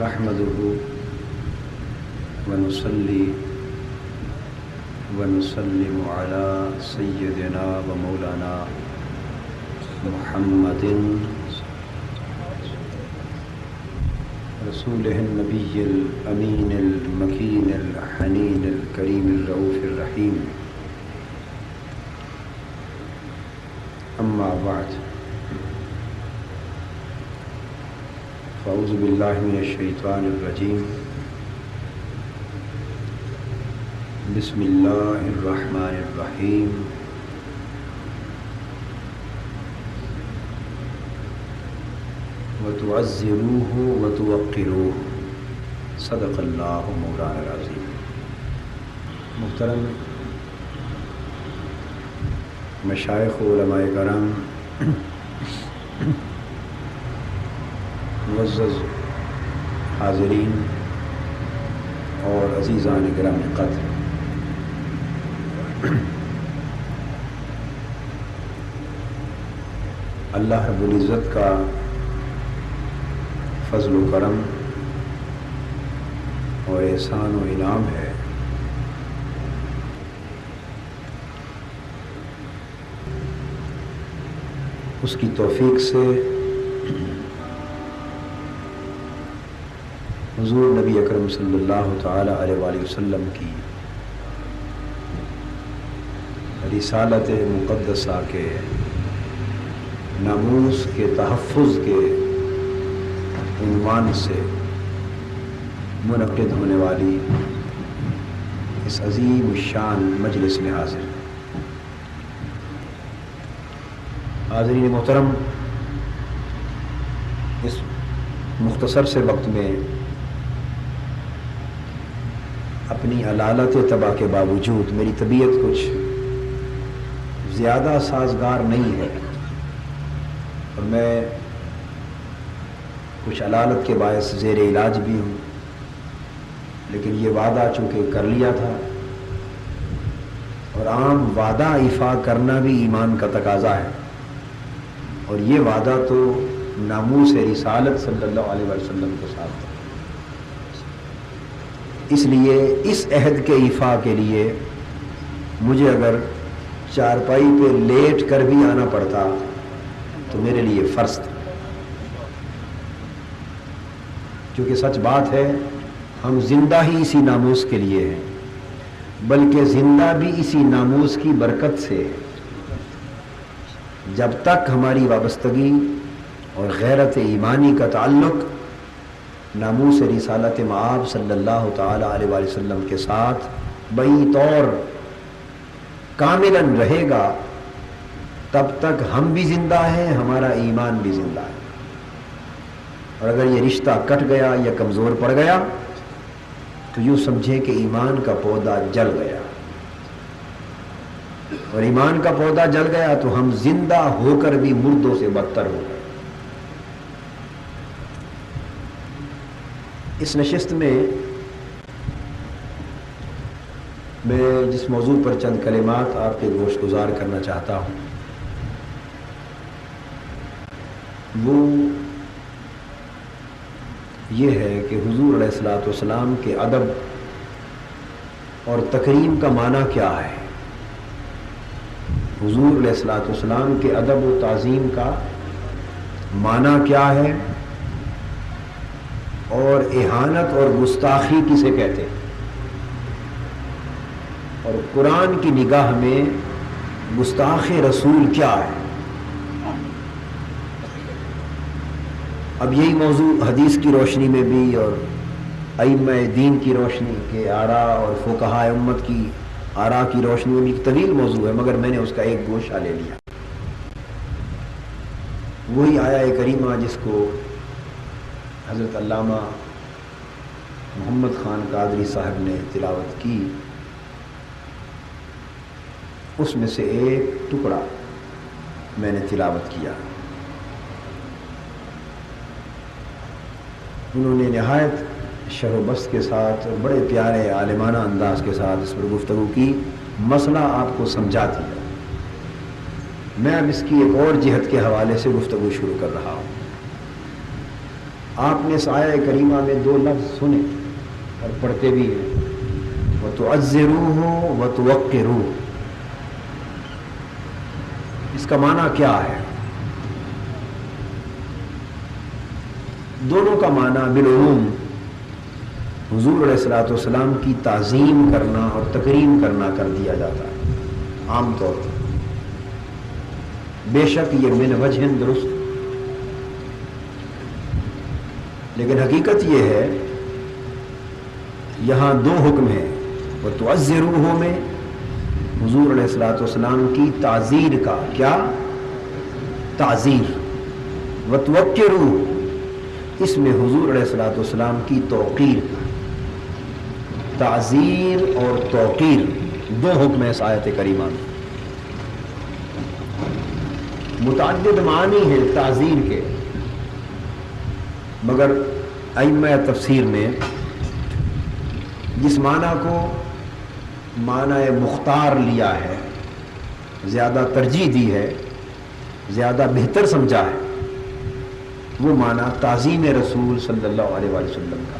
نحمده ونصلي ونسلم على سيدنا ومولانا محمد رسوله النبي الأمين المكين الحنين الكريم الرؤوف الرحيم. أما بعد، فأعوذ بالله من الشيطان الرجيم. بسم الله الرحمن الرحيم. وتعزروه وتوقروه صدق الله مولانا العظيم. محترم مشائخ و علماء کرام، معزز حاضرین اور عزیزان گرامی قدر، اللہ رب العزت کا فضل و کرم اور احسان و انعام ہے اس کی توفیق سے حضور نبی اکرم صلی اللہ تعالی علیہ وآلہ وسلم کی رسالت مقدسہ کے ناموس کے تحفظ کے عنوان سے منعقد ہونے والی اس عظیم الشان مجلس میں حاضرین محترم، اس مختصر سے وقت میں اپنی علالت طبع کے باوجود میری طبیعت کچھ زیادہ سازگار نہیں ہے اور میں کچھ علالت کے باعث زیر علاج بھی ہوں، لیکن یہ وعدہ چونکہ کر لیا تھا اور عام وعدہ ایفا کرنا بھی ایمان کا تقاضا ہے، اور یہ وعدہ تو ناموس رسالت صلی اللہ علیہ وسلم کے ساتھ تھا، اس لیے اس عہد کے ایفا کے لیے مجھے اگر چارپائی پہ لیٹ کر بھی آنا پڑتا تو میرے لیے فرض تھا، کیونکہ سچ بات ہے ہم زندہ ہی اسی ناموس کے لیے ہیں، بلکہ زندہ بھی اسی ناموس کی برکت سے۔ جب تک ہماری وابستگی اور غیرت ایمانی کا تعلق ناموس رسالت مآب صلی اللہ تعالی علیہ وآلہ وسلم کے ساتھ بئی طور کاملاً رہے گا، تب تک ہم بھی زندہ ہیں، ہمارا ایمان بھی زندہ ہے، اور اگر یہ رشتہ کٹ گیا یا کمزور پڑ گیا تو یوں سمجھیں کہ ایمان کا پودا جل گیا، اور ایمان کا پودا جل گیا تو ہم زندہ ہو کر بھی مردوں سے بدتر ہو گئے۔ اس نشست میں میں جس موضوع پر چند کلمات آپ کے گوش گزار کرنا چاہتا ہوں وہ یہ ہے کہ حضور علیہ الصلوۃ والسلام کے ادب اور تکریم کا معنی کیا ہے، حضور علیہ الصلوۃ والسلام کے ادب و تعظیم کا معنی کیا ہے، اور اہانت اور گستاخی کسے کہتے ہیں، اور قرآن کی نگاہ میں گستاخ رسول کیا ہے۔ اب یہی موضوع حدیث کی روشنی میں بھی اور ائمہ دین کی روشنی کے آراء اور فقہاء امت کی آراء کی روشنی میں بھی ایک طویل موضوع ہے، مگر میں نے اس کا ایک گوشہ لے لیا، وہی آیہ کریمہ جس کو حضرت علامہ محمد خان قادری صاحب نے تلاوت کی، اس میں سے ایک ٹکڑا میں نے تلاوت کیا۔ انہوں نے نہایت شرح و بسط کے ساتھ اور بڑے پیارے عالمانہ انداز کے ساتھ اس پر گفتگو کی، مسئلہ آپ کو سمجھا دیا۔ میں اب اس کی ایک اور جہت کے حوالے سے گفتگو شروع کر رہا ہوں۔ آپ نے اس آیہ کریمہ میں دو لفظ سنے اور پڑھتے بھی ہیں، وَتُعَزِّرُوهُ وَتُوَقِّرُوهُ۔ اس کا معنی کیا ہے؟ دونوں کا معنی بالعموم حضور علیہ الصلوۃ والسلام کی تعظیم کرنا اور تکریم کرنا کر دیا جاتا ہے عام طور پر، بے شک یہ من وجہ درست، لیکن حقیقت یہ ہے یہاں دو حکم ہیں۔ وَتُعَزِّرُوهُ میں حضور علیہ الصلوۃ والسلام کی تعزیر کا، کیا تعزیر، وَتُوَقِّرُوهُ اس میں حضور علیہ الصلوۃ والسلام کی توقیر کا، تعزیر اور توقیر دو حکم ہیں اس آیت کریمہ میں۔ متعدد معنی ہیں تعزیر کے، مگر ائمہ تفسیر نے جس معنی کو معنی مختار لیا ہے، زیادہ ترجیح دی ہے، زیادہ بہتر سمجھا ہے، وہ معنی تعظیم رسول صلی اللہ علیہ وآلہ وسلم کا۔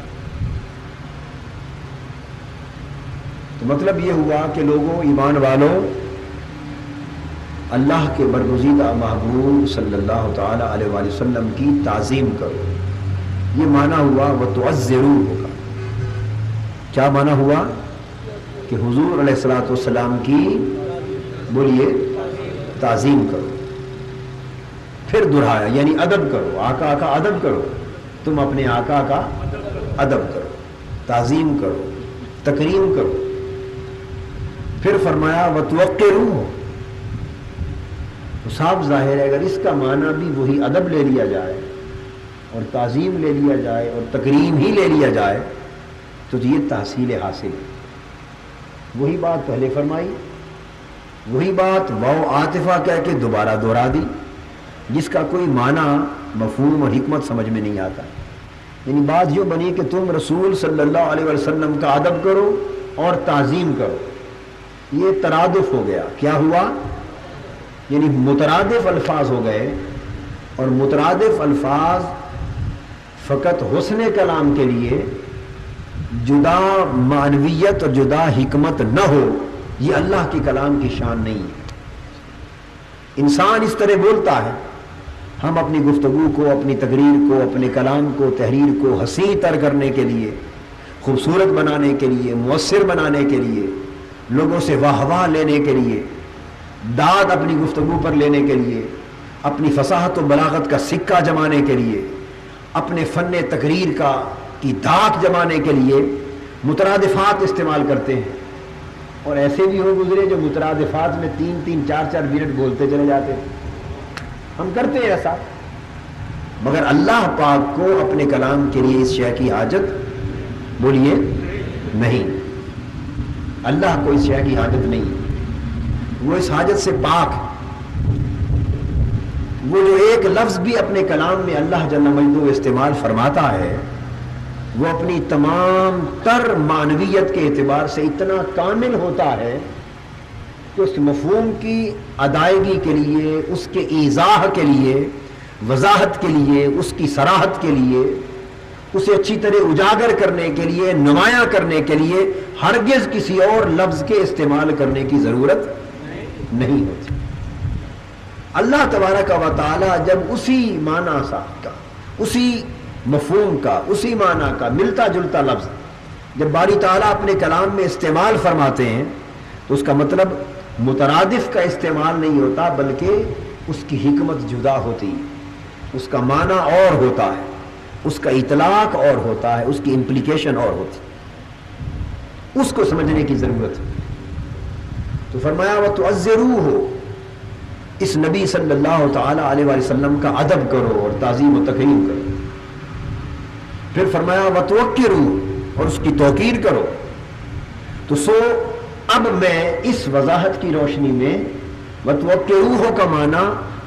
تو مطلب یہ ہوا کہ لوگوں، ایمان والوں، اللہ کے برگزیدہ محبوب صلی اللہ تعالی علیہ وآلہ وسلم کی تعظیم کرو، یہ معنی ہوا وَتُعَزِّرُوهُ کا۔ کیا معنی ہوا؟ کہ حضور علیہ الصلوۃ والسلام کی، بولیے، تعظیم کرو۔ پھر دہرایا، یعنی ادب کرو، آقا کا ادب کرو، تم اپنے آقا کا ادب کرو، تعظیم کرو، تکریم کرو۔ پھر فرمایا وَتُوَقِّرُوهُ، تو صاف ظاہر ہے اگر اس کا معنی بھی وہی ادب لے لیا جائے اور تعظیم لے لیا جائے اور تکریم ہی لے لیا جائے تو یہ تحصیل حاصل ہے۔ وہی بات پہلے فرمائی، وہی بات واو عاطفہ کہہ کے دوبارہ دہرا دی، جس کا کوئی معنی، مفہوم اور حکمت سمجھ میں نہیں آتا۔ یعنی بات یوں بنی کہ تم رسول صلی اللہ علیہ وسلم کا ادب کرو اور تعظیم کرو، یہ ترادف ہو گیا۔ کیا ہوا؟ یعنی مترادف الفاظ ہو گئے، اور مترادف الفاظ فقط حسن کلام کے لیے جدا معنویت اور جدا حکمت نہ ہو، یہ اللہ کے کلام کی شان نہیں ہے۔ انسان اس طرح بولتا ہے، ہم اپنی گفتگو کو، اپنی تقریر کو، اپنے کلام کو، تحریر کو حسین تر کرنے کے لیے، خوبصورت بنانے کے لیے، مؤثر بنانے کے لیے، لوگوں سے واہ واہ لینے کے لیے، داد اپنی گفتگو پر لینے کے لیے، اپنی فصاحت و بلاغت کا سکہ جمانے کے لیے، اپنے فن تقریر کی دھاک جمانے کے لیے مترادفات استعمال کرتے ہیں۔ اور ایسے بھی ہو گزرے جو مترادفات میں 3-3 4-4 منٹ بولتے چلے جاتے ہیں، ہم کرتے ہیں ایسا۔ مگر اللہ پاک کو اپنے کلام کے لیے اس شے کی حاجت، بولیے، نہیں۔ اللہ کو اس شے کی حاجت نہیں، وہ اس حاجت سے پاک۔ وہ جو ایک لفظ بھی اپنے کلام میں اللہ جل مجدہ استعمال فرماتا ہے، وہ اپنی تمام تر معنویت کے اعتبار سے اتنا کامل ہوتا ہے کہ اس مفہوم کی ادائیگی کے لیے، اس کے ایضاح کے لیے، وضاحت کے لیے، اس کی صراحت کے لیے، اسے اچھی طرح اجاگر کرنے کے لیے، نمایاں کرنے کے لیے ہرگز کسی اور لفظ کے استعمال کرنے کی ضرورت نہیں ہوتی۔ اللہ تبارک و تعالی جب اسی معنی کا، اسی مفہوم کا، اسی معنی کا ملتا جلتا لفظ جب باری تعالیٰ اپنے کلام میں استعمال فرماتے ہیں تو اس کا مطلب مترادف کا استعمال نہیں ہوتا، بلکہ اس کی حکمت جدا ہوتی ہے، اس کا معنی اور ہوتا ہے، اس کا اطلاق اور ہوتا ہے، اس کی امپلیکیشن اور ہوتی ہے، اس کو سمجھنے کی ضرورت ہے۔ تو فرمایا وَتُعَزِّرُوهُ، اس نبی صلی اللہ تعالی علیہ وآلہ وسلم کا ادب کرو اور تعظیم و تکریم کرو۔ پھر فرمایا وَتُوَقِّرُوهُ، اور اس کی توقیر کرو۔ تو اب میں اس وضاحت کی روشنی میں وَتُوَقِّرُوهُ کا معنی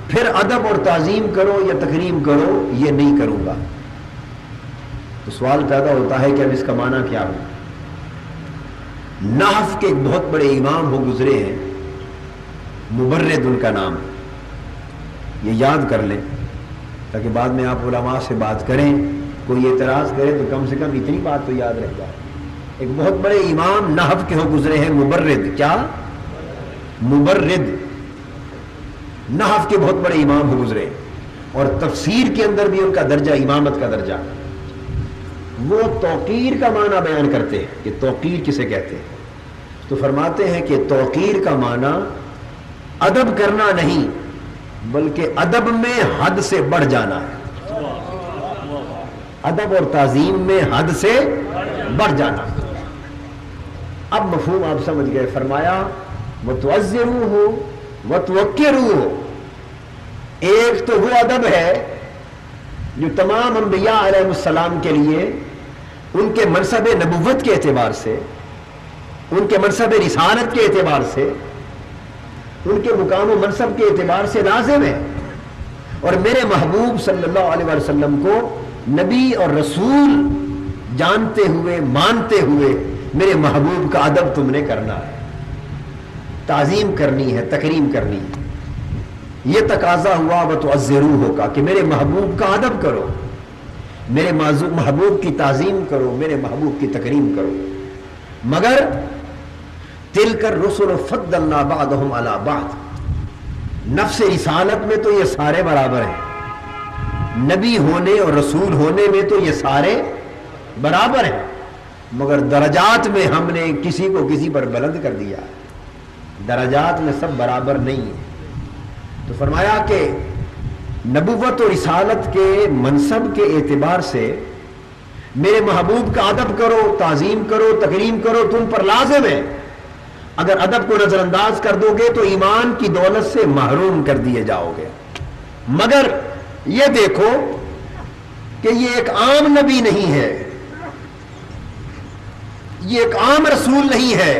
پھر ادب اور تعظیم کرو یا تکریم کرو یہ نہیں کروں گا۔ تو سوال پیدا ہوتا ہے کہ اب اس کا معنی کیا ہو؟ نحو کے ایک بہت بڑے امام ہو گزرے ہیں، مبرد ان کا نام، یہ یاد کر لیں تاکہ بعد میں آپ علماء سے بات کریں کوئی اعتراض کرے تو کم سے کم اتنی بات تو یاد رہ جائے. ایک بہت بڑے امام نحو کے ہو گزرے ہیں مبرد. کیا؟ مبرد. نحو کے بہت بڑے امام ہو گزرے اور تفسیر کے اندر بھی ان کا درجہ امامت کا درجہ. وہ توقیر کا معنی بیان کرتے ہیں کہ توقیر کسے کہتے ہیں. تو فرماتے ہیں کہ توقیر کا معنی ادب کرنا نہیں بلکہ ادب میں حد سے بڑھ جانا ہے. ادب اور تعظیم میں حد سے بڑھ جانا. اب مفہوم آپ سمجھ گئے. فرمایا وَتُعَزِّرُوهُ وَتُوَقِّرُوهُ. ایک تو وہ ادب ہے جو تمام انبیاء علیہ السلام کے لیے ان کے منصب نبوت کے اعتبار سے، ان کے منصب رسالت کے اعتبار سے، ان کے مقام و منصب کے اعتبار سے لازم ہے. اور میرے محبوب صلی اللہ علیہ وسلم کو نبی اور رسول جانتے ہوئے مانتے ہوئے میرے محبوب کا ادب تم نے کرنا ہے، تعظیم کرنی ہے، تکریم کرنی ہے. یہ تقاضا ہوا وَتُعَزِّرُوهُ کا کہ میرے محبوب کا ادب کرو، میرے محبوب کی تعظیم کرو، میرے محبوب کی تکریم کرو. مگر تِلْكَ الرُّسُلُ فَضَّلْنَا بَعْضَهُمْ عَلَى بَعْضٍ. نفس رسالت میں تو یہ سارے برابر ہیں، نبی ہونے اور رسول ہونے میں تو یہ سارے برابر ہیں، مگر درجات میں ہم نے کسی کو کسی پر بلند کر دیا. درجات میں سب برابر نہیں ہیں. تو فرمایا کہ نبوت و رسالت کے منصب کے اعتبار سے میرے محبوب کا ادب کرو، تعظیم کرو، تکریم کرو، تم پر لازم ہے. اگر ادب کو نظر انداز کر دو گے تو ایمان کی دولت سے محروم کر دیے جاؤ گے. مگر یہ دیکھو کہ یہ ایک عام نبی نہیں ہے، یہ ایک عام رسول نہیں ہے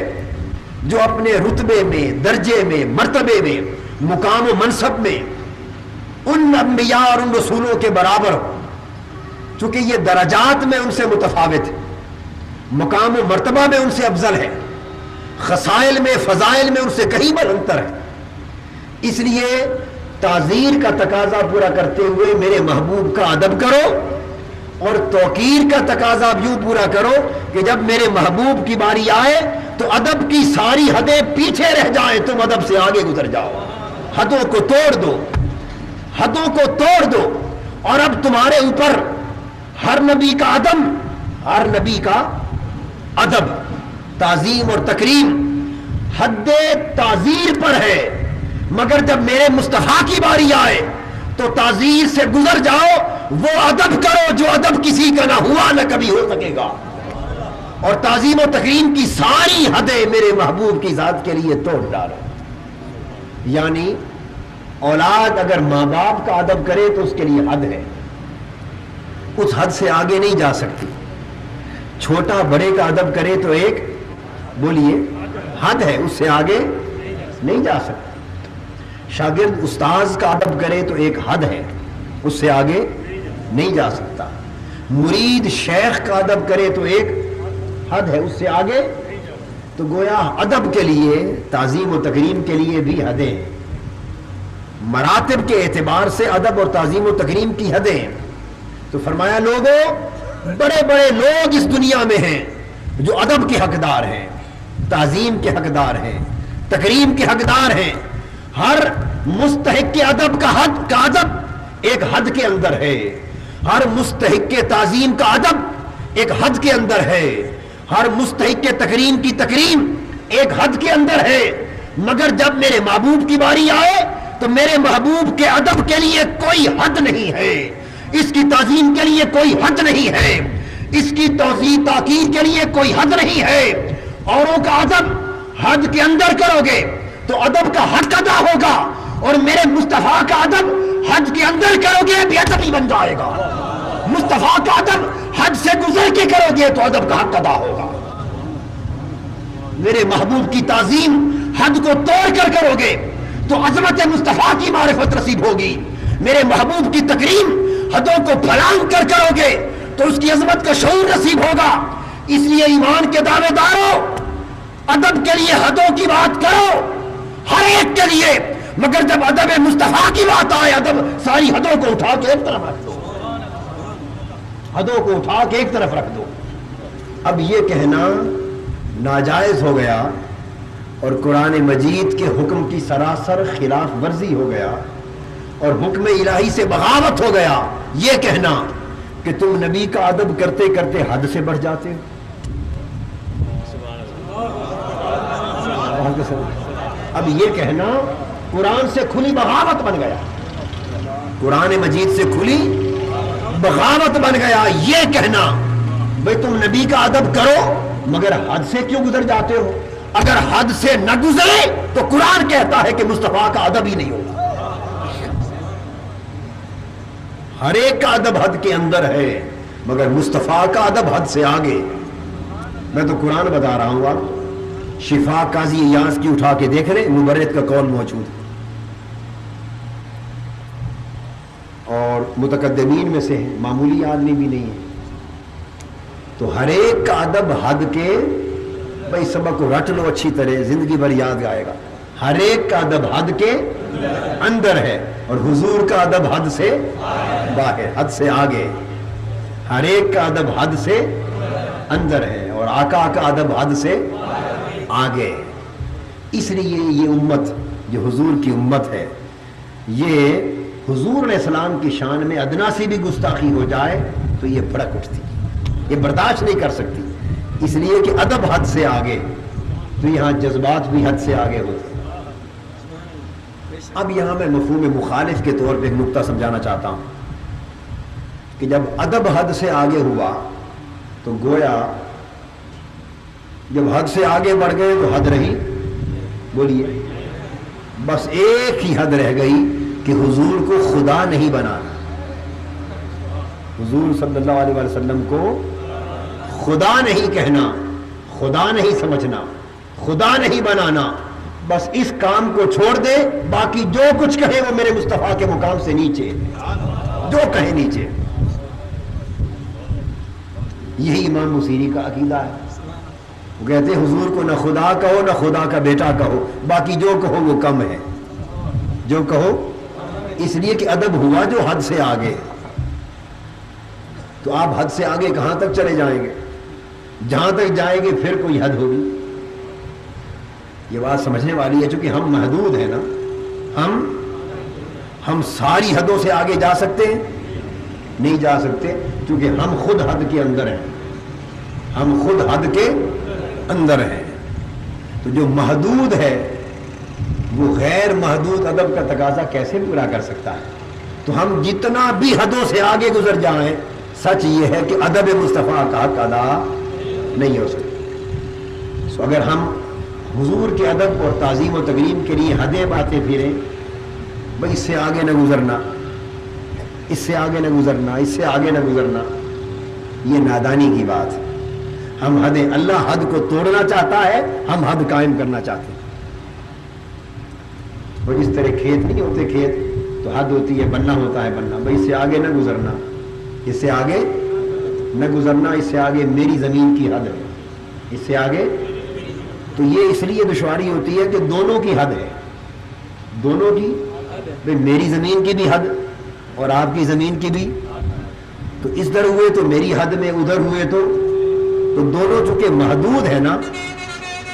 جو اپنے رتبے میں، درجے میں، مرتبے میں، مقام و منصب میں ان انبیاء اور ان رسولوں کے برابر ہو. چونکہ یہ درجات میں ان سے متفاوت ہے، مقام و مرتبہ میں ان سے افضل ہے، خصائل میں، فضائل میں ان سے کہیں بلندر ہے. اس لیے تعزیر کا تقاضا پورا کرتے ہوئے میرے محبوب کا ادب کرو، اور توقیر کا تقاضا یوں پورا کرو کہ جب میرے محبوب کی باری آئے تو ادب کی ساری حدیں پیچھے رہ جائیں، تم ادب سے آگے گزر جاؤ. حدوں کو توڑ دو، حدوں کو توڑ دو. اور اب تمہارے اوپر ہر نبی کا ادب، ہر نبی کا ادب، تعظیم اور تکریم حد تعزیر پر ہے. مگر جب میرے مصطفیٰ کی باری آئے تو تعزیر سے گزر جاؤ، وہ ادب کرو جو ادب کسی کا نہ ہوا نہ کبھی ہو سکے گا. اور تعظیم و تکریم کی ساری حدیں میرے محبوب کی ذات کے لیے توڑ ڈالو. یعنی اولاد اگر ماں باپ کا ادب کرے تو اس کے لیے حد ہے، اس حد سے آگے نہیں جا سکتی. چھوٹا بڑے کا ادب کرے تو ایک بولیے حد ہے، اس سے آگے نہیں جا سکتا. شاگرد استاذ کا ادب کرے تو ایک حد ہے، اس سے آگے نہیں جا سکتا. مرید شیخ کا ادب کرے تو ایک حد ہے، اس سے آگے. تو گویا ادب کے لیے، تعظیم و تکریم کے لیے بھی حدیں، مراتب کے اعتبار سے ادب اور تعظیم و تکریم کی حدیں. تو فرمایا لوگوں، بڑے بڑے لوگ اس دنیا میں ہیں جو ادب کے حقدار ہیں، تعظیم کے حقدار ہیں، تکریم کے حقدار ہیں. ہر مستحق کے ادب کا ادب ایک حد کے اندر ہے، ہر مستحق کے تعظیم کا ادب ایک حد کے اندر ہے، ہر مستحق کے تکریم کی تکریم ایک حد کے اندر ہے. مگر جب میرے محبوب کی باری آئے تو میرے محبوب کے ادب کے لیے کوئی حد نہیں ہے، اس کی تعظیم کے لیے کوئی حد نہیں ہے، اس کی توضیح تاکید کے لیے کوئی حد نہیں ہے. اوروں کا ادب حد کے اندر کرو گے تو ادب کا حق ادا ہوگا، اور میرے مصطفیٰ کا ادب حد کے اندر کرو گے بے ادبی بن جائے گا. مصطفیٰ کا ادب حد سے گزر کے کرو گے تو ادب کا حق ادا ہوگا. میرے محبوب کی تعظیم حد کو توڑ کر کرو گے تو عظمت مصطفیٰ کی معرفت نصیب ہوگی. میرے محبوب کی تکریم حدوں کو پھلانگ کر کرو گے تو اس کی عظمت کا شعور نصیب ہوگا. اس لیے ایمان کے دعوے داروں، ادب کے لیے حدوں کی بات کرو ہر ایک کے لیے، مگر جب ادب مصطفیٰ کی بات آئے ادب ساری حدوں کو اٹھا کے ایک طرف رکھ دو. حدوں کو اٹھا کے ایک طرف رکھ دو. اب یہ کہنا ناجائز ہو گیا اور قرآن مجید کے حکم کی سراسر خلاف ورزی ہو گیا اور حکم الہی سے بغاوت ہو گیا یہ کہنا کہ تم نبی کا ادب کرتے کرتے حد سے بڑھ جاتے ہو. اب یہ کہنا قرآن سے کھلی بغاوت بن گیا, قرآن مجید سے کھلی بغاوت بن گیا. یہ کہنا بھئی تم نبی کا ادب کرو مگر حد سے کیوں گزر جاتے ہو؟ اگر حد سے نہ گزرے تو قرآن کہتا ہے کہ مصطفیٰ کا ادب ہی نہیں ہوگا. ہر ایک کا ادب حد کے اندر ہے مگر مصطفیٰ کا ادب حد سے آگے. میں تو قرآن بتا رہا ہوں, آپ شفا قاضی ایاز کی اٹھا کے دیکھ رہے, مبرد کا قول موجود ہے اور متقدمین میں سے ہے, معمولی آدمی بھی نہیں ہے. تو ہر ایک کا ادب حد کے, بھائی سبق کو رٹ لو اچھی طرح, زندگی بھر یاد آئے گا. ہر ایک کا ادب حد کے اندر ہے اور حضور کا ادب حد سے باہر, حد سے آگے. ہر ایک کا ادب حد سے اندر ہے اور آقا کا ادب حد سے آگے. اس لیے یہ امت جو حضور کی امت ہے, یہ حضور علیہ السلام کی شان میں ادنا سی بھی گستاخی ہو جائے تو یہ بھڑک اٹھتی, یہ برداشت نہیں کر سکتی. اس لیے کہ ادب حد سے آگے, تو یہاں جذبات بھی حد سے آگے ہوتے. اب یہاں میں مفہوم مخالف کے طور پہ ایک نقطہ سمجھانا چاہتا ہوں کہ جب ادب حد سے آگے ہوا تو گویا جب حد سے آگے بڑھ گئے تو حد رہی, بولیے, بس ایک ہی حد رہ گئی کہ حضور کو خدا نہیں بنانا. حضور صلی اللہ علیہ وسلم کو خدا نہیں کہنا, خدا نہیں سمجھنا, خدا نہیں بنانا. بس اس کام کو چھوڑ دے, باقی جو کچھ کہے وہ میرے مصطفیٰ کے مقام سے نیچے, جو کہے نیچے. یہی امام بصیری کا عقیدہ ہے. وہ کہتے ہیں حضور کو نہ خدا کہو نہ خدا کا بیٹا کہو, باقی جو کہو وہ کم ہے, جو کہو. اس لیے کہ ادب ہوا جو حد سے آگے. تو آپ حد سے آگے کہاں تک چلے جائیں گے؟ جہاں تک جائیں گے پھر کوئی حد ہوگی. یہ بات سمجھنے والی ہے, چونکہ ہم محدود ہیں نا, ہم ساری حدوں سے آگے جا سکتے ہیں نہیں جا سکتے, کیونکہ ہم خود حد کے اندر ہیں, ہم خود حد کے اندر ہیں. تو جو محدود ہے وہ غیر محدود ادب کا تقاضا کیسے پورا کر سکتا ہے؟ تو ہم جتنا بھی حدوں سے آگے گزر جائیں, سچ یہ ہے کہ ادب مصطفیٰ کا حق ادا نہیں ہو سکتا. سو اگر ہم حضور کے ادب اور تعظیم و تکریم کے لیے حدیں باتیں پھریں, بھائی اس سے آگے نہ گزرنا, اس سے آگے نہ گزرنا, اس سے آگے نہ گزرنا, یہ نادانی کی بات ہے. ہم حدیں, اللہ حد کو توڑنا چاہتا ہے, ہم حد قائم کرنا چاہتے ہیں. وہ جس طرح کھیت نہیں ہوتے, کھیت تو حد ہوتی ہے, بننا ہوتا ہے بننا, بھائی اس سے آگے نہ گزرنا, اس سے آگے نہ گزرنا, اس سے آگے میری زمین کی حد ہے, اس سے آگے. تو یہ اس لیے دشواری ہوتی ہے کہ دونوں کی حد ہے, دونوں کی, بھائی میری زمین کی بھی حد اور آپ کی زمین کی بھی. تو اس در ہوئے تو میری حد میں, ادھر ہوئے تو دونوں چونکہ محدود ہے نا,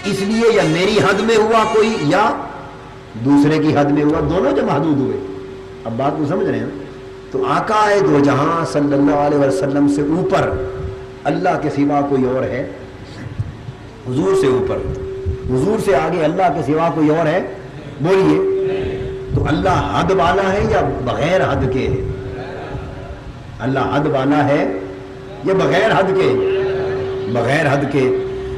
اس لیے یا میری حد میں ہوا کوئی یا دوسرے کی حد میں ہوا, دونوں جو محدود ہوئے. اب بات کو سمجھ رہے ہیں؟ تو آقا دو جہاں صلی اللہ علیہ وسلم سے اوپر اللہ کے سوا کوئی اور ہے؟ حضور سے اوپر, حضور سے آگے اللہ کے سوا کوئی اور ہے؟ بولیے. تو اللہ حد والا ہے یا بغیر حد کے ہے؟ اللہ حد والا ہے یا بغیر حد کے؟ بغیر حد کے.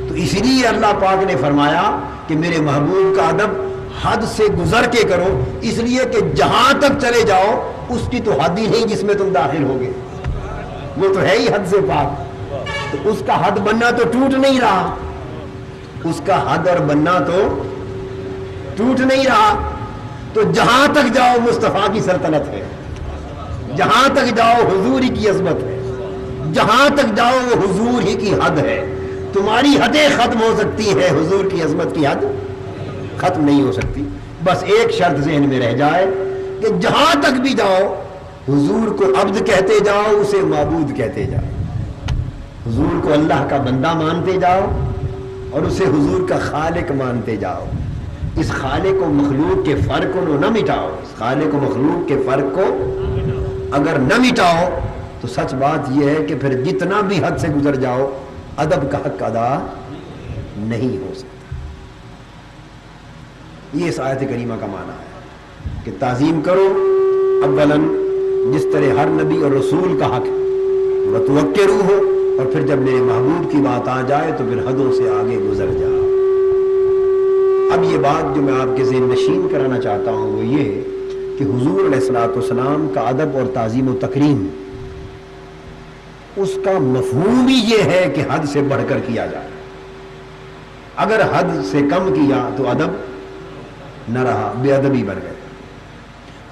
تو اسی لیے اللہ پاک نے فرمایا کہ میرے محبوب کا ادب حد سے گزر کے کرو, اس لیے کہ جہاں تک چلے جاؤ اس کی تو حد ہی نہیں جس میں تم داخل ہوگے, وہ تو ہے ہی حد سے پاک. تو اس کا حد بننا تو ٹوٹ نہیں رہا, اس کا حد اور بننا تو ٹوٹ نہیں رہا. تو جہاں تک جاؤ مصطفیٰ کی سلطنت ہے, جہاں تک جاؤ حضور ہی کی عظمت ہے, جہاں تک جاؤ وہ حضور ہی کی حد ہے. تمہاری حدیں ختم ہو سکتی ہے, حضور کی عظمت کی حد ختم نہیں ہو سکتی. بس ایک شرط ذہن میں رہ جائے کہ جہاں تک بھی جاؤ حضور کو عبد کہتے جاؤ, اسے معبود کہتے جاؤ. حضور کو اللہ کا بندہ مانتے جاؤ اور اسے حضور کا خالق مانتے جاؤ. اس خالق و مخلوق کے فرق کو نہ مٹاؤ. اس خالق و مخلوق کے فرق کو اگر نہ مٹاؤ تو سچ بات یہ ہے کہ پھر جتنا بھی حد سے گزر جاؤ ادب کا حق ادا نہیں ہو سکتا. یہ اس آیت کریمہ کا معنی ہے کہ تعظیم کرو اولاً جس طرح ہر نبی اور رسول کا حق ہے، وتوقروا ہو، اور پھر جب میرے محبوب کی بات آ جائے تو پھر حدوں سے آگے گزر جاؤ. اب یہ بات جو میں آپ کے ذہن نشین کرانا چاہتا ہوں وہ یہ کہ حضور علیہ الصلوۃ والسلام کا ادب اور تعظیم و تکریم اس کا مفہوم ہی یہ ہے کہ حد سے بڑھ کر کیا جائے. اگر حد سے کم کیا تو ادب نہ رہا، بے ادبی بن گئے.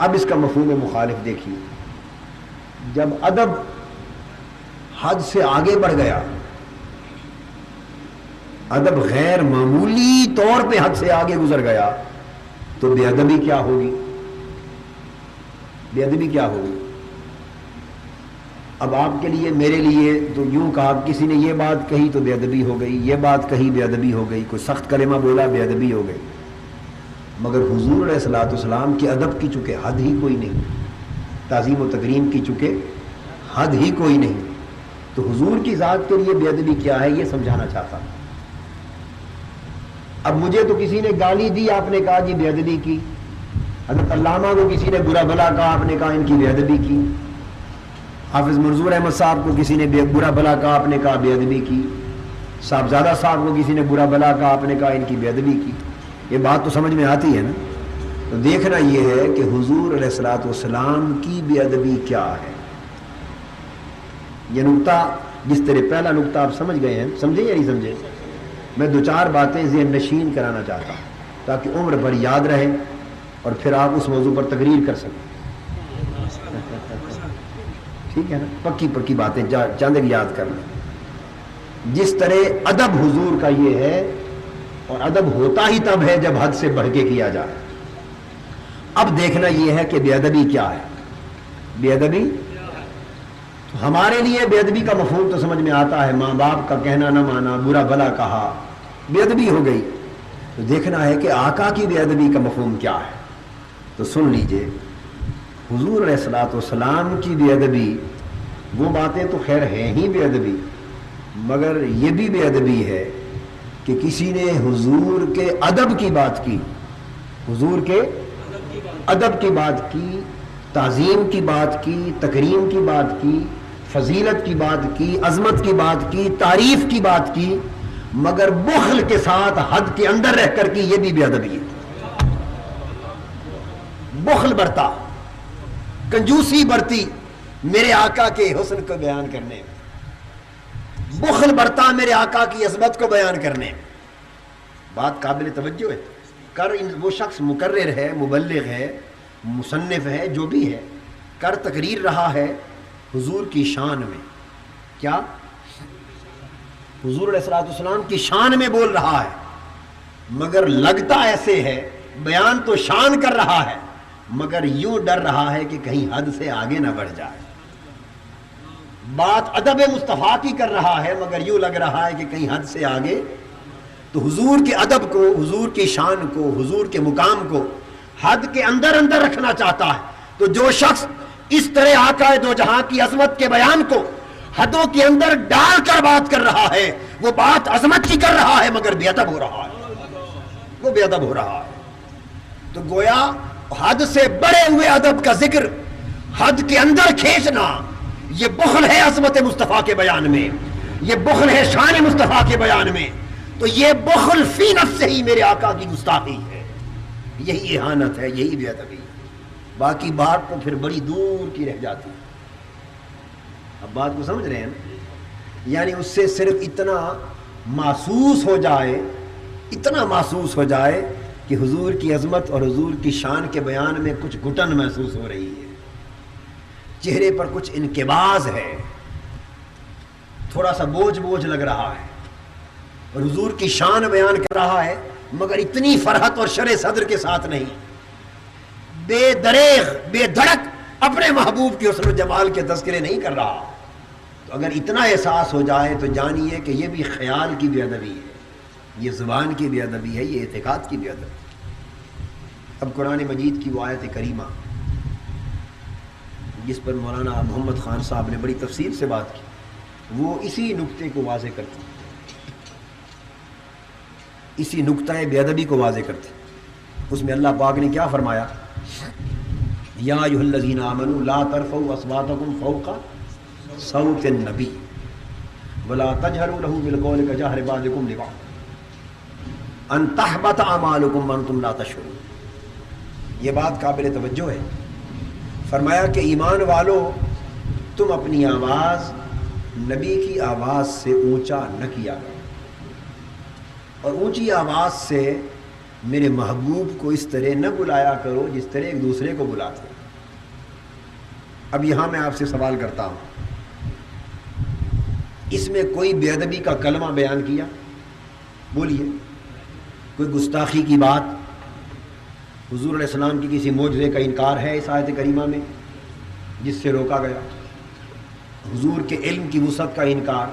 اب اس کا مفہوم مخالف دیکھیے، جب ادب حد سے آگے بڑھ گیا، ادب غیر معمولی طور پہ حد سے آگے گزر گیا تو بے ادبی کیا ہوگی؟ بے ادبی کیا ہوگی؟ اب آپ کے لیے میرے لیے تو یوں کہا، کسی نے یہ بات کہی تو بے ادبی ہو گئی، یہ بات کہی بے ادبی ہو گئی، کوئی سخت کلمہ بولا بے ادبی ہو گئی. مگر حضور علیہ الصلوۃ والسلام کی ادب کی چونکہ حد ہی کوئی نہیں، تعظیم و تکریم کی چونکہ حد ہی کوئی نہیں، تو حضور کی ذات کے لیے بے ادبی کیا ہے یہ سمجھانا چاہتا ہوں. اب مجھے تو کسی نے گالی دی، آپ نے کہا جی بے ادبی کی. حضرت علامہ کو کسی نے برا بھلا کہا، آپ نے کہا ان کی بے ادبی کی. حافظ منظور احمد صاحب کو کسی نے برا بھلا کہا، آپ نے کہا بے ادبی کی. صاحبزادہ صاحب کو کسی نے برا بھلا کہا، آپ نے کہا ان کی بے ادبی کی. یہ بات تو سمجھ میں آتی ہے نا؟ تو دیکھنا یہ ہے کہ حضور علیہ الصلوۃ والسلام کی بے ادبی کیا ہے. یہ نقطہ جس طرح پہلا نقطہ آپ سمجھ گئے ہیں، سمجھے یا نہیں سمجھے؟ میں دو چار باتیں ذہن نشین کرانا چاہتا ہوں تاکہ عمر بھر یاد رہے اور پھر آپ اس موضوع پر تقریر کر سکیں. ٹھیک ہے نا؟ پکی پکی باتیں چاند یاد کر لیں. جس طرح ادب حضور کا یہ ہے، اور ادب ہوتا ہی تب ہے جب حد سے بڑھ کے کیا جائے. اب دیکھنا یہ ہے کہ بے ادبی کیا ہے. بے ادبی ہمارے لیے بے ادبی کا مفہوم تو سمجھ میں آتا ہے، ماں باپ کا کہنا نہ مانا، برا بھلا کہا، بے ادبی ہو گئی. تو دیکھنا ہے کہ آقا کی بے ادبی کا مفہوم کیا ہے. تو سن لیجئے، حضور علیہ الصلوۃ والسلام کی بے ادبی، وہ باتیں تو خیر ہیں ہی بے ادبی، مگر یہ بھی بے ادبی ہے کہ کسی نے حضور کے ادب کی بات کی، حضور کے ادب کی بات کی، تعظیم کی بات کی، تکریم کی بات کی، فضیلت کی بات کی، عظمت کی بات کی، تعریف کی بات کی، مگر بخل کے ساتھ حد کے اندر رہ کر کی. یہ بھی بے ادبی ہے. بخل برتا، کنجوسی برتی میرے آقا کے حسن کو بیان کرنے میں، بخل برتا میرے آقا کی عظمت کو بیان کرنے میں. بات قابل توجہ ہے. وہ شخص مقرر ہے، مبلغ ہے، مصنف ہے، جو بھی ہے، کر تقریر رہا ہے حضور کی شان میں. کیا؟ حضور علیہ الصلوۃ والسلام کی شان میں بول رہا ہے، مگر لگتا ایسے ہے، بیان تو شان کر رہا ہے مگر یوں ڈر رہا ہے کہ کہیں حد سے آگے نہ بڑھ جائے. بات ادب مصطفیٰ کی کر رہا ہے مگر یوں لگ رہا ہے کہ کہیں حد سے آگے. تو حضور کے ادب کو، حضور کی شان کو، حضور کے مقام کو حد کے اندر اندر رکھنا چاہتا ہے. تو جو شخص اس طرح آقا دو جہاں کی عظمت کے بیان کو حدوں کے اندر ڈال کر بات کر رہا ہے، وہ بات عظمت کی کر رہا ہے مگر بے ادب ہو رہا ہے، وہ بے ادب ہو رہا ہے. تو گویا حد سے بڑے ہوئے ادب کا ذکر حد کے اندر کھینچنا، یہ بخل ہے عظمت مصطفیٰ کے بیان میں، یہ بخل ہے شان مصطفیٰ کے بیان میں. تو یہ بخل فی نفس سے ہی میرے آقا کی گستاخی ہے، یہی اہانت ہے، یہی بے ادبی. باقی بات تو پھر بڑی دور کی رہ جاتی ہے. اب بات کو سمجھ رہے ہیں نا؟ یعنی اس سے صرف اتنا محسوس ہو جائے، اتنا محسوس ہو جائے کہ حضور کی عظمت اور حضور کی شان کے بیان میں کچھ گھٹن محسوس ہو رہی ہے، چہرے پر کچھ انقباض ہے، تھوڑا سا بوجھ بوجھ لگ رہا ہے، اور حضور کی شان بیان کر رہا ہے مگر اتنی فرحت اور شرح صدر کے ساتھ نہیں، بے دریغ بے دھڑک اپنے محبوب کی حسن و جمال کے تذکرے نہیں کر رہا. تو اگر اتنا احساس ہو جائے تو جانیے کہ یہ بھی خیال کی بے ادبی ہے، یہ زبان کی بے ادبی ہے، یہ اعتقاد کی بے ادبی۔ اب قرآن مجید کی وہ آیت کریمہ جس پر مولانا محمد خان صاحب نے بڑی تفصیل سے بات کی، وہ اسی نقطے کو واضح کرتی، اسی نقطہ بے ادبی کو واضح کرتی۔ اس میں اللہ پاک نے کیا فرمایا؟ یا ایھا الذین آمنوا لا ترفعوا اصواتکم فوق صوت النبی ولا تجهروا له بالقول كجهر بعضکم لبعض ان تحبط اعمالکم وانتم لا تشعرون۔ یہ بات قابل توجہ ہے۔ فرمایا کہ ایمان والو، تم اپنی آواز نبی کی آواز سے اونچا نہ کیا کرو، اور اونچی آواز سے میرے محبوب کو اس طرح نہ بلایا کرو جس طرح ایک دوسرے کو بلاتے۔ اب یہاں میں آپ سے سوال کرتا ہوں، اس میں کوئی بے ادبی کا کلمہ بیان کیا؟ بولیے، کوئی گستاخی کی بات، حضور علیہ السلام کی کسی معجزے کا انکار ہے اس آیت کریمہ میں جس سے روکا گیا؟ حضور کے علم کی وسعت کا انکار،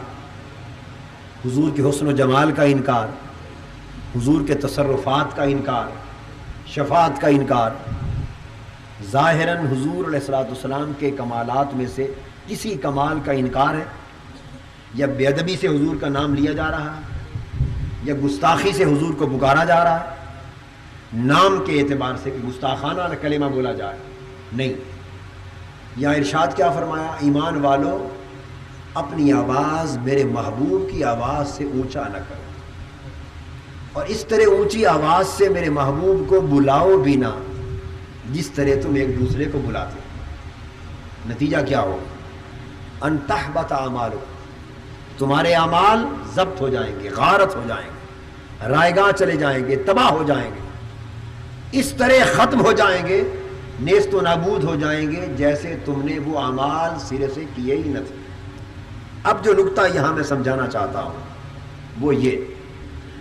حضور کے حسن و جمال کا انکار، حضور کے تصرفات کا انکار، شفاعت کا انکار، ظاہراً حضور علیہ السلام کے کمالات میں سے کسی کمال کا انکار ہے؟ یا بے ادبی سے حضور کا نام لیا جا رہا ہے، یا گستاخی سے حضور کو پکارا جا رہا ہے نام کے اعتبار سے کہ گستاخانہ کلمہ بولا جائے؟ نہیں۔ یا ارشاد کیا فرمایا؟ ایمان والو، اپنی آواز میرے محبوب کی آواز سے اونچا نہ کرو، اور اس طرح اونچی آواز سے میرے محبوب کو بلاؤ بھی نہ جس طرح تم ایک دوسرے کو بلاتے ہو۔ نتیجہ کیا ہوگا؟ ان تحبط اعمالکم، تمہارے اعمال ضبط ہو جائیں گے، غارت ہو جائیں گے، رائیگاں چلے جائیں گے، تباہ ہو جائیں گے، اس طرح ختم ہو جائیں گے، نیست و نابود ہو جائیں گے جیسے تم نے وہ اعمال سرے سے کیے ہی نہ تھے۔ اب جو نقطہ یہاں میں سمجھانا چاہتا ہوں وہ یہ،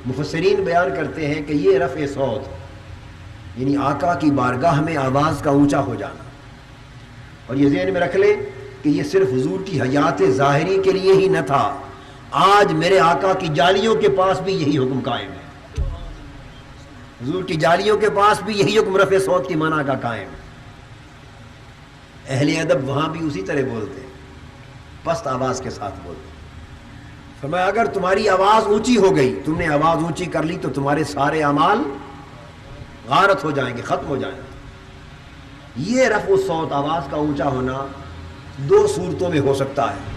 مفسرین بیان کرتے ہیں کہ یہ رفع صوت یعنی آقا کی بارگاہ میں آواز کا اونچا ہو جانا، اور یہ ذہن میں رکھ لیں کہ یہ صرف حضور کی حیات ظاہری کے لیے ہی نہ تھا، آج میرے آقا کی جالیوں کے پاس بھی یہی حکم قائم ہے، حضور کی جالیوں کے پاس بھی یہی حکم رفع صوت کی منع کا قائم ہے۔ اہل ادب وہاں بھی اسی طرح بولتے ہیں، پست آواز کے ساتھ بولتے ہیں۔ فرمایا اگر تمہاری آواز اونچی ہو گئی، تم نے آواز اونچی کر لی، تو تمہارے سارے اعمال غارت ہو جائیں گے، ختم ہو جائیں گے۔ یہ رفع الصوت، آواز کا اونچا ہونا، دو صورتوں میں ہو سکتا ہے،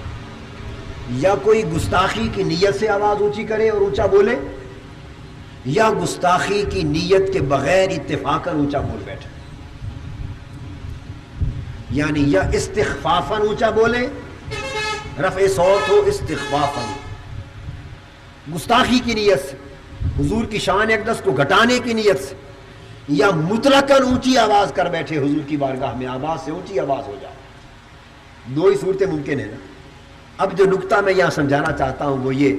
یا کوئی گستاخی کی نیت سے آواز اونچی کرے اور اونچا بولے، یا گستاخی کی نیت کے بغیر اتفاقاً اونچا بول بیٹھے، یعنی یا استخفافاً اونچا بولے، رفع صوت ہو استخفافاً، گستاخی کی نیت سے، حضور کی شان اقدس کو گھٹانے کی نیت سے، یا مطلقاً اونچی آواز کر بیٹھے حضور کی بارگاہ میں، آواز سے اونچی آواز ہو جائے۔ دو ہی صورتیں ممکن ہیں نا۔ اب جو نقطہ میں یہاں سمجھانا چاہتا ہوں وہ یہ،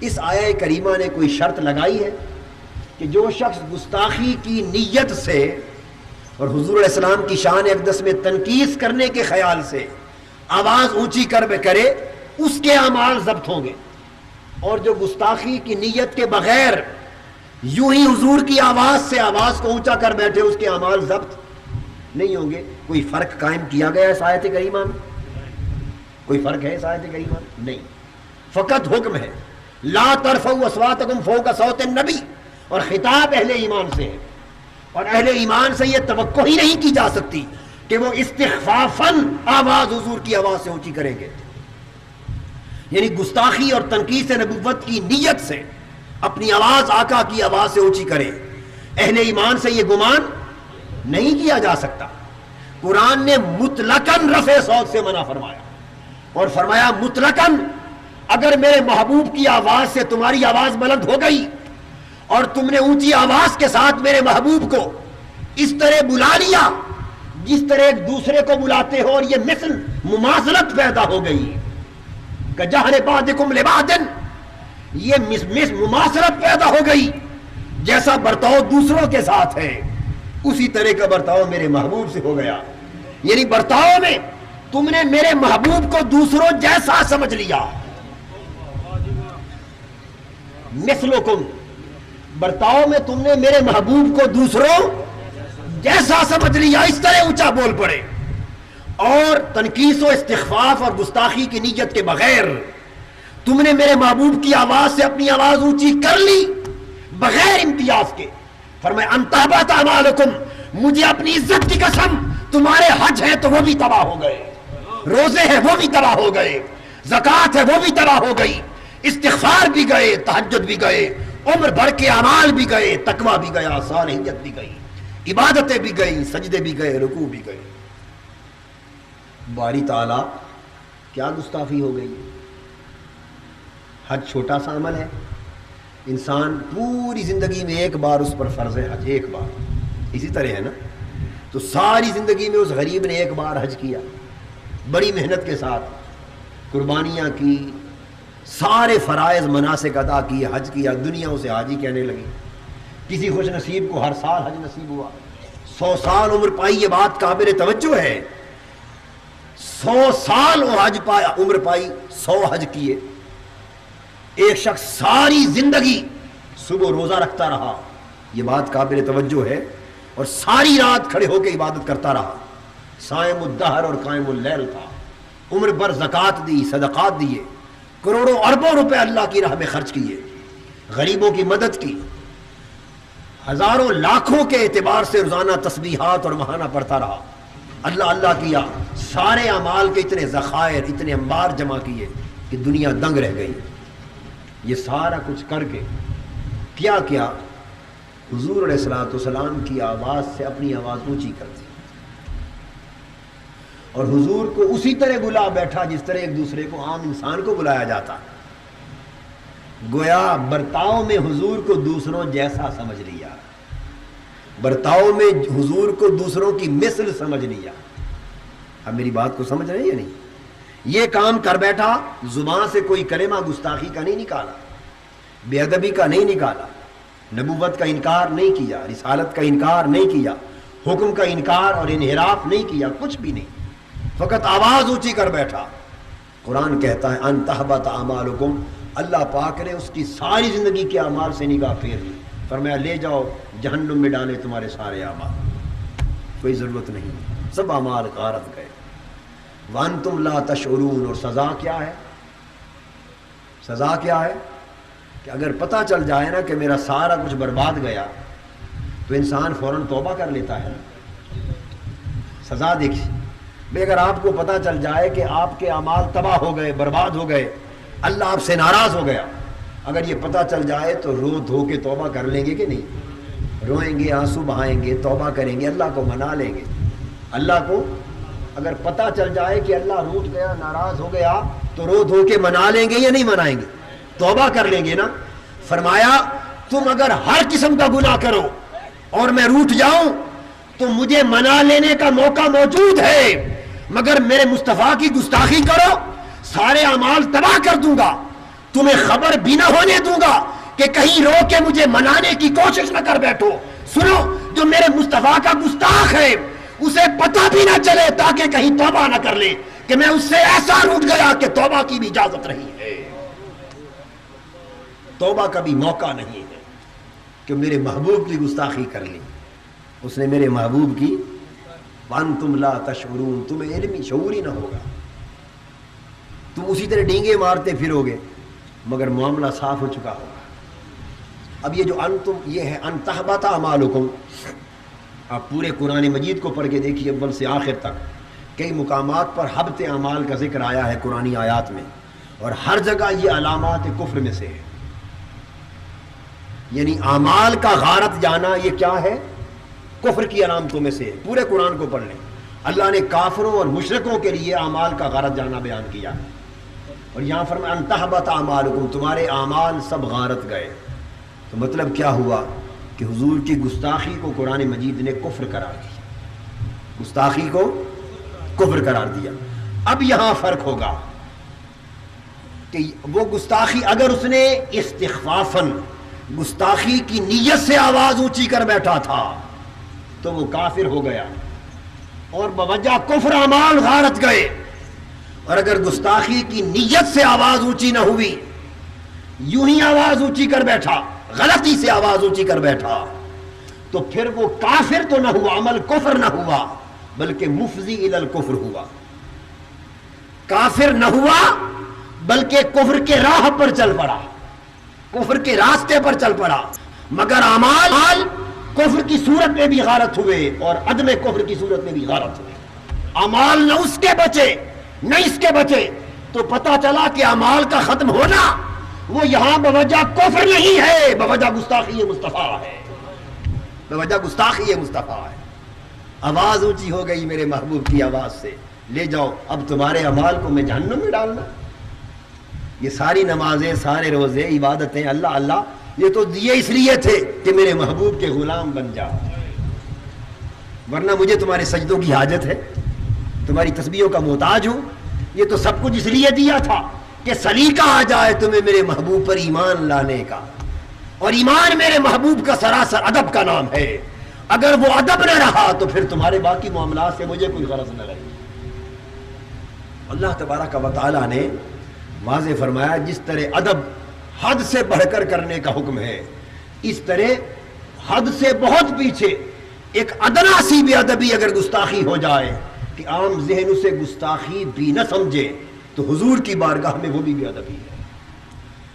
اس آیہ کریمہ نے کوئی شرط لگائی ہے کہ جو شخص گستاخی کی نیت سے اور حضور علیہ السلام کی شان اقدس میں تنقیص کرنے کے خیال سے آواز اونچی کرے، اس کے اعمال ضبط ہوں گے، اور جو گستاخی کی نیت کے بغیر یوں ہی حضور کی آواز سے آواز کو اونچا کر بیٹھے، اس کے اعمال ضبط نہیں ہوں گے۔ کوئی فرق قائم کیا گیا اس آیت کریمہ میں؟ کوئی فرق ہے اس آیت کریمہ میں؟ نہیں، فقط حکم ہے لا ترفعوا اصواتکم فوق صوت النبی، اور خطاب اہل ایمان سے ہے، اور اہل ایمان سے یہ توقع ہی نہیں کی جا سکتی کہ وہ استخفافاً آواز حضور کی آواز سے اونچی کریں گے، یعنی گستاخی اور تنقیص نبوت کی نیت سے اپنی آواز آقا کی آواز سے اونچی کرے، اہل ایمان سے یہ گمان نہیں کیا جا سکتا۔ قرآن نے مطلقاً رفع صوت سے منع فرمایا، اور فرمایا مطلقاً اگر میرے محبوب کی آواز سے تمہاری آواز بلند ہو گئی اور تم نے اونچی آواز کے ساتھ میرے محبوب کو اس طرح بلا لیا جس طرح ایک دوسرے کو بلاتے ہو، اور یہ مثل مماثلت پیدا ہو گئی کجہر بعضکم لبعض، یہ مماثلت پیدا ہو گئی، جیسا برتاؤ دوسروں کے ساتھ ہے اسی طرح کا برتاؤ میرے محبوب سے ہو گیا، یعنی برتاؤ میں تم نے میرے محبوب کو دوسروں جیسا سمجھ لیا. مثلکم، برتاؤ میں تم نے میرے محبوب کو دوسروں جیسا سمجھ لیا، اس طرح اونچا بول پڑے. اور تنقیص و استخفاف اور گستاخی کی نیت کے بغیر تم نے میرے محبوب کی آواز سے اپنی آواز اونچی کر لی بغیر امتیاز کے. فرمایا ان تحبط اعمالکم، مجھے اپنی عزت کی قسم، تمہارے حج ہیں تو وہ بھی تباہ ہو گئے، روزے ہیں وہ بھی تباہ ہو گئے، زکوٰۃ ہے وہ بھی تباہ ہو گئی، استغفار بھی گئے، تہجد بھی گئے، عمر بھر کے اعمال بھی گئے، تقویٰ بھی گیا، صالحیت بھی گئی، عبادتیں بھی گئی، سجدے بھی گئے، رکوع بھی گئے. باری تعالیٰ کیا گستاخی ہو گئی. حج چھوٹا سا عمل ہے، انسان پوری زندگی میں ایک بار اس پر فرض ہے حج، ایک بار. اسی طرح ہے نا، تو ساری زندگی میں اس غریب نے ایک بار حج کیا، بڑی محنت کے ساتھ قربانیاں کی، سارے فرائض مناسک ادا کیے، حج کیا، دنیا اسے حاجی کہنے لگی. کسی خوش نصیب کو ہر سال حج نصیب ہوا، 100 سال عمر پائی، یہ بات قابل توجہ ہے. 100 سال وہ حج پایا، عمر پائی، 100 حج کیے. ایک شخص ساری زندگی صبح روزہ رکھتا رہا، یہ بات قابل توجہ ہے، اور ساری رات کھڑے ہو کے عبادت کرتا رہا، صائم الدہر اور قائم اللیل تھا. عمر بھر زکوٰۃ دی، صدقات دیے، کروڑوں اربوں روپے اللہ کی راہ میں خرچ کیے، غریبوں کی مدد کی، ہزاروں لاکھوں کے اعتبار سے روزانہ تسبیحات اور ماہانہ پڑھتا رہا، اللہ اللہ کیا، سارے اعمال کے اتنے ذخائر، اتنے انبار جمع کیے کہ دنیا دنگ رہ گئی. یہ سارا کچھ کر کے کیا کیا؟ حضور علیہ الصلوۃ والسلام کی آواز سے اپنی آواز اونچی کر دی، اور حضور کو اسی طرح بلا بیٹھا جس طرح ایک دوسرے کو عام انسان کو بلایا جاتا. گویا برتاؤ میں حضور کو دوسروں جیسا سمجھ لیا، برتاؤ میں حضور کو دوسروں کی مثل سمجھ لیا. اب میری بات کو سمجھ رہے ہیں یا نہیں؟ یہ کام کر بیٹھا، زبان سے کوئی کلمہ گستاخی کا نہیں نکالا، بے ادبی کا نہیں نکالا، نبوت کا انکار نہیں کیا، رسالت کا انکار نہیں کیا، حکم کا انکار اور انحراف نہیں کیا، کچھ بھی نہیں، فقط آواز اونچی کر بیٹھا. قرآن کہتا ہے ان تحبط اعمالکم، اللہ پاک نے اس کی ساری زندگی کے اعمال سے نگاہ پھیر لی، فرمایا لے جاؤ جہنم میں ڈالے تمہارے سارے اعمال، کوئی ضرورت نہیں، سب اعمال غارت گئے. وانتم لا تشعرون، اور سزا کیا ہے؟ سزا کیا ہے کہ اگر پتہ چل جائے نا کہ میرا سارا کچھ برباد گیا تو انسان فوراً توبہ کر لیتا ہے. سزا دیکھیے بھئی، اگر آپ کو پتہ چل جائے کہ آپ کے اعمال تباہ ہو گئے، برباد ہو گئے، اللہ آپ سے ناراض ہو گیا، اگر یہ پتہ چل جائے تو رو دھو کے توبہ کر لیں گے کہ نہیں؟ روئیں گے، آنسو بہائیں گے، توبہ کریں گے، اللہ کو منا لیں گے. اللہ کو اگر پتہ چل جائے کہ اللہ روٹھ گیا، ناراض ہو گیا، تو رو دھو کے منا لیں گے یا نہیں منائیں گے؟ توبہ کر لیں گے نا. فرمایا تم اگر ہر قسم کا گناہ کرو اور میں روٹھ جاؤں تو مجھے منا لینے کا موقع موجود ہے، مگر میرے مصطفیٰ کی گستاخی کرو سارے اعمال تباہ کر دوں گا، تمہیں خبر بھی نہ ہونے دوں گا کہ کہیں رو کے مجھے منانے کی کوشش نہ کر بیٹھو. سنو، جو میرے مصطفیٰ کا گستاخ ہے اسے پتہ بھی نہ چلے تاکہ کہیں توبہ نہ کر لے کہ میں اس سے ایسا روٹ گیا کہ توبہ کی بھی اجازت نہیں ہے، توبہ کا بھی موقع نہیں ہے کہ میرے محبوب کی گستاخی کر لی. اس نے میرے محبوب کی وانتم لا تشعرون، تمہیں علمی شعور ہی نہ ہوگا، تم اسی طرح ڈینگے مارتے پھرو گے، مگر معاملہ صاف ہو چکا ہوگا. اب یہ جو انتم، یہ ہے ان تحبط اعمالکم. آپ پورے قرآن مجید کو پڑھ کے دیکھیے اول سے آخر تک، کئی مقامات پر حبط اعمال کا ذکر آیا ہے قرآنی آیات میں، اور ہر جگہ یہ علامات کفر میں سے ہے. یعنی اعمال کا غارت جانا یہ کیا ہے؟ کفر کی علامتوں میں سے ہے. پورے قرآن کو پڑھ لیں، اللہ نے کافروں اور مشرکوں کے لیے اعمال کا غارت جانا بیان کیا، اور یہاں فرمایا ان تحبط اعمالکم، تمہارے اعمال سب غارت گئے. تو مطلب کیا ہوا کہ حضور کی گستاخی کو قرآن مجید نے کفر قرار دیا، گستاخی کو کفر قرار دیا. اب یہاں فرق ہوگا کہ وہ گستاخی اگر اس نے استخفافاً گستاخی کی نیت سے آواز اونچی کر بیٹھا تھا تو وہ کافر ہو گیا، اور بوجہ کفر اعمال غارت گئے. اور اگر گستاخی کی نیت سے آواز اونچی نہ ہوئی، یوں ہی آواز اونچی کر بیٹھا، غلطی سے آواز اونچی کر بیٹھا، تو پھر وہ کافر تو نہ ہوا، عمل کفر نہ ہوا، بلکہ مفضی الی الکفر ہوا۔ کافر نہ ہوا بلکہ کفر کے راہ پر چل پڑا، کفر کے راستے پر چل پڑا، مگر اعمال کفر کی صورت میں بھی غارت ہوئے اور عدم کفر کی صورت میں بھی غارت ہوئے۔ اعمال نہ اس کے بچے نہ اس کے بچے، تو پتا چلا کہ اعمال کا ختم ہونا وہ یہاں بوجہ کفر نہیں ہے، بوجہ گستاخی مصطفیٰ ہے، بوجہ گستاخی مصطفیٰ ہے۔ آواز اونچی ہو گئی میرے محبوب کی آواز سے، لے جاؤ اب تمہارے اعمال کو میں جہنم میں ڈالنا۔ یہ ساری نمازیں، سارے روزے، عبادتیں، اللہ اللہ، یہ تو دیے اس لیے تھے کہ میرے محبوب کے غلام بن جاؤ، ورنہ مجھے تمہارے سجدوں کی حاجت ہے، تمہاری تسبیحوں کا محتاج ہوں۔ یہ تو سب کچھ اس لیے دیا تھا کہ سلیقہ آ جائے تمہیں میرے محبوب پر ایمان لانے کا، اور ایمان میرے محبوب کا سراسر ادب کا نام ہے۔ اگر وہ ادب نہ رہا تو پھر تمہارے باقی معاملات سے مجھے کوئی غرض نہ رہی۔ اللہ تبارک و تعالیٰ نے واضح فرمایا، جس طرح ادب حد سے بڑھ کر کرنے کا حکم ہے، اس طرح حد سے بہت پیچھے ایک ادنا سی بے ادبی اگر گستاخی ہو جائے کہ عام ذہن اسے گستاخی بھی نہ سمجھے، تو حضور کی بارگاہ میں وہ بھی بے ادبی ہے،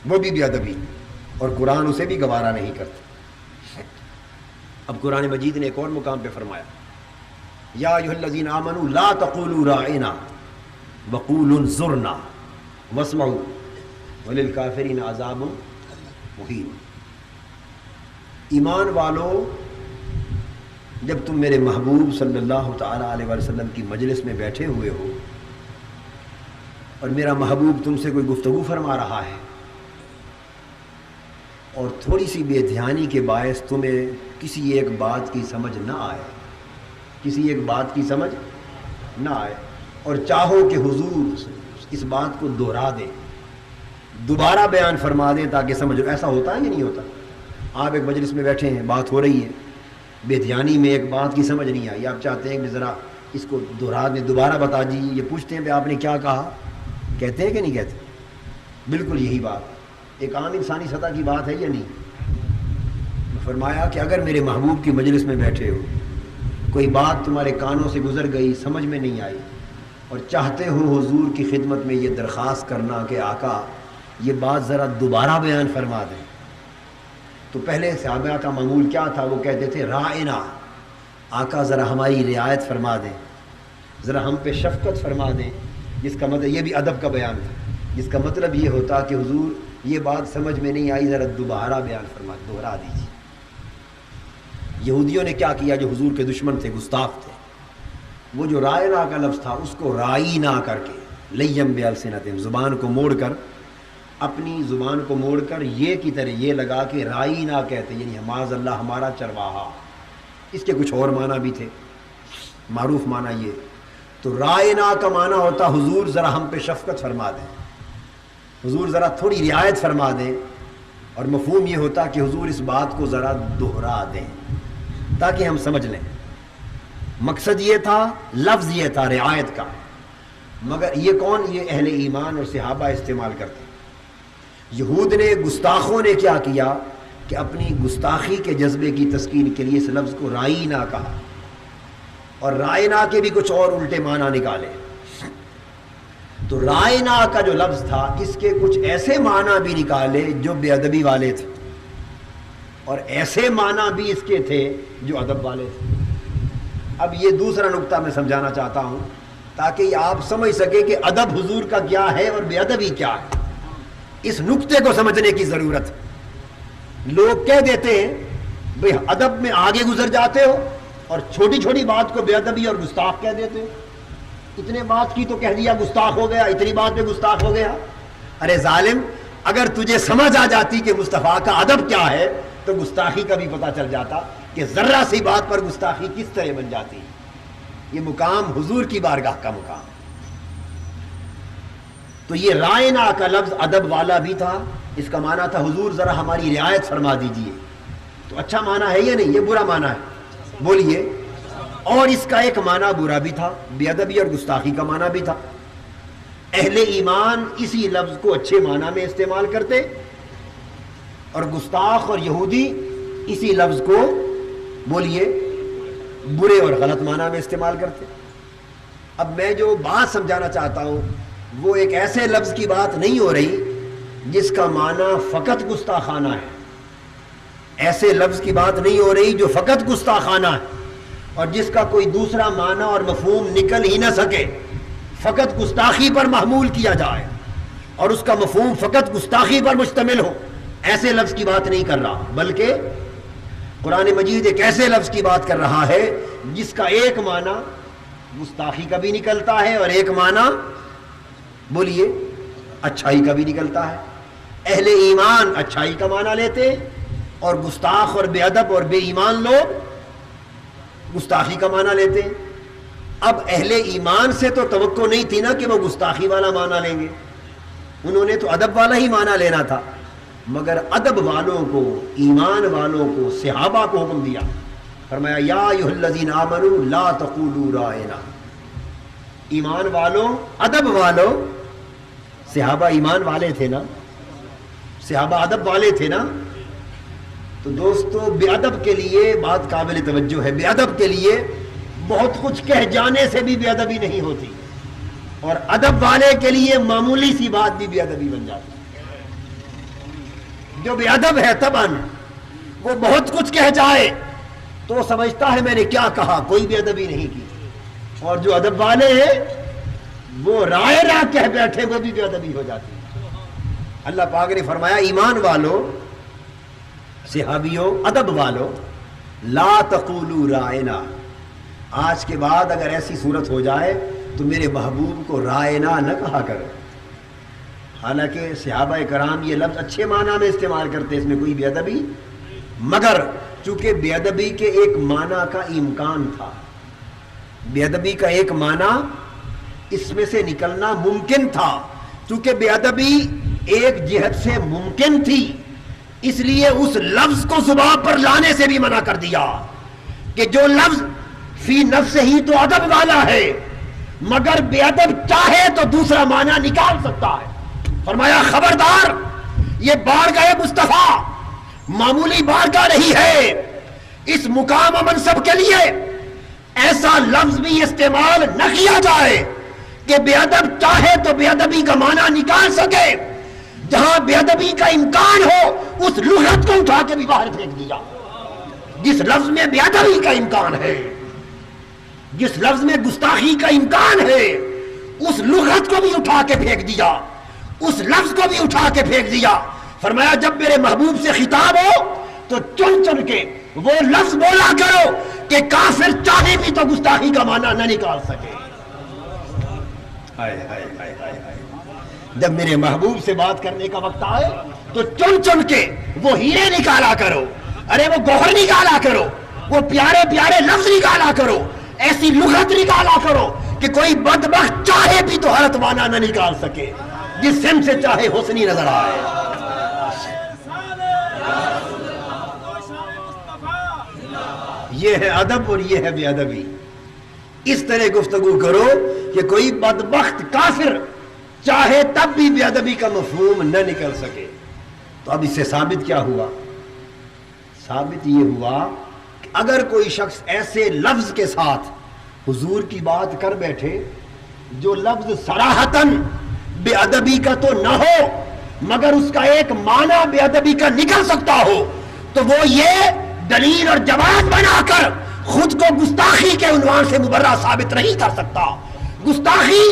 وہ بھی بے ادبی، اور قرآن اسے بھی گوارا نہیں کرتا۔ اب قرآن مجید نے ایک اور مقام پہ فرمایا، یا ایھا الذین آمنوا لا تقولوا راعنا وقولوا انظرنا واسمعوا وللکافرین عذاب مہین۔ ایمان والو، جب تم میرے محبوب صلی اللہ تعالیٰ علیہ وسلم کی مجلس میں بیٹھے ہوئے ہو اور میرا محبوب تم سے کوئی گفتگو فرما رہا ہے اور تھوڑی سی بے دھیانی کے باعث تمہیں کسی ایک بات کی سمجھ نہ آئے، کسی ایک بات کی سمجھ نہ آئے، اور چاہو کہ حضور اس بات کو دہرا دیں، دوبارہ بیان فرما دیں تاکہ سمجھو، ایسا ہوتا ہے یا نہیں ہوتا؟ آپ ایک مجلس میں بیٹھے ہیں، بات ہو رہی ہے، بے دھیانی میں ایک بات کی سمجھ نہیں آئی، آپ چاہتے ہیں کہ ذرا اس کو دہرا دیں، دوبارہ بتا دیجیے، یہ پوچھتے ہیں کہ آپ نے کیا کہا، کہتے ہیں کہ نہیں کہتے؟ بالکل یہی بات ایک عام انسانی سطح کی بات ہے یا نہیں؟ فرمایا کہ اگر میرے محبوب کی مجلس میں بیٹھے ہو، کوئی بات تمہارے کانوں سے گزر گئی، سمجھ میں نہیں آئی، اور چاہتے ہو حضور کی خدمت میں یہ درخواست کرنا کہ آقا یہ بات ذرا دوبارہ بیان فرما دیں، تو پہلے صحابہ کا معمول کیا تھا؟ وہ کہتے تھے راعنا، آقا ذرا ہماری رعایت فرما دیں، ذرا ہم پہ شفقت فرما دیں، جس کا مطلب یہ بھی ادب کا بیان تھا، جس کا مطلب یہ ہوتا کہ حضور یہ بات سمجھ میں نہیں آئی، ذرا دوبارہ بیان فرما دوہرا دیجیے۔ یہودیوں نے کیا کیا جو حضور کے دشمن تھے، گستاخ تھے، وہ جو رائنا کا لفظ تھا اس کو رائنا کر کے لیم بالسنتہم، زبان کو موڑ کر، اپنی زبان کو موڑ کر یہ کی طرح یہ لگا کہ رائنا کہتے، یعنی معاذ اللہ ہمارا چرواہا۔ اس کے کچھ اور معنی بھی تھے، معروف معنی یہ تو رائنا کا معنی ہوتا حضور ذرا ہم پہ شفقت فرما دیں، حضور ذرا تھوڑی رعایت فرما دیں، اور مفہوم یہ ہوتا کہ حضور اس بات کو ذرا دہرا دیں تاکہ ہم سمجھ لیں۔ مقصد یہ تھا، لفظ یہ تھا رعایت کا، مگر یہ کون؟ یہ اہل ایمان اور صحابہ استعمال کرتے۔ یہود نے، گستاخوں نے کیا کیا کہ اپنی گستاخی کے جذبے کی تسکین کے لیے اس لفظ کو رائنا کہا، اور رائنا کے بھی کچھ اور الٹے معنی نکالے۔ تو رائنا کا جو لفظ تھا اس کے کچھ ایسے معنی بھی نکالے جو بے ادبی والے تھے، اور ایسے معنی بھی اس کے تھے جو ادب والے تھے۔ اب یہ دوسرا نقطہ میں سمجھانا چاہتا ہوں تاکہ یہ آپ سمجھ سکیں کہ ادب حضور کا کیا ہے اور بے ادبی کیا ہے۔ اس نقطے کو سمجھنے کی ضرورت ہے۔ لوگ کہہ دیتے ہیں بھئی ادب میں آگے گزر جاتے ہو اور چھوٹی چھوٹی بات کو بے ادبی اور گستاخ کہہ دیتے ہو، اتنے بات کی تو کہہ دیا گستاخ ہو گیا، اتنی بات پہ گستاخ ہو گیا۔ ارے ظالم، اگر تجھے سمجھ آ جاتی کہ مصطفیٰ کا ادب کیا ہے تو گستاخی کا بھی پتہ چل جاتا کہ ذرہ سی بات پر گستاخی کس طرح بن جاتی۔ یہ مقام حضور کی بارگاہ کا مقام۔ تو یہ رائنا کا لفظ ادب والا بھی تھا، اس کا معنی تھا حضور ذرا ہماری رعایت فرما دیجئے۔ تو اچھا معنی ہے یا نہیں؟ یہ برا معنی ہے، بولیے۔ اور اس کا ایک معنی برا بھی تھا، بے ادبی اور گستاخی کا معنی بھی تھا۔ اہل ایمان اسی لفظ کو اچھے معنی میں استعمال کرتے اور گستاخ اور یہودی اسی لفظ کو بولیے برے اور غلط معنی میں استعمال کرتے. اب میں جو بات سمجھانا چاہتا ہوں وہ ایک ایسے لفظ کی بات نہیں ہو رہی جس کا معنی فقط گستاخانہ ہے. ایسے لفظ کی بات نہیں ہو رہی جو فقط گستاخانہ ہے اور جس کا کوئی دوسرا معنی اور مفہوم نکل ہی نہ سکے, فقط گستاخی پر محمول کیا جائے اور اس کا مفہوم فقط گستاخی پر مشتمل ہو. ایسے لفظ کی بات نہیں کر رہا, بلکہ قرآن مجید ایک ایسے لفظ کی بات کر رہا ہے جس کا ایک معنی گستاخی کا بھی نکلتا ہے اور ایک معنی بولیے اچھائی کا بھی نکلتا ہے. اہل ایمان اچھائی کا معنی لیتے اور گستاخ اور بے ادب اور بے ایمان لوگ گستاخی کا معنی لیتے. اب اہل ایمان سے تو توقع نہیں تھی نا کہ وہ گستاخی والا معنی لیں گے, انہوں نے تو ادب والا ہی معنی لینا تھا. مگر ادب والوں کو, ایمان والوں کو, صحابہ کو حکم دیا, فرمایا یا ایھا الذین آمنوا لا تقولوا رائنا. ایمان والوں, ادب والوں, صحابہ ایمان والے تھے نا, صحابہ ادب والے تھے نا. تو دوستو بے ادب کے لیے بات قابل توجہ ہے, بے ادب کے لیے بہت کچھ کہہ جانے سے بھی بے ادبی نہیں ہوتی اور ادب والے کے لیے معمولی سی بات بھی بے ادبی بن جاتی. جو بے ادب ہے طبعاً وہ بہت کچھ کہہ جائے تو سمجھتا ہے میں نے کیا کہا, کوئی بے ادبی نہیں کی, اور جو ادب والے ہیں وہ رائے راہ کہہ بیٹھے وہ بھی بے ادبی ہو جاتی. اللہ پاک نے فرمایا ایمان والوں, صحابیوں, ادب والوں, لا تقولوا رائنا. آج کے بعد اگر ایسی صورت ہو جائے تو میرے محبوب کو رائنا نہ کہا کرو. حالانکہ صحابہ کرام یہ لفظ اچھے معنی میں استعمال کرتے, اس میں کوئی بے ادبی, مگر چونکہ بے ادبی کے ایک معنی کا امکان تھا, بے ادبی کا ایک معنی اس میں سے نکلنا ممکن تھا, چونکہ بے ادبی ایک جہت سے ممکن تھی اس لیے اس لفظ کو زبان پر لانے سے بھی منع کر دیا کہ جو لفظ فی نفس ہی تو ادب والا ہے مگر بے ادب چاہے تو دوسرا معنی نکال سکتا ہے. فرمایا خبردار, یہ بارگاہ مصطفیٰ معمولی بارگاہ نہیں ہے, اس مقام و منصب کے لیے ایسا لفظ بھی استعمال نہ کیا جائے کہ بے ادب چاہے تو بے ادبی کا معنی نکال سکے. جہاں بے ادبی کا امکان ہو اس لغت کو اٹھا کے بھی باہر پھینک دیا. جس لفظ میں بے ادبی کا امکان ہے, جس لفظ میں گستاخی کا امکان ہے, اس لغت کو بھی اٹھا کے پھینک دیا, اس لفظ کو بھی اٹھا کے پھینک دیا. فرمایا جب میرے محبوب سے خطاب ہو تو چن چن کے وہ لفظ بولا کرو کہ کافر چاہے بھی تو گستاخی کا معنی نہ نکال سکے. جب میرے محبوب سے بات کرنے کا وقت آئے تو چن چن کے وہ ہیرے نکالا کرو, ارے وہ گوہر نکالا کرو, وہ پیارے پیارے لفظ نکالا کرو, ایسی لغت نکالا کرو کہ کوئی بدبخت چاہے بھی تو غلط معنی نہ نکال سکے, جس سم سے چاہے حسنی نظر آئے. یہ ہے ادب اور یہ ہے بے ادبی. اس طرح گفتگو کرو کہ کوئی بدبخت کافر چاہے تب بھی بے ادبی کا مفہوم نہ نکل سکے. تو اب اس سے ثابت کیا ہوا؟ ثابت یہ ہوا کہ اگر کوئی شخص ایسے لفظ کے ساتھ حضور کی بات کر بیٹھے جو لفظ صراحتاً بے ادبی کا تو نہ ہو مگر اس کا ایک معنی بے ادبی کا نکل سکتا ہو, تو وہ یہ دلیل اور جواز بنا کر خود کو گستاخی کے عنوان سے مبرہ ثابت نہیں کر سکتا. گستاخی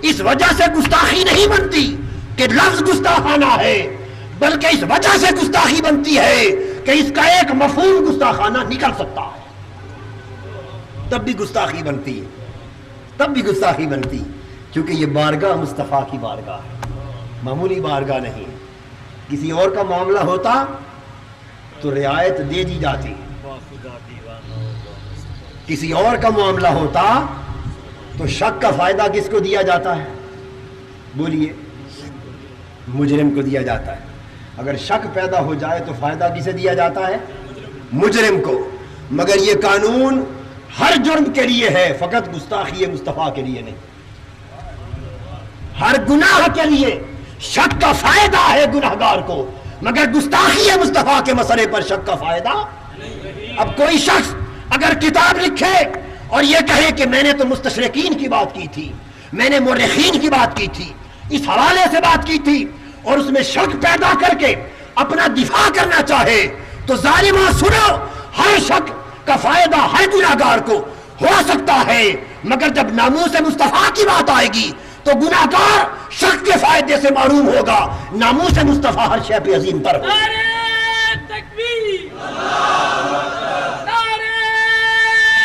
اس وجہ سے گستاخی نہیں بنتی کہ لفظ گستاخانہ ہے, بلکہ اس وجہ سے گستاخی بنتی ہے کہ اس کا ایک مفہوم گستاخانہ نکل سکتا ہے. تب بھی گستاخی بنتی ہے, تب بھی گستاخی بنتی, کیونکہ یہ بارگاہ مصطفیٰ کی بارگاہ ہے, معمولی بارگاہ نہیں. کسی اور کا معاملہ ہوتا تو رعایت دے دی جاتی, کسی اور کا معاملہ ہوتا تو شک کا فائدہ کس کو دیا جاتا ہے؟ بولیے, مجرم کو دیا جاتا ہے. اگر شک پیدا ہو جائے تو فائدہ کسے دیا جاتا ہے؟ مجرم کو. مگر یہ قانون ہر جرم کے لیے ہے, فقط گستاخی مصطفیٰ کے لیے نہیں. ہر گناہ کے لیے شک کا فائدہ ہے گناہگار کو، مگر گستاخی ہے مصطفیٰ کے مسئلے پر شک کا فائدہ۔ اب کوئی شخص اگر کتاب لکھے اور یہ کہے کہ میں نے تو مستشرقین کی بات کی تھی، میں نے مورخین کی بات کی تھی، اس حوالے سے بات کی تھی، اور اس میں شک پیدا کر کے اپنا دفاع کرنا چاہے، تو ظالمہ سنو، ہر شک کا فائدہ ہر گناہگار کو ہو سکتا ہے، مگر جب ناموس مصطفیٰ کی بات آئے گی تو گناہگار شک کے فائدے سے معروم ہوگا، ناموس مصطفیٰ ہر شے پہ عظیم تر ہوگا۔ نعرہ تکبیر، نعرہ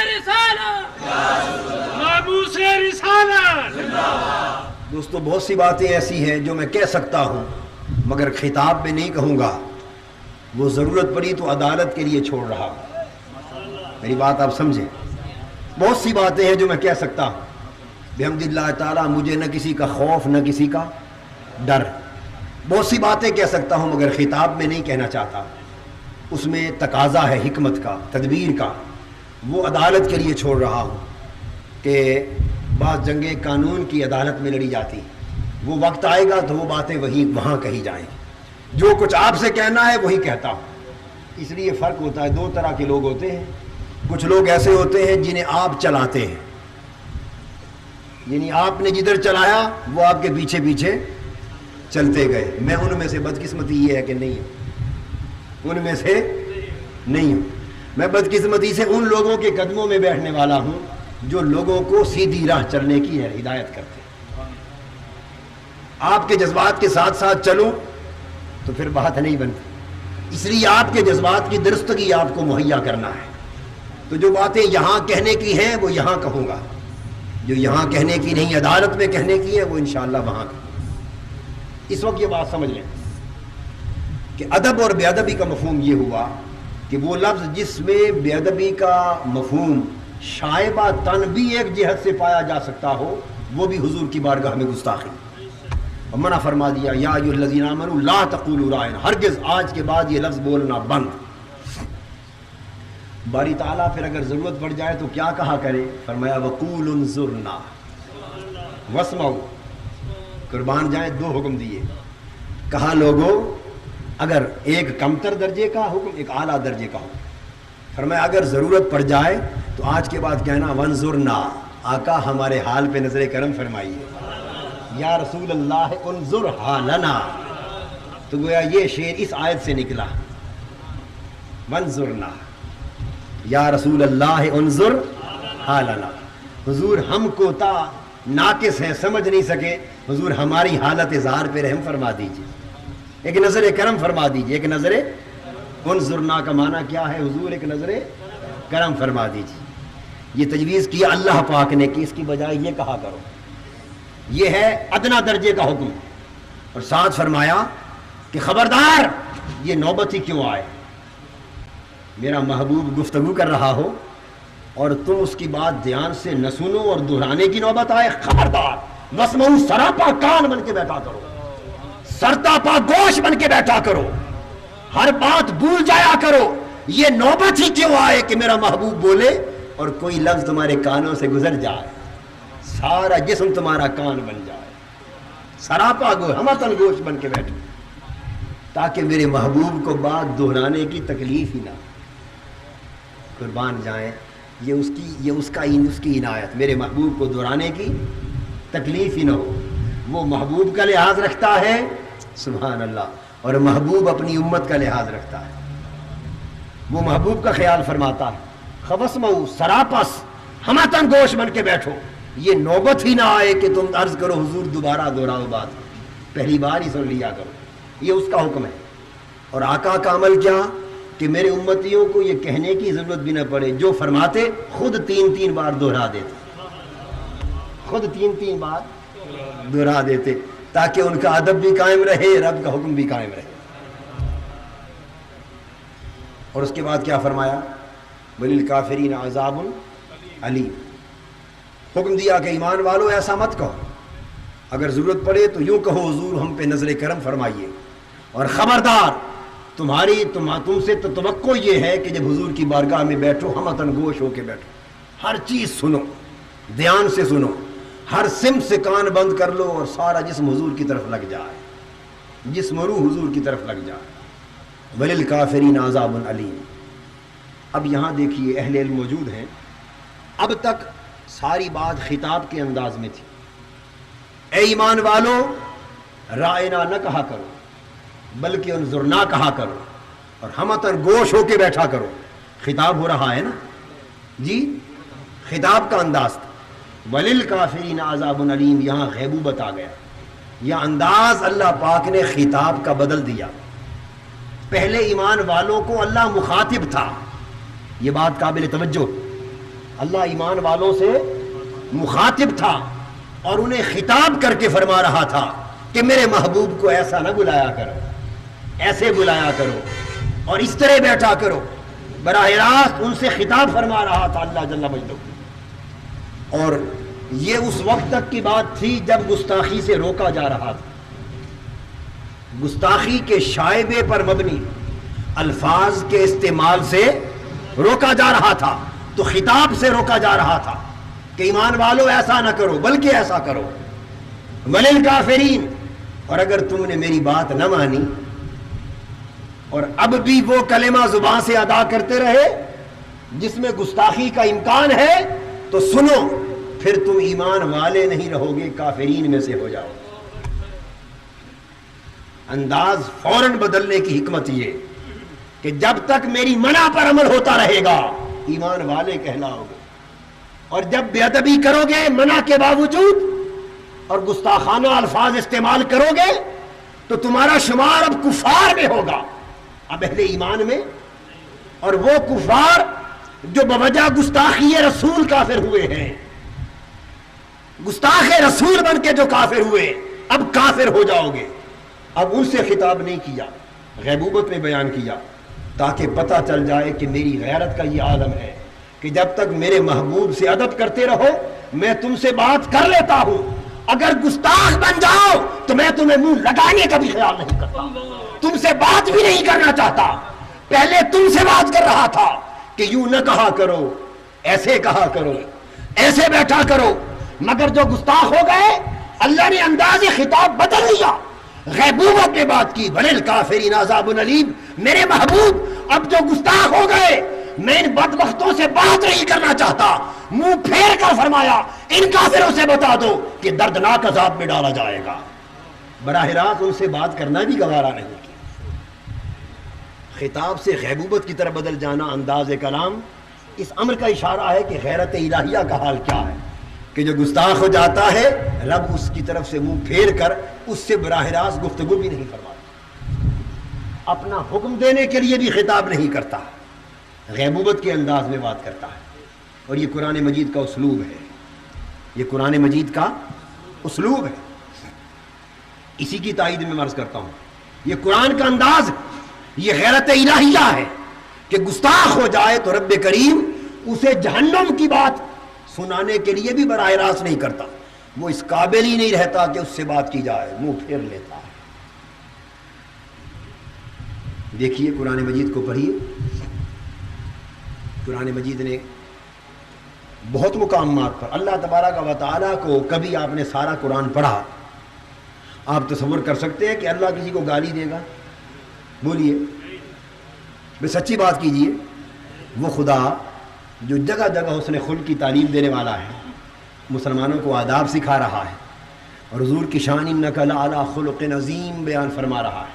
رسالت، ناموس رسالت۔ دوستو بہت سی باتیں ایسی ہیں جو میں کہہ سکتا ہوں مگر خطاب میں نہیں کہوں گا، وہ ضرورت پڑی تو عدالت کے لیے چھوڑ رہا ہوں۔ میری بات آپ سمجھیں، بہت سی باتیں ہیں جو میں کہہ سکتا ہوں بحمد اللہ تعالیٰ، مجھے نہ کسی کا خوف نہ کسی کا ڈر، بہت سی باتیں کہہ سکتا ہوں مگر خطاب میں نہیں کہنا چاہتا، اس میں تقاضا ہے حکمت کا، تدبیر کا، وہ عدالت کے لیے چھوڑ رہا ہوں کہ بعض جنگیں قانون کی عدالت میں لڑی جاتی، وہ وقت آئے گا تو وہ باتیں وہاں کہی جائیں گی، جو کچھ آپ سے کہنا ہے وہی کہتا ہوں۔ اس لیے فرق ہوتا ہے، دو طرح کے لوگ ہوتے ہیں، کچھ لوگ ایسے ہوتے ہیں جنہیں آپ چلاتے ہیں، یعنی آپ نے جدھر چلایا وہ آپ کے پیچھے پیچھے چلتے گئے، میں ان میں سے بدقسمتی یہ ہے کہ نہیں ہوں، ان میں سے نہیں ہوں، میں بدقسمتی سے ان لوگوں کے قدموں میں بیٹھنے والا ہوں جو لوگوں کو سیدھی راہ چلنے کی ہدایت کرتے ہیں۔ آپ کے جذبات کے ساتھ ساتھ چلوں تو پھر بات نہیں بنتی، اس لیے آپ کے جذبات کی درستگی آپ کو مہیا کرنا ہے، تو جو باتیں یہاں کہنے کی ہیں وہ یہاں کہوں گا، جو یہاں کہنے کی نہیں عدالت میں کہنے کی ہے وہ انشاءاللہ وہاں کہوں گا۔ اس وقت یہ بات سمجھ لیں کہ ادب اور بے ادبی کا مفہوم یہ ہوا کہ وہ لفظ جس میں بے ادبی کا مفہوم شائبہ تن بھی ایک جہت سے پایا جا سکتا ہو، وہ بھی حضور کی بارگاہ میں گستاخی، اور منع فرما دیا یا ایھا الذین آمنوا لا تقولوا راعنا، ہرگز آج کے بعد یہ لفظ بولنا بند۔ باری تعالیٰ پھر اگر ضرورت پڑ جائے تو کیا کہا کرے، فرمایا وقولوا انظرنا واسمعوا، قربان جائیں دو حکم دیے، کہا لوگوں اگر ایک کمتر درجے کا حکم ایک اعلیٰ درجے کا حکم، فرمایا اگر ضرورت پڑ جائے تو آج کے بعد کہنا وانظرنا، آقا ہمارے حال پہ نظر کرم فرمائیے، یا رسول اللہ انظر حالنا، تو گویا یہ شعر اس آیت سے نکلا، وانظرنا یا رسول اللہ انظر حالنا، حضور ہم کو تا ناقص ہیں سمجھ نہیں سکے، حضور ہماری حالت اظہار پہ رحم فرما دیجئے، ایک نظر کرم فرما دیجئے، ایک نظر انظرنا کا معنی کیا ہے، حضور ایک نظر کرم فرما دیجئے۔ یہ تجویز کیا اللہ پاک نے کہ اس کی بجائے یہ کہا کرو، یہ ہے ادنا درجے کا حکم، اور ساتھ فرمایا کہ خبردار یہ نوبت ہی کیوں آئے، میرا محبوب گفتگو کر رہا ہو اور تم اس کی بات دھیان سے نہ سنو اور دہرانے کی نوبت آئے، خبردار، واسمعوا، سراپا کان بن کے بیٹھا کرو، سرتاپا گوش بن کے بیٹھا کرو، ہر بات بھول جایا کرو، یہ نوبت ہی کیوں آئے کہ میرا محبوب بولے اور کوئی لفظ تمہارے کانوں سے گزر جائے، سارا جسم تمہارا کان بن جائے، سراپا گوش، ہمتن گوش بن کے بیٹھو، تاکہ میرے محبوب کو بات دہرانے کی تکلیف ہی نہ ہو۔ قربان جائیں، یہ اس کی عنایت، میرے محبوب کو دہرانے کی تکلیف ہی نہ ہو، وہ محبوب کا لحاظ رکھتا ہے، سبحان اللہ، اور محبوب اپنی امت کا لحاظ رکھتا ہے، وہ محبوب کا خیال فرماتا ہے، خبسمعوا، سراپس ہمتن گوش بن کے بیٹھو، یہ نوبت ہی نہ آئے کہ تم عرض کرو حضور دوبارہ دہراؤ بات، پہلی بار ہی سن لیا کرو، یہ اس کا حکم ہے۔ اور آقا کا عمل کیا کہ میرے امتیوں کو یہ کہنے کی ضرورت بھی نہ پڑے، جو فرماتے خود 3 بار دہرا دیتے، خود 3 بار دہرا دیتے، تاکہ ان کا ادب بھی قائم رہے، رب کا حکم بھی قائم رہے۔ اور اس کے بعد کیا فرمایا، وَلِلْكَافِرِينَ عَذَابٌ علیم، حکم دیا کہ ایمان والو ایسا مت کہو، اگر ضرورت پڑے تو یوں کہو حضور ہم پہ نظر کرم فرمائیے، اور خبردار تم سے تو توقع یہ ہے کہ جب حضور کی بارگاہ میں بیٹھو ہمتن گوش ہو کے بیٹھو، ہر چیز سنو، دھیان سے سنو، ہر سمت سے کان بند کر لو اور سارا جسم حضور کی طرف لگ جائے، جسم و روح حضور کی طرف لگ جائے۔ وَلِلْكَافِرِينَ عَذَابٌ عَلِيمٌ۔ اب یہاں دیکھیے اہل علم موجود ہیں، اب تک ساری بات خطاب کے انداز میں تھی، اے ایمان والو رائنا نہ کہا کرو بلکہ انظرنا کہا کرو، اور ہمتن گوش ہو کے بیٹھا کرو۔ خطاب ہو رہا ہے نا جی، خطاب کا انداز تھا۔ وَلِلْكَافِرِينَ عَذَابٌ عَلِيمٌ، یہاں غیبوبت آ گیا، یہ انداز اللہ پاک نے خطاب کا بدل دیا۔ پہلے ایمان والوں کو اللہ مخاطب تھا، یہ بات قابل توجہ، اللہ ایمان والوں سے مخاطب تھا اور انہیں خطاب کر کے فرما رہا تھا کہ میرے محبوب کو ایسا نہ بلایا کرو، ایسے بلایا کرو اور اس طرح بیٹھا کرو۔ براہ راست ان سے خطاب فرما رہا تھا اللہ جل مجدہ۔ اور یہ اس وقت تک کی بات تھی جب گستاخی سے روکا جا رہا تھا، گستاخی کے شائبے پر مبنی الفاظ کے استعمال سے روکا جا رہا تھا، تو خطاب سے روکا جا رہا تھا کہ ایمان والو ایسا نہ کرو بلکہ ایسا کرو۔ وَلِلْكَافِرِينَ، اور اگر تم نے میری بات نہ مانی اور اب بھی وہ کلمہ زبان سے ادا کرتے رہے جس میں گستاخی کا امکان ہے، تو سنو پھر تم ایمان والے نہیں رہو گے، کافرین میں سے ہو جاؤ۔ انداز فوراً بدلنے کی حکمت یہ کہ جب تک میری منع پر عمل ہوتا رہے گا ایمان والے کہلاؤ گے، اور جب بے ادبی کرو گے منع کے باوجود اور گستاخانہ الفاظ استعمال کرو گے تو تمہارا شمار اب کفار میں ہوگا، اب اہل ایمان میں۔ اور وہ کفار جو بوجہ گستاخی رسول کافر ہوئے ہیں، گستاخ رسول بن کے جو کافر ہوئے، اب کافر ہو جاؤ گے۔ اب ان سے خطاب نہیں کیا، غیبوبت میں بیان کیا تاکہ پتہ چل جائے کہ میری غیرت کا یہ عالم ہے کہ جب تک میرے محبوب سے ادب کرتے رہو میں تم سے بات کر لیتا ہوں، اگر گستاخ بن جاؤ تو میں تمہیں منہ لگانے کا بھی خیال نہیں کرتا، تم سے بات بھی نہیں کرنا چاہتا۔ پہلے تم سے بات کر رہا تھا کہ یوں نہ کہا کرو، ایسے کہا کرو، ایسے بیٹھا کرو، مگر جو گستاخ ہو گئے اللہ نے انداز خطاب بدل لیا، غیبوبت میں بات کی۔ وَلِلْكَافِرِينَ عَذَابٌ عَلِيمٌ، میرے محبوب اب جو گستاخ ہو گئے میں ان بدبختوں سے بات نہیں کرنا چاہتا، منہ پھیر کر فرمایا ان کافروں سے بتا دو کہ دردناک عذاب میں ڈالا جائے گا۔ براہ راست ان سے بات کرنا بھی گوارا نہیں کیا۔ خطاب سے غیبوبت کی طرف بدل جانا انداز کلام اس امر کا اشارہ ہے کہ غیرت الہیہ کا حال کیا ہے، کہ جو گستاخ ہو جاتا ہے رب اس کی طرف سے منہ پھیر کر اس سے براہ راست گفتگو بھی نہیں فرماتا، اپنا حکم دینے کے لیے بھی خطاب نہیں کرتا، غیبوبت کے انداز میں بات کرتا ہے۔ اور یہ قرآن مجید کا اسلوب ہے، یہ قرآن مجید کا اسلوب ہے۔ اسی کی تائید میں عرض کرتا ہوں، یہ قرآن کا انداز، یہ غیرت الہیہ ہے کہ گستاخ ہو جائے تو رب کریم اسے جہنم کی بات سنانے کے لیے بھی براہ راست نہیں کرتا، وہ اس قابل ہی نہیں رہتا کہ اس سے بات کی جائے، منہ پھیر لیتا ہے۔ دیکھیے قرآن مجید کو پڑھیے، قرآن مجید نے بہت مقامات پر اللہ تبارک و تعالیٰ کو، کبھی آپ نے سارا قرآن پڑھا، آپ تصور کر سکتے ہیں کہ اللہ کسی کو گالی دے گا؟ بولیے بے سچی بات کیجئے، وہ خدا جو جگہ جگہ حسن خلق کی تعلیم دینے والا ہے، مسلمانوں کو آداب سکھا رہا ہے، اور حضور کی شان انک لعلی خلق عظیم بیان فرما رہا ہے،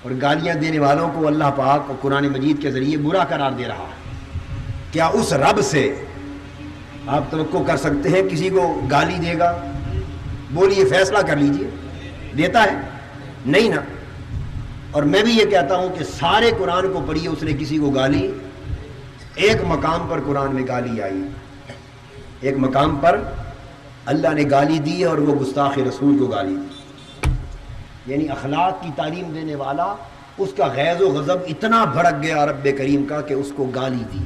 اور گالیاں دینے والوں کو اللہ پاک قرآن مجید کے ذریعے برا قرار دے رہا ہے۔ کیا اس رب سے آپ توقع کر سکتے ہیں کسی کو گالی دے گا؟ بولیے، فیصلہ کر لیجئے، دیتا ہے؟ نہیں نا۔ اور میں بھی یہ کہتا ہوں کہ سارے قرآن کو پڑھیے، اس نے کسی کو گالی، ایک مقام پر قرآن میں گالی آئی، ایک مقام پر اللہ نے گالی دی اور وہ گستاخ رسول کو گالی دی، یعنی اخلاق کی تعلیم دینے والا، اس کا غیظ و غضب اتنا بھڑک گیا رب کریم کا کہ اس کو گالی دی۔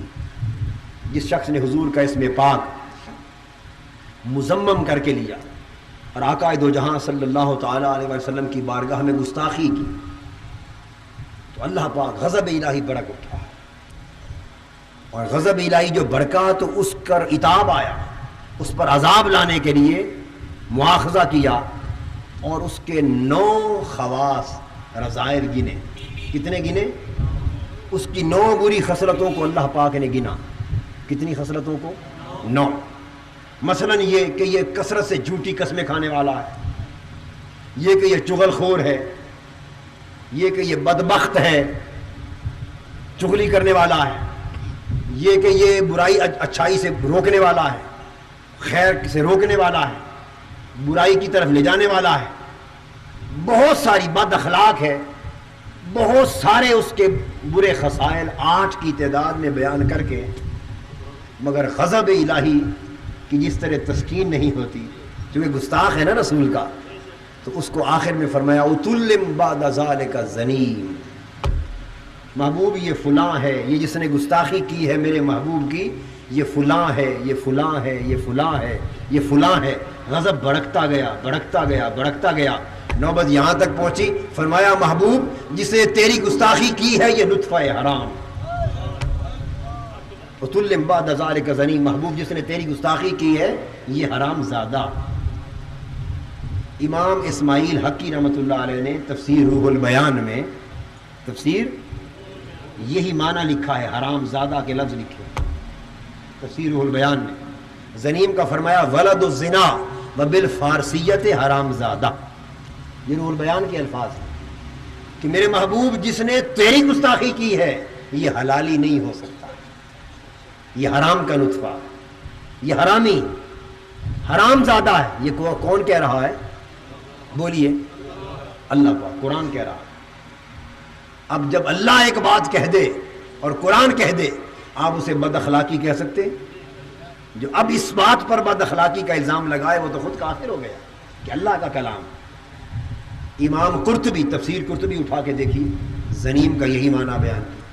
جس شخص نے حضور کا اسم پاک مذمم کر کے لیا اور آقا دو جہاں صلی اللہ تعالی علیہ وسلم کی بارگاہ میں گستاخی کی، تو اللہ پاک غضب الہی بھڑک اٹھا، اور غضب الہی جو بھڑکا تو اس کا عتاب آیا اس پر عذاب لانے کے لیے مواخذہ کیا اور اس کے 9 خواص رذائل گنے. کتنے گنے؟ اس کی 9 بری خصلتوں کو اللہ پاک نے گنا. کتنی خصلتوں کو؟ 9. مثلا یہ کہ یہ کثرت سے جھوٹی قسمیں کھانے والا ہے، یہ کہ یہ چغل خور ہے، یہ کہ یہ بدبخت ہے، چغلی کرنے والا ہے، یہ کہ یہ برائی اچھائی سے روکنے والا ہے، خیر سے روکنے والا ہے، برائی کی طرف لے جانے والا ہے. بہت ساری بد اخلاق ہے، بہت سارے اس کے برے خصائل 8 کی تعداد میں بیان کر کے، مگر غضب الہی کی جس طرح تسکین نہیں ہوتی، چونکہ گستاخ ہے نا رسول کا، تو اس کو آخر میں فرمایا اُتُلِّمْ بَعْدَ ذَلِكَ زَنِيمٌ. محبوب یہ فلاں ہے، یہ جس نے گستاخی کی ہے میرے محبوب کی، یہ فلاں ہے، یہ فلاں ہے، یہ فلاں ہے، یہ فلاں ہے. غضب بڑھتا گیا، بڑھتا گیا، بڑھتا گیا. نوبت یہاں تک پہنچی، فرمایا محبوب جس نے تیری گستاخی کی ہے یہ نطفہ حرام. وَتُلِّمْ بَعْدَ ذَلِكَ زَنِيمٌ. محبوب جس نے تیری گستاخی کی ہے یہ حرام زادہ. امام اسماعیل حقی رحمۃ اللہ علیہ نے تفسیر روح البیان میں تفسیر یہی معنی لکھا ہے، حرام زادہ کے لفظ لکھے تفسیر روح البیان میں. زنیم کا فرمایا ولد الزنا وبالفارسیت حرام زادہ. یہ روح البیان کے الفاظ ہیں کہ میرے محبوب جس نے تیری گستاخی کی ہے یہ حلالی نہیں ہو سکتا، یہ حرام کا نطفہ، یہ حرامی، حرام زادہ ہے. یہ کون کہہ رہا ہے؟ بولیے، اللہ پاک، قرآن کہہ رہا ہے. اب جب اللہ ایک بات کہہ دے اور قرآن کہہ دے، آپ اسے بد اخلاقی کہہ سکتے؟ جو اب اس بات پر بد اخلاقی کا الزام لگائے وہ تو خود کافر ہو گیا کہ اللہ کا کلام. امام قرطبی، تفسیر قرطبی اٹھا کے دیکھی، زنیم کا یہی معنی بیان کیا.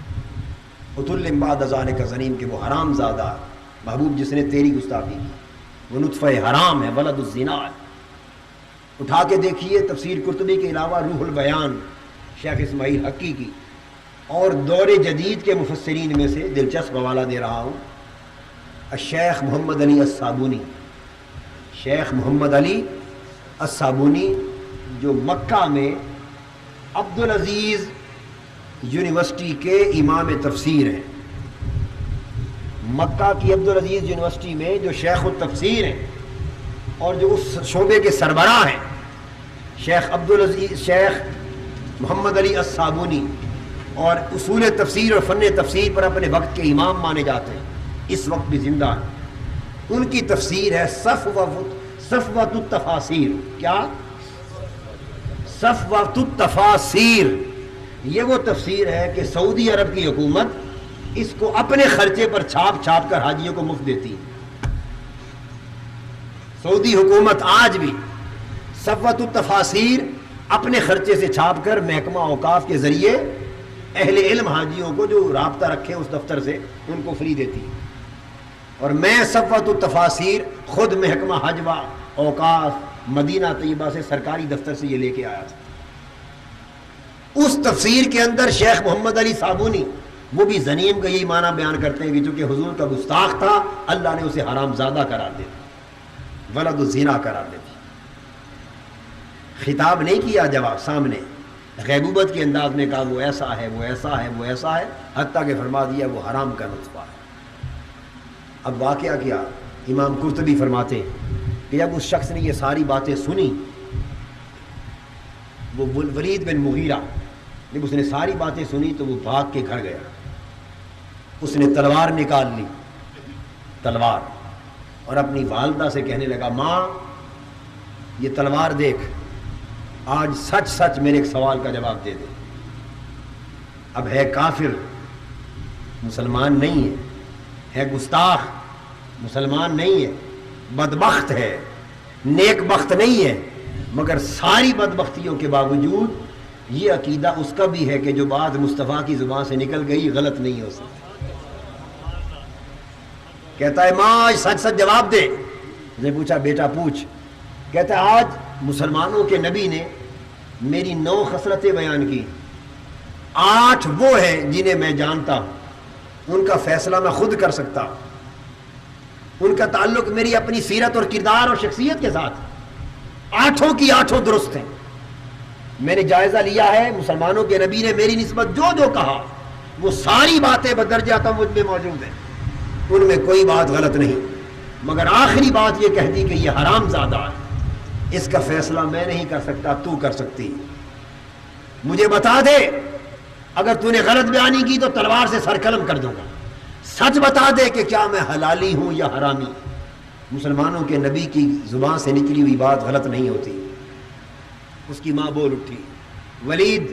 اُتُلِّمْ بَعْدَ ذَلِكَ زَنِيمٌ کہ وہ حرام زادہ محبوب جس نے تیری گستاخی کی، وہ نطفہ حرام ہے، ولد الزنا ہے. اٹھا کے دیکھیے تفسیر قرطبی کے علاوہ روح البیان شیخ اسماعیل حقی کی، اور دور جدید کے مفسرین میں سے دلچسپ حوالہ دے رہا ہوں، الشیخ محمد علی الصابونی. شیخ محمد علی الصابونی جو مکہ میں عبدالعزیز یونیورسٹی کے امام تفسیر ہیں، مکہ کی عبدالعزیز یونیورسٹی میں جو شیخ التفسیر ہیں اور جو اس شعبے کے سربراہ ہیں، شیخ محمد علی الصابونی، اور اصول تفسیر اور فن تفسیر پر اپنے وقت کے امام مانے جاتے ہیں، اس وقت بھی زندہ ہیں. ان کی تفسیر ہے صفوۃ التفاسیر. کیا؟ صفوۃ التفاسیر. یہ وہ تفسیر ہے کہ سعودی عرب کی حکومت اس کو اپنے خرچے پر چھاپ چھاپ کر حاجیوں کو مفت دیتی ہے. سعودی حکومت آج بھی صفوۃ التفاسیر اپنے خرچے سے چھاپ کر محکمہ اوقاف کے ذریعے اہل علم حاجیوں کو جو رابطہ رکھے اس دفتر سے ان کو فری دیتی ہے. اور میں صفوۃ التفاسیر خود محکمہ حج و اوقاف مدینہ طیبہ سے سرکاری دفتر سے یہ لے کے آیا تھا. اس تفسیر کے اندر شیخ محمد علی صابونی وہ بھی زنیم کا یہی معنی بیان کرتے ہیں کہ چونکہ حضور کا گستاخ تھا اللہ نے اسے حرام زادہ قرار دیا، ولد الزنا قرار دیا. خطاب نہیں کیا جواب سامنے، غیبوبت کے انداز میں کہا وہ ایسا ہے، وہ ایسا ہے، وہ ایسا ہے، حتیٰ کہ فرما دیا وہ حرام کا نطفہ ہے. اب واقعہ کیا؟ امام قرطبی فرماتے ہیں کہ جب اس شخص نے یہ ساری باتیں سنی، وہ ولید بن مغیرہ، جب اس نے ساری باتیں سنی تو وہ بھاگ کے گھر گیا. اس نے تلوار نکال لی، تلوار، اور اپنی والدہ سے کہنے لگا ماں یہ تلوار دیکھ، آج سچ سچ میرے ایک سوال کا جواب دے دے. اب ہے کافر، مسلمان نہیں ہے، ہے گستاخ، مسلمان نہیں ہے، بدبخت ہے، نیک بخت نہیں ہے، مگر ساری بدبختیوں کے باوجود یہ عقیدہ اس کا بھی ہے کہ جو بات مصطفیٰ کی زبان سے نکل گئی غلط نہیں ہو سکتی. کہتا ہے ماں آج سچ سچ جواب دے. اس نے پوچھا بیٹا پوچھ. کہتا ہے آج مسلمانوں کے نبی نے میری 9 خصلتیں بیان کی، 8 وہ ہیں جنہیں میں جانتا ہوں، ان کا فیصلہ میں خود کر سکتا ہوں، ان کا تعلق میری اپنی سیرت اور کردار اور شخصیت کے ساتھ، آٹھوں کی آٹھوں درست ہیں۔ میں نے جائزہ لیا ہے، مسلمانوں کے نبی نے میری نسبت جو جو کہا وہ ساری باتیں بدرجہ تمجد میں موجود ہیں، ان میں کوئی بات غلط نہیں، مگر آخری بات یہ کہہ دی کہ یہ حرام زادہ ہے، اس کا فیصلہ میں نہیں کر سکتا، تو کر سکتی۔ مجھے بتا دے، اگر تو نے غلط بیانی کی تو تلوار سے سر قلم کر دوں گا۔ سچ بتا دے کہ کیا میں حلالی ہوں یا حرامی۔ مسلمانوں کے نبی کی زبان سے نکلی ہوئی بات غلط نہیں ہوتی۔ اس کی ماں بول اٹھی، ولید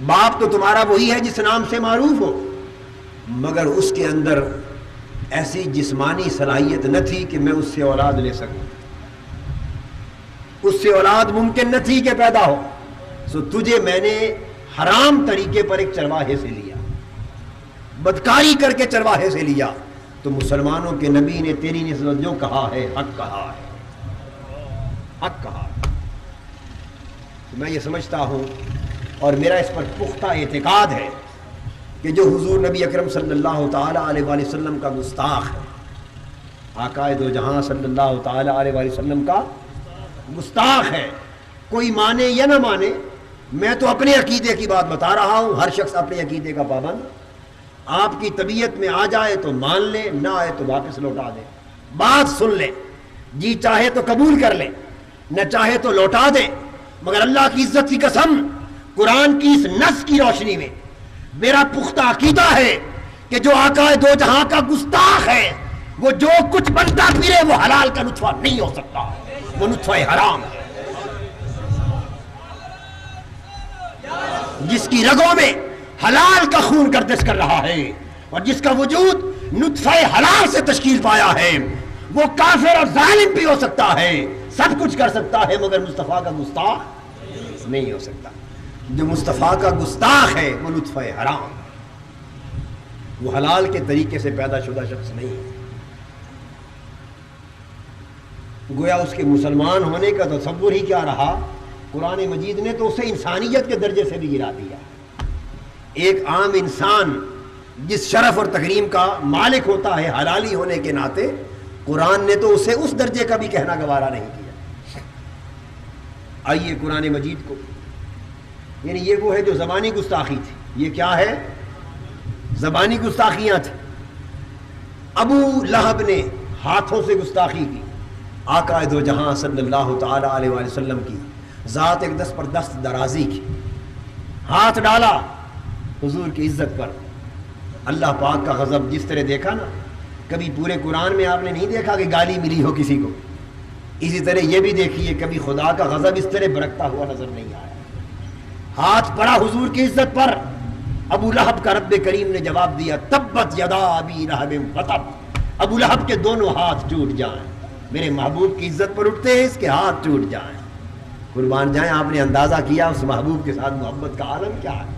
باپ تو تمہارا وہی ہے جس نام سے معروف ہو، مگر اس کے اندر ایسی جسمانی صلاحیت نہ تھی کہ میں اس سے اولاد لے سکوں، اس سے اولاد ممکن نہ تھی کہ پیدا ہو، سو تجھے میں نے حرام طریقے پر ایک چرواہے سے لیا، بدکاری کر کے چرواہے سے لیا۔ تو مسلمانوں کے نبی نے تیری نسبت جو کہا ہے حق کہا ہے، حق کہا ہے۔ میں یہ سمجھتا ہوں اور میرا اس پر پختہ اعتقاد ہے کہ جو حضور نبی اکرم صلی اللہ تعالی علیہ وآلہ وسلم کا گستاخ ہے، آقا دو جہاں صلی اللہ تعالی علیہ وآلہ وسلم کا گستاخ ہے، کوئی مانے یا نہ مانے، میں تو اپنے عقیدے کی بات بتا رہا ہوں، ہر شخص اپنے عقیدے کا پابند۔ آپ کی طبیعت میں آ جائے تو مان لے، نہ آئے تو واپس لوٹا دے، بات سن لے، جی چاہے تو قبول کر لے، نہ چاہے تو لوٹا دے، مگر اللہ کی عزت کی قسم، قرآن کی اس نص کی روشنی میں میرا پختہ عقیدہ ہے کہ جو آقا دو جہاں کا گستاخ ہے، وہ جو کچھ بنتا پھرے وہ حلال کا نطفہ نہیں ہو سکتا، وہ نطفہ حرام ہے۔ جس کی رگوں میں حلال کا خون گردش کر رہا ہے اور جس کا وجود نطفہ حلال سے تشکیل پایا ہے، وہ کافر اور ظالم بھی ہو سکتا ہے، سب کچھ کر سکتا ہے، مگر مصطفیٰ کا گستاخ نہیں ہو سکتا۔ جو مصطفیٰ کا گستاخ ہے وہ نطفہ حرام، وہ حلال کے طریقے سے پیدا شدہ شخص نہیں ہے۔ گویا اس کے مسلمان ہونے کا تصور ہی کیا رہا، قرآن مجید نے تو اسے انسانیت کے درجے سے بھی گرا دیا۔ ایک عام انسان جس شرف اور تکریم کا مالک ہوتا ہے حلالی ہونے کے ناطے، قرآن نے تو اسے اس درجے کا بھی کہنا گوارا نہیں کیا۔ آئیے قرآن مجید کو، یعنی یہ وہ ہے جو زبانی گستاخی تھی، یہ کیا ہے؟ زبانی گستاخیاں تھیں۔ ابو لہب نے ہاتھوں سے گستاخی کی، آقا دو جہاں صلی اللہ تعالی علیہ وآلہ وسلم کی ذات ایک دست پر دست درازی کی، ہاتھ ڈالا حضور کی عزت پر۔ اللہ پاک کا غضب جس طرح دیکھا نا، کبھی پورے قرآن میں آپ نے نہیں دیکھا کہ گالی ملی ہو کسی کو، اسی طرح یہ بھی دیکھیے کبھی خدا کا غضب اس طرح برکتا ہوا نظر نہیں آیا۔ ہاتھ پڑا حضور کی عزت پر، ابو لہب کا رب کریم نے جواب دیا، تبت یدا ابی لہب وتب، ابو لہب کے دونوں ہاتھ ٹوٹ جائیں، میرے محبوب کی عزت پر اٹھتے ہیں، اس کے ہاتھ ٹوٹ جائیں۔ قربان جائیں، آپ نے اندازہ کیا اس محبوب کے ساتھ محبت کا عالم کیا ہے۔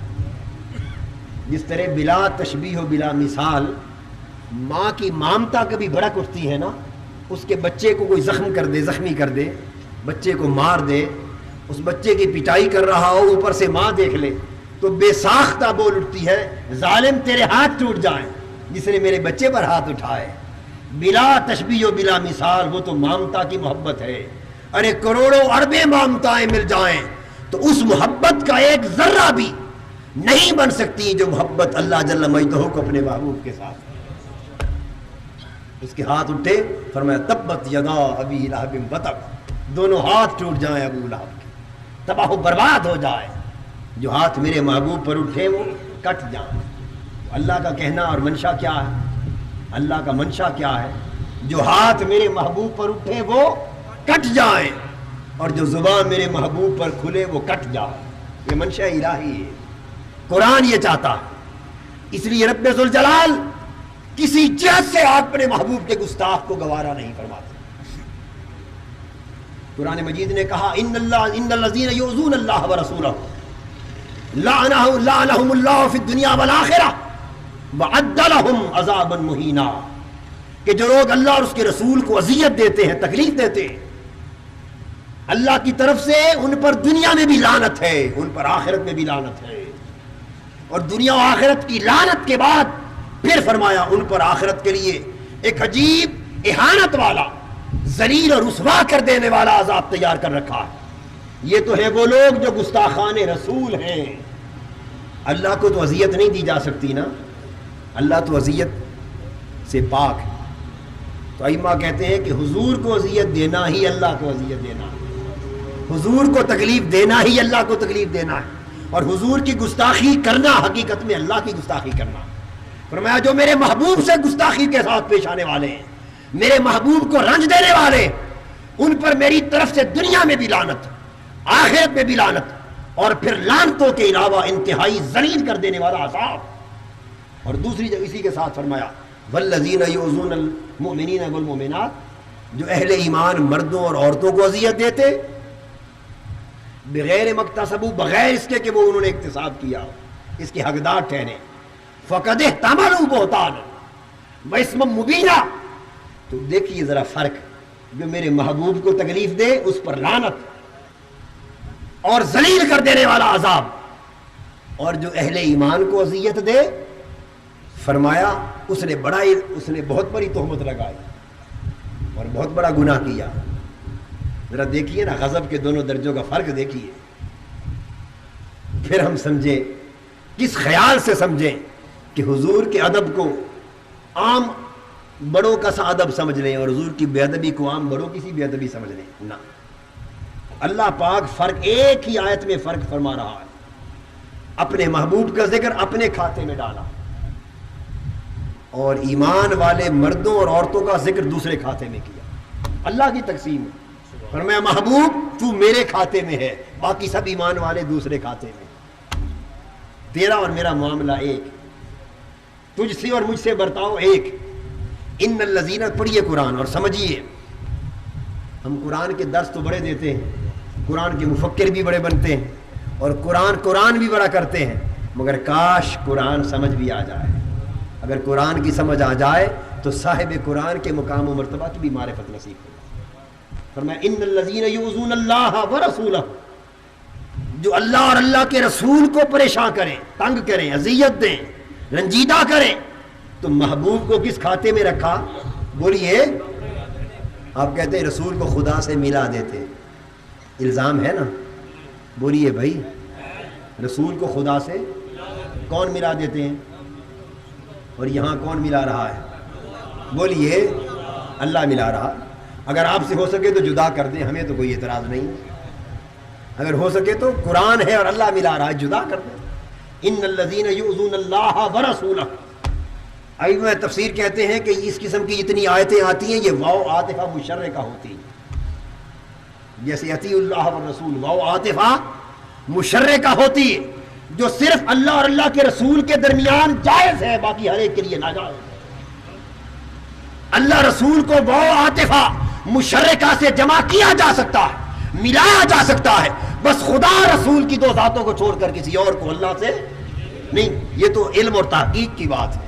جس طرح بلا تشبیہ و بلا مثال ماں کی مامتا کبھی بڑک اٹھتی ہے نا، اس کے بچے کو کوئی زخم کر دے، زخمی کر دے، بچے کو مار دے، اس بچے کی پٹائی کر رہا ہو، اوپر سے ماں دیکھ لے تو بے ساختہ بول اٹھتی ہے، ظالم تیرے ہاتھ ٹوٹ جائیں جس نے میرے بچے پر ہاتھ اٹھائے۔ بلا تشبیہ و بلا مثال وہ تو مامتا کی محبت ہے۔ ارے کروڑوں اربیں مامتائیں مل جائیں تو اس محبت کا ایک ذرہ بھی نہیں بن سکتی جو محبت اللہ جل مجدہ کو اپنے محبوب کے ساتھ۔ اس کے ہاتھ اٹھے، فرمایا تبت یدا ابی لہب وتب، دونوں ہاتھ ٹوٹ جائیں ابو لہب کے، تباہ و برباد ہو جائے۔ جو ہاتھ میرے محبوب پر اٹھے وہ کٹ جائیں۔ اللہ کا کہنا اور منشا کیا ہے؟ اللہ کا منشا کیا ہے؟ جو ہاتھ میرے محبوب پر اٹھے وہ کٹ جائیں، اور جو زبان میرے محبوب پر کھلے وہ کٹ جائے۔ یہ منشا الہی ہے، قرآن یہ چاہتا ہے۔ اس لیے رب ذوالجلال کسی جہت سے اپنے محبوب کے گستاخ کو گوارا نہیں فرماتے۔ قرآن مجید نے کہا ان الذین یؤذون اللہ ورسولہ لعنہم اللہ فی الدنیا والآخرہ وأعد لہم عذابا مہینا، کہ جو لوگ اللہ اور اس کے رسول کو اذیت دیتے ہیں، تکلیف دیتے ہیں، اللہ کی طرف سے ان پر دنیا میں بھی لعنت ہے، ان پر آخرت میں بھی لعنت ہے۔ اور دنیا و آخرت کی لعنت کے بعد پھر فرمایا ان پر آخرت کے لیے ایک عجیب اہانت والا، ذلیل اور رسوا کر دینے والا عذاب تیار کر رکھا ہے۔ یہ تو ہے وہ لوگ جو گستاخان رسول ہیں۔ اللہ کو تو اذیت نہیں دی جا سکتی نا، اللہ تو اذیت سے پاک ہے۔ تو ائمہ کہتے ہیں کہ حضور کو اذیت دینا ہی اللہ کو اذیت دینا ہے، حضور کو تکلیف دینا ہی اللہ کو تکلیف دینا ہے، اور حضور کی گستاخی کرنا حقیقت میں اللہ کی گستاخی کرنا۔ فرمایا جو میرے محبوب سے گستاخی کے ساتھ پیش آنے والے ہیں، میرے محبوب کو رنج دینے والے، ان پر میری طرف سے دنیا میں بھی لعنت، آخرت میں بھی لعنت، اور پھر لعنتوں کے علاوہ انتہائی ذلیل کر دینے والا عذاب۔ اور دوسری جگہ اسی کے ساتھ فرمایا والذین یؤذون المؤمنین والمؤمنات، جو اہل ایمان مردوں اور عورتوں کو اذیت دیتے بغیر مکتسبو، بغیر اس کے کہ وہ انہوں نے اکتساب کیا، اس کے حقدار ٹھہرے، فقد احتملوا بہتانا واسما مبینا۔ تو دیکھیے ذرا فرق، جو میرے محبوب کو تکلیف دے اس پر لعنت اور ذلیل کر دینے والا عذاب، اور جو اہل ایمان کو اذیت دے فرمایا اس نے بہت بڑی تہمت لگائی اور بہت بڑا گناہ کیا۔ ذرا دیکھیے نا غضب کے دونوں درجوں کا فرق دیکھیے، پھر ہم سمجھیں، کس خیال سے سمجھیں کہ حضور کے ادب کو عام بڑوں کا سا ادب سمجھ لیں اور حضور کی بے ادبی کو عام بڑوں کی سی بے ادبی سمجھ لیں۔ نہ، اللہ پاک فرق ایک ہی آیت میں فرق فرما رہا ہے، اپنے محبوب کا ذکر اپنے کھاتے میں ڈالا اور ایمان والے مردوں اور عورتوں کا ذکر دوسرے کھاتے میں کیا۔ اللہ کی تقسیم ہے، فرمایا محبوب تو میرے کھاتے میں ہے، باقی سب ایمان والے دوسرے کھاتے میں۔ تیرا اور میرا معاملہ ایک، تجھ سے اور مجھ سے برتاؤ ایک۔ ان الذین، پڑھیے قرآن اور سمجھیے، ہم قرآن کے درس تو بڑے دیتے ہیں، قرآن کے مفکر بھی بڑے بنتے ہیں اور قرآن بھی بڑا کرتے ہیں، مگر کاش قرآن سمجھ بھی آ جائے۔ اگر قرآن کی سمجھ آ جائے تو صاحب قرآن کے مقام و مرتبہ کی بھی معرفت نصیب ہو۔ فرمایا ان الذین یؤذون اللہ ورسولہ، جو اللہ اور اللہ کے رسول کو پریشان کریں، تنگ کریں، اذیت دیں، رنجیدہ کریں، تو محبوب کو کس کھاتے میں رکھا؟ بولیے، آپ کہتے ہیں رسول کو خدا سے ملا دیتے، الزام ہے نا؟ بولیے بھائی، رسول کو خدا سے کون ملا دیتے ہیں؟ اور یہاں کون ملا رہا ہے؟ بولیے، اللہ ملا رہا۔ اگر آپ سے ہو سکے تو جدا کر دیں، ہمیں تو کوئی اعتراض نہیں، اگر ہو سکے تو قرآن ہے اور اللہ ملا رہا ہے، جدا کر دیں۔ ان الذین یؤذون اللہ ورسولہ، ائمہ تفسیر کہتے ہیں کہ اس قسم کی جتنی آیتیں آتی ہیں یہ واو عاطفہ مشرکہ ہوتی ہیں، جیسے اطیعوا اللہ والرسول، واو عاطفہ مشرکہ ہوتی ہے، جو صرف اللہ اور اللہ کے رسول کے درمیان جائز ہے، باقی ہر ایک کے لیے ناجائز ہے۔ اللہ رسول کو واو عاطفہ مشرکہ سے جمع کیا جا سکتا ہے، ملایا جا سکتا ہے، بس خدا رسول کی دو ذاتوں کو چھوڑ کر کسی اور کو اللہ سے نہیں۔ یہ تو علم اور تحقیق کی بات ہے۔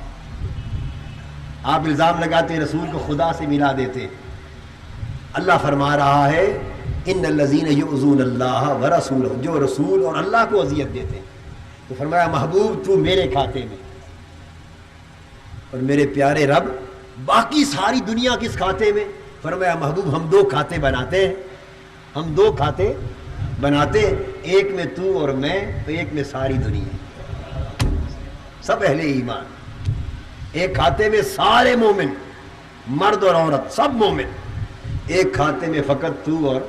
آپ الزام لگاتے ہیں رسول کو خدا سے ملا دیتے ہیں، اللہ فرما رہا ہے ان الذین یؤذون اللہ ورسولہ، جو رسول اور اللہ کو اذیت دیتے ہیں۔ تو فرمایا محبوب تو میرے کھاتے میں، اور میرے پیارے رب باقی ساری دنیا کس کھاتے میں؟ فرمایا محبوب ہم دو کھاتے بناتے ہیں، ہم دو کھاتے بناتے ہیں، ایک میں تو اور میں، تو ایک میں ساری دنیا، سب اہل ایمان۔ ایک کھاتے میں سارے مومن، مرد اور عورت سب مومن، ایک کھاتے میں فقط تو، اور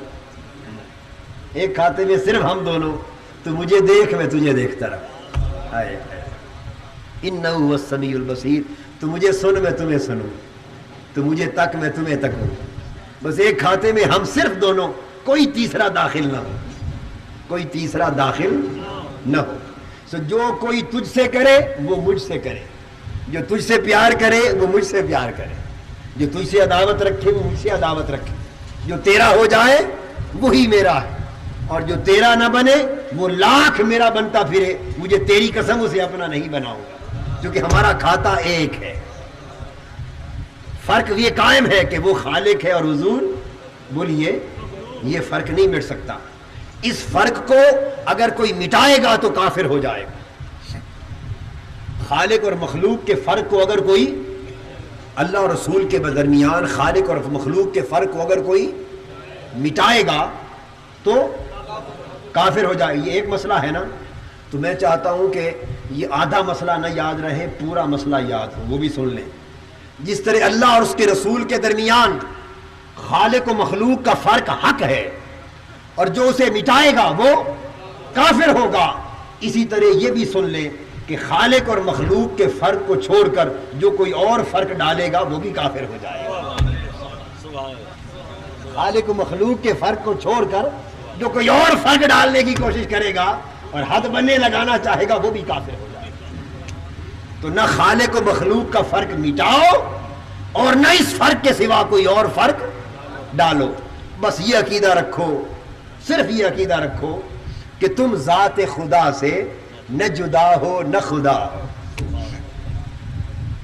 ایک کھاتے میں صرف ہم دونوں، تو مجھے دیکھ میں تجھے دیکھتا رہا۔ انہ هو السمیع البصیر، تو مجھے سن میں تمہیں سنوں، تو مجھے تک میں تمہیں تکوں، بس ایک کھاتے میں ہم صرف دونوں، کوئی تیسرا داخل نہ ہو، کوئی تیسرا داخل نہ ہو۔ سو جو کوئی تجھ سے کرے وہ مجھ سے کرے، جو تجھ سے پیار کرے وہ مجھ سے پیار کرے، جو تجھ سے عداوت رکھے وہ مجھ سے عداوت رکھے، جو تیرا ہو جائے وہی میرا ہے، اور جو تیرا نہ بنے وہ لاکھ میرا بنتا پھرے، مجھے تیری قسم اسے اپنا نہیں بناؤں گا، کیونکہ ہمارا کھاتا ایک ہے۔ فرق یہ قائم ہے کہ وہ خالق ہے اور حضور، بولیے یہ فرق نہیں مٹ سکتا۔ اس فرق کو اگر کوئی مٹائے گا تو کافر ہو جائے گا۔ خالق اور مخلوق کے فرق کو اگر کوئی اللہ اور رسول کے درمیان خالق اور مخلوق کے فرق کو اگر کوئی مٹائے گا تو کافر ہو جائے. یہ ایک مسئلہ ہے نا. تو میں چاہتا ہوں کہ یہ آدھا مسئلہ نہ یاد رہے, پورا مسئلہ یاد ہو, وہ بھی سن لیں. جس طرح اللہ اور اس کے رسول کے درمیان خالق و مخلوق کا فرق حق ہے اور جو اسے مٹائے گا وہ کافر ہوگا, اسی طرح یہ بھی سن لیں کہ خالق اور مخلوق کے فرق کو چھوڑ کر جو کوئی اور فرق ڈالے گا وہ بھی کافر ہو جائے گا. خالق و مخلوق کے فرق کو چھوڑ کر جو کوئی اور فرق ڈالنے کی کوشش کرے گا اور حد بننے لگانا چاہے گا وہ بھی کافر ہو جائے گا. تو نہ خالق و مخلوق کا فرق مٹاؤ اور نہ اس فرق کے سوا کوئی اور فرق ڈالو. بس یہ عقیدہ رکھو, صرف یہ عقیدہ رکھو کہ تم ذات خدا سے نہ جدا ہو نہ خدا ہو.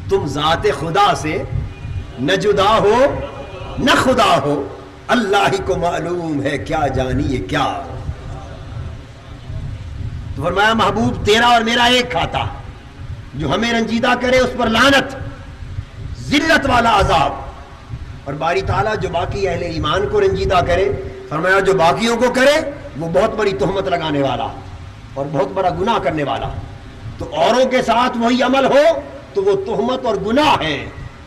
تم ذات خدا سے نہ جدا ہو نہ خدا ہو. اللہ ہی کو معلوم ہے کیا جانیے کیا. تو فرمایا محبوب تیرا اور میرا ایک کھاتا, جو ہمیں رنجیدہ کرے اس پر لعنت, ذلت والا عذاب. اور باری تعالیٰ جو باقی اہل ایمان کو رنجیدہ کرے, فرمایا جو باقیوں کو کرے وہ بہت بڑی تہمت لگانے والا اور بہت بڑا گناہ کرنے والا. تو اوروں کے ساتھ وہی عمل ہو تو وہ تہمت اور گناہ ہے,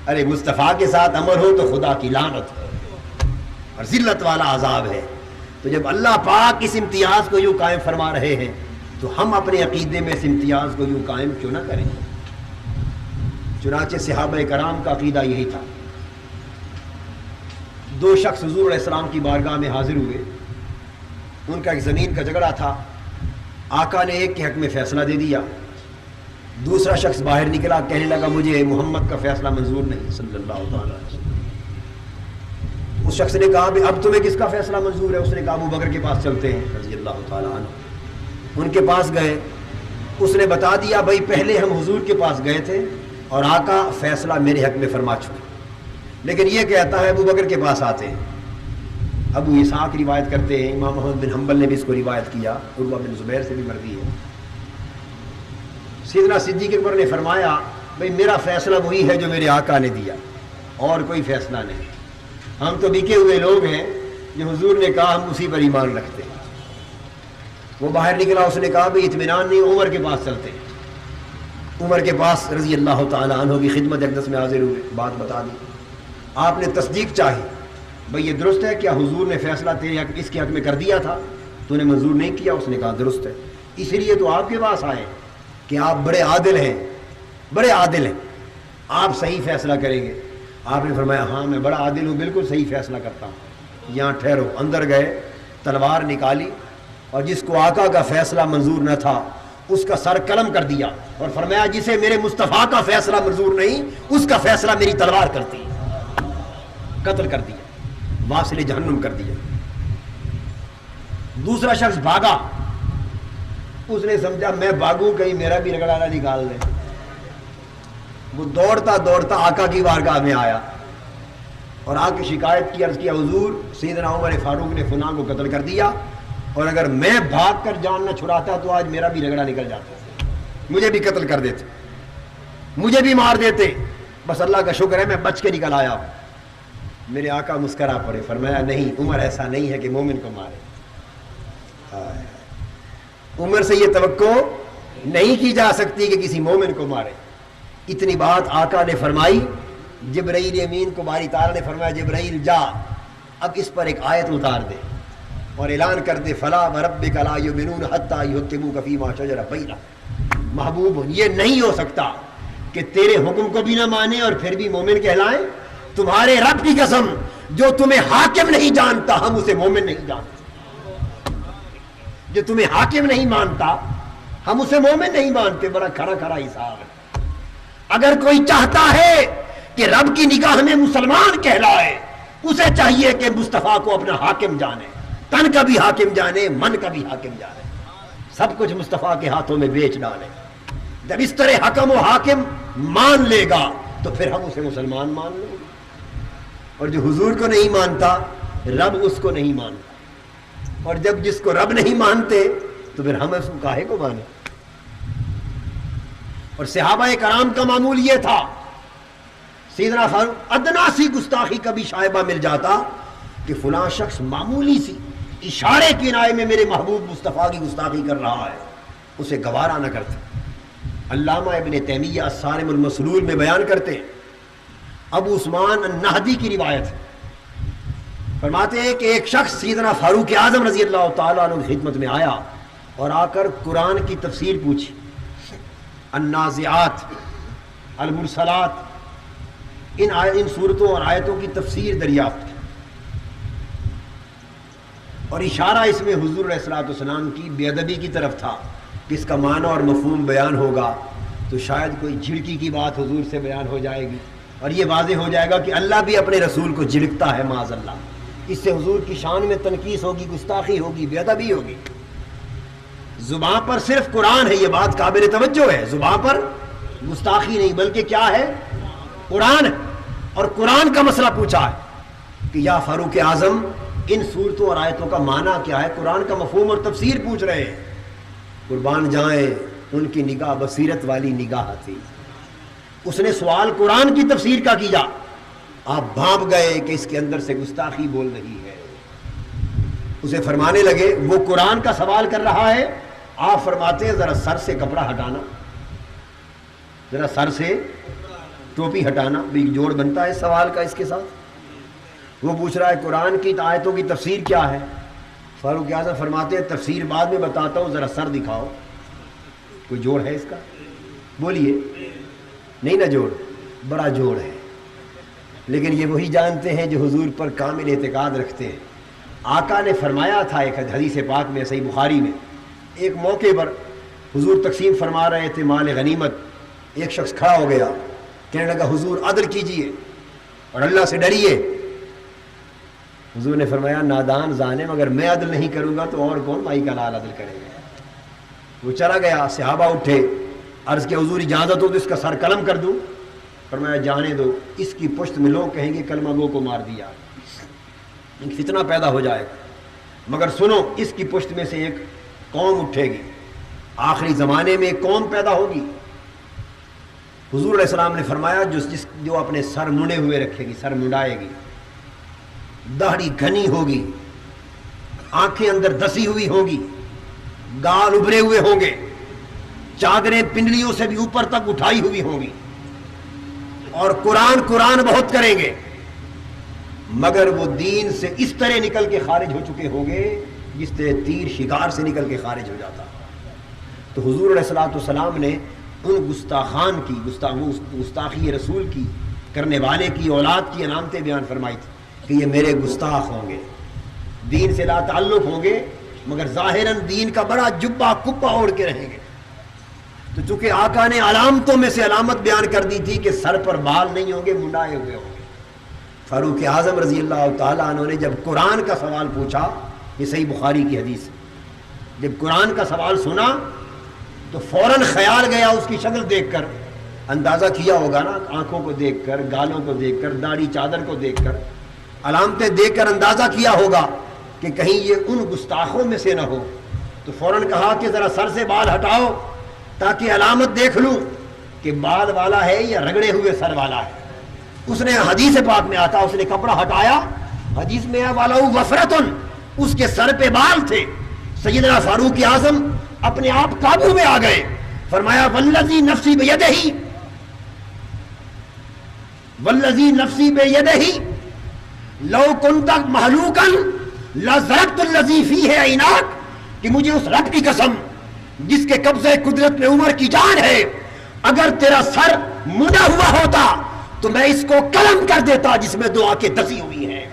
ارے مصطفیٰ کے ساتھ عمل ہو تو خدا کی لعنت ہے اور ذلت والا عذاب ہے. تو جب اللہ پاک اس امتیاز کو یوں قائم فرما رہے ہیں تو ہم اپنے عقیدے میں اس امتیاز کو یوں قائم کیوں نہ کریں. چنانچہ صحابہ کرام کا عقیدہ یہی تھا. دو شخص حضور علیہ السلام کی بارگاہ میں حاضر ہوئے, ان کا ایک زمین کا جھگڑا تھا. آقا نے ایک کے حق میں فیصلہ دے دیا, دوسرا شخص باہر نکلا کہنے لگا مجھے محمد کا فیصلہ منظور نہیں صلی اللہ تعالی علیہ وسلم. اس شخص نے کہا اب تمہیں کس کا فیصلہ منظور ہے؟ اس نے کہا ابو بکر کے پاس چلتے ہیں رضی اللہ تعالی عنہ. ان کے پاس گئے, اس نے بتا دیا بھائی پہلے ہم حضور کے پاس گئے تھے اور آقا فیصلہ میرے حق میں فرما چکے, لیکن یہ کہتا ہے ابو بکر کے پاس آتے ہیں. ابو اسحاق روایت کرتے ہیں, امام محمد بن حنبل نے بھی اس کو روایت کیا, عروہ بن زبیر سے بھی مروی ہے. سیدنا صدیق اکبر نے فرمایا بھائی میرا فیصلہ وہی ہے جو میرے آقا نے دیا, اور کوئی فیصلہ نہیں. ہم تو بکے ہوئے لوگ ہیں, جو حضور نے کہا ہم اسی پر ایمان رکھتے ہیں. وہ باہر نکلا, اس نے کہا بھائی اطمینان نہیں, عمر کے پاس چلتے ہیں. عمر کے پاس رضی اللہ تعالی عنہ کی خدمت اقدس میں حاضر ہوئے, بات بتا دی. آپ نے تصدیق چاہی بھئی یہ درست ہے کیا حضور نے فیصلہ تیرے حق اس کے حق میں کر دیا تھا, تو نے منظور نہیں کیا؟ اس نے کہا درست ہے, اس لیے تو آپ کے پاس آئے کہ آپ بڑے عادل ہیں, بڑے عادل ہیں, آپ صحیح فیصلہ کریں گے. آپ نے فرمایا ہاں میں بڑا عادل ہوں, بالکل صحیح فیصلہ کرتا ہوں. یہاں ٹھہرو. اندر گئے, تلوار نکالی اور جس کو آقا کا فیصلہ منظور نہ تھا اس کا سر قلم کر دیا اور فرمایا جسے میرے مصطفیٰ کا فیصلہ منظور نہیں اس کا فیصلہ میری تلوار کرتی. قتل کر دیا, واصل جہنم کر دیا. دوسرا شخص بھاگا, اس نے سمجھا میں بھاگوں کہیں میرا بھی رگڑا نہ نکال دے. وہ دوڑتا دوڑتا آقا کی بارگاہ میں آیا اور آ کے شکایت کی, عرض کیا حضور سیدنا عمر فاروق نے فلاں کو قتل کر دیا, اور اگر میں بھاگ کر جان نہ چھڑاتا تو آج میرا بھی رگڑا نکل جاتا, مجھے بھی قتل کر دیتے, مجھے بھی مار دیتے. بس اللہ کا شکر ہے میں بچ کے نکل آیا. میرے آقا مسکرا پڑے, فرمایا نہیں عمر ایسا نہیں ہے کہ مومن کو مارے. عمر سے یہ توقع نہیں کی جا سکتی کہ کسی مومن کو مارے. اتنی بات آقا نے فرمائی. جبرائیل امین کو باری تعالیٰ نے فرمایا جبرائیل جا اب اس پر ایک آیت اتار دے اور اعلان کر دے فلا وربک لا یؤمنون حتی یحکموک فیما شجر بینہم. محبوب یہ نہیں ہو سکتا کہ تیرے حکم کو بھی نہ مانے اور پھر بھی مومن کہلائیں. تمہارے رب کی قسم جو تمہیں حاکم نہیں جانتا ہم اسے مومن نہیں جانتے. جو تمہیں حاکم نہیں مانتا ہم اسے مومن نہیں مانتے. بڑا کھڑا کھڑا حساب ہے. اگر کوئی چاہتا ہے کہ رب کی نگاہ میں مسلمان کہلائے اسے چاہیے کہ مصطفیٰ کو اپنا حاکم جانے, تن کا بھی حاکم جانے, من کا بھی حاکم جانے, سب کچھ مصطفیٰ کے ہاتھوں میں بیچ ڈالے. جب اس طرح حکم و حاکم مان لے گا تو پھر ہم اسے مسلمان مان لیں گے. اور جو حضور کو نہیں مانتا رب اس کو نہیں مانتا, اور جب جس کو رب نہیں مانتے تو پھر ہم اس کو کاہے کو مانیں. اور صحابہ کرام کا معمول یہ تھا, سیدنا فاروق ادنا سی گستاخی کا بھی شائبہ مل جاتا کہ فلاں شخص معمولی سی اشارے کنائے میں میرے محبوب مصطفیٰ کی گستاخی کر رہا ہے، اسے گوارا نہ کرتے۔ علامہ ابن تیمیہ الصارم المسلول میں بیان کرتے ہیں، ابو عثمان النہدی کی روایت ہے، فرماتے ہیں کہ ایک شخص سیدنا فاروق اعظم رضی اللہ تعالیٰ عنہ کی خدمت میں آیا اور آ کر قرآن کی تفسیر پوچھی، النازعات، المرسلات، ان صورتوں اور آیتوں کی تفسیر دریافت کی، اور اشارہ اس میں حضور علیہ الصلوۃ والسلام کی بے ادبی کی طرف تھا کہ اس کا معنی اور مفہوم بیان ہوگا تو شاید کوئی جھڑکی کی بات حضور سے بیان ہو جائے گی، اور یہ واضح ہو جائے گا کہ اللہ بھی اپنے رسول کو جھڑکتا ہے معاذ اللہ، اس سے حضور کی شان میں تنقیص ہوگی، گستاخی ہوگی، بے ادبی ہوگی۔ زبان پر صرف قرآن ہے، یہ بات قابل توجہ ہے، زبان پر گستاخی نہیں بلکہ کیا ہے؟ قرآن ہے، اور قرآن کا مسئلہ پوچھا ہے کہ یا فاروق اعظم ان صورتوں اور آیتوں کا معنی کیا ہے، قرآن کا مفہوم اور تفسیر پوچھ رہے ہیں۔ قربان جائیں ان کی نگاہ بصیرت والی نگاہ تھی، اس نے سوال قرآن کی تفسیر کا کیا، آپ بھانپ گئے کہ اس کے اندر سے گستاخی بول رہی ہے، اسے فرمانے لگے وہ قرآن کا سوال کر رہا ہے، آپ فرماتے ہیں ذرا سر سے کپڑا ہٹانا، ذرا سر سے ٹوپی ہٹانا، بھی جوڑ بنتا ہے سوال کا اس کے ساتھ۔ وہ پوچھ رہا ہے قرآن کی آیتوں کی تفسیر کیا ہے، فاروق اعظم فرماتے ہیں تفسیر بعد میں بتاتا ہوں، ذرا سر دکھاؤ، کوئی جوڑ ہے اس کا؟ بولیے، نہیں نا جوڑ، بڑا جوڑ ہے، لیکن یہ وہی جانتے ہیں جو حضور پر کامل اعتقاد رکھتے ہیں۔ آقا نے فرمایا تھا ایک حدیث پاک میں، صحیح بخاری میں، ایک موقع پر حضور تقسیم فرما رہے تھے مال غنیمت، ایک شخص کھڑا ہو گیا، کہنے لگا حضور عدل کیجئے اور اللہ سے ڈریے۔ حضور نے فرمایا نادان ظالم، اگر میں عدل نہیں کروں گا تو اور کون مائی کا لال عدل کرے گا؟ وہ چلا گیا، صحابہ اٹھے، عرض کہ حضور اجازت ہو تو اس کا سر قلم کر دوں؟ فرمایا جانے دو، اس کی پشت میں لوگ کہیں گے کلمہ گو کو مار دیا، ایک فتنہ پیدا ہو جائے گا، مگر سنو اس کی پشت میں سے ایک قوم اٹھے گی، آخری زمانے میں ایک قوم پیدا ہوگی۔ حضور علیہ السلام نے فرمایا جو اپنے سر منڈے ہوئے رکھے گی، سر منڈائے گی، داڑھی گھنی ہوگی، آنکھیں اندر دسی ہوئی ہوں گی، گال ابھرے ہوئے ہوں گے، چادریں پنڈلیوں سے بھی اوپر تک اٹھائی ہوئی ہوں گی، اور قرآن بہت کریں گے، مگر وہ دین سے اس طرح نکل کے خارج ہو چکے ہوں گے جس طرح تیر شکار سے نکل کے خارج ہو جاتا۔ تو حضور علیہ الصلوۃ والسلام نے ان گستاخان کی، گستاخی رسول کی کرنے والے کی اولاد کی علامتیں بیان فرمائی تھی کہ یہ میرے گستاخ ہوں گے، دین سے لا تعلق ہوں گے، مگر ظاہراً دین کا بڑا جبہ کپا اوڑھ کے رہیں گے۔ تو چونکہ آقا نے علامتوں میں سے علامت بیان کر دی تھی کہ سر پر بال نہیں ہوں گے، منڈائے ہوئے ہوں گے۔ فاروق اعظم رضی اللہ تعالیٰ عنہ نے جب قرآن کا سوال پوچھا، یہ صحیح بخاری کی حدیث ہے، جب قرآن کا سوال سنا تو فوراً خیال گیا اس کی شکل دیکھ کر، اندازہ کیا ہوگا نا، آنکھوں کو دیکھ کر، گالوں کو دیکھ کر، داڑھی چادر کو دیکھ کر، علامتیں دیکھ کر اندازہ کیا ہوگا کہ کہیں یہ ان گستاخوں میں سے نہ ہو، تو فوراً کہا کہ ذرا سر سے بال ہٹاؤ تاکہ علامت دیکھ لوں کہ بال والا ہے یا رگڑے ہوئے سر والا ہے۔ اس نے حدیث پاک میں آتا، اس نے کپڑا ہٹایا، حدیث میں والا وفرتن، اس کے سر پہ بال تھے۔ سیدنا فاروق اعظم اپنے آپ قابو میں آ گئے، فرمایا والذی نفسی بیدہ، والذی نفسی بیدہ لو کنت محلوقا لضربت الذی فیہ عیناک، کہ مجھے اس رب کی قسم جس کے قبضے قدرت میں عمر کی جان ہے، اگر تیرا سر منڈا ہوا ہوتا تو میں اس کو قلم کر دیتا جس میں دو آنکھیں دسی ہوئی ہیں،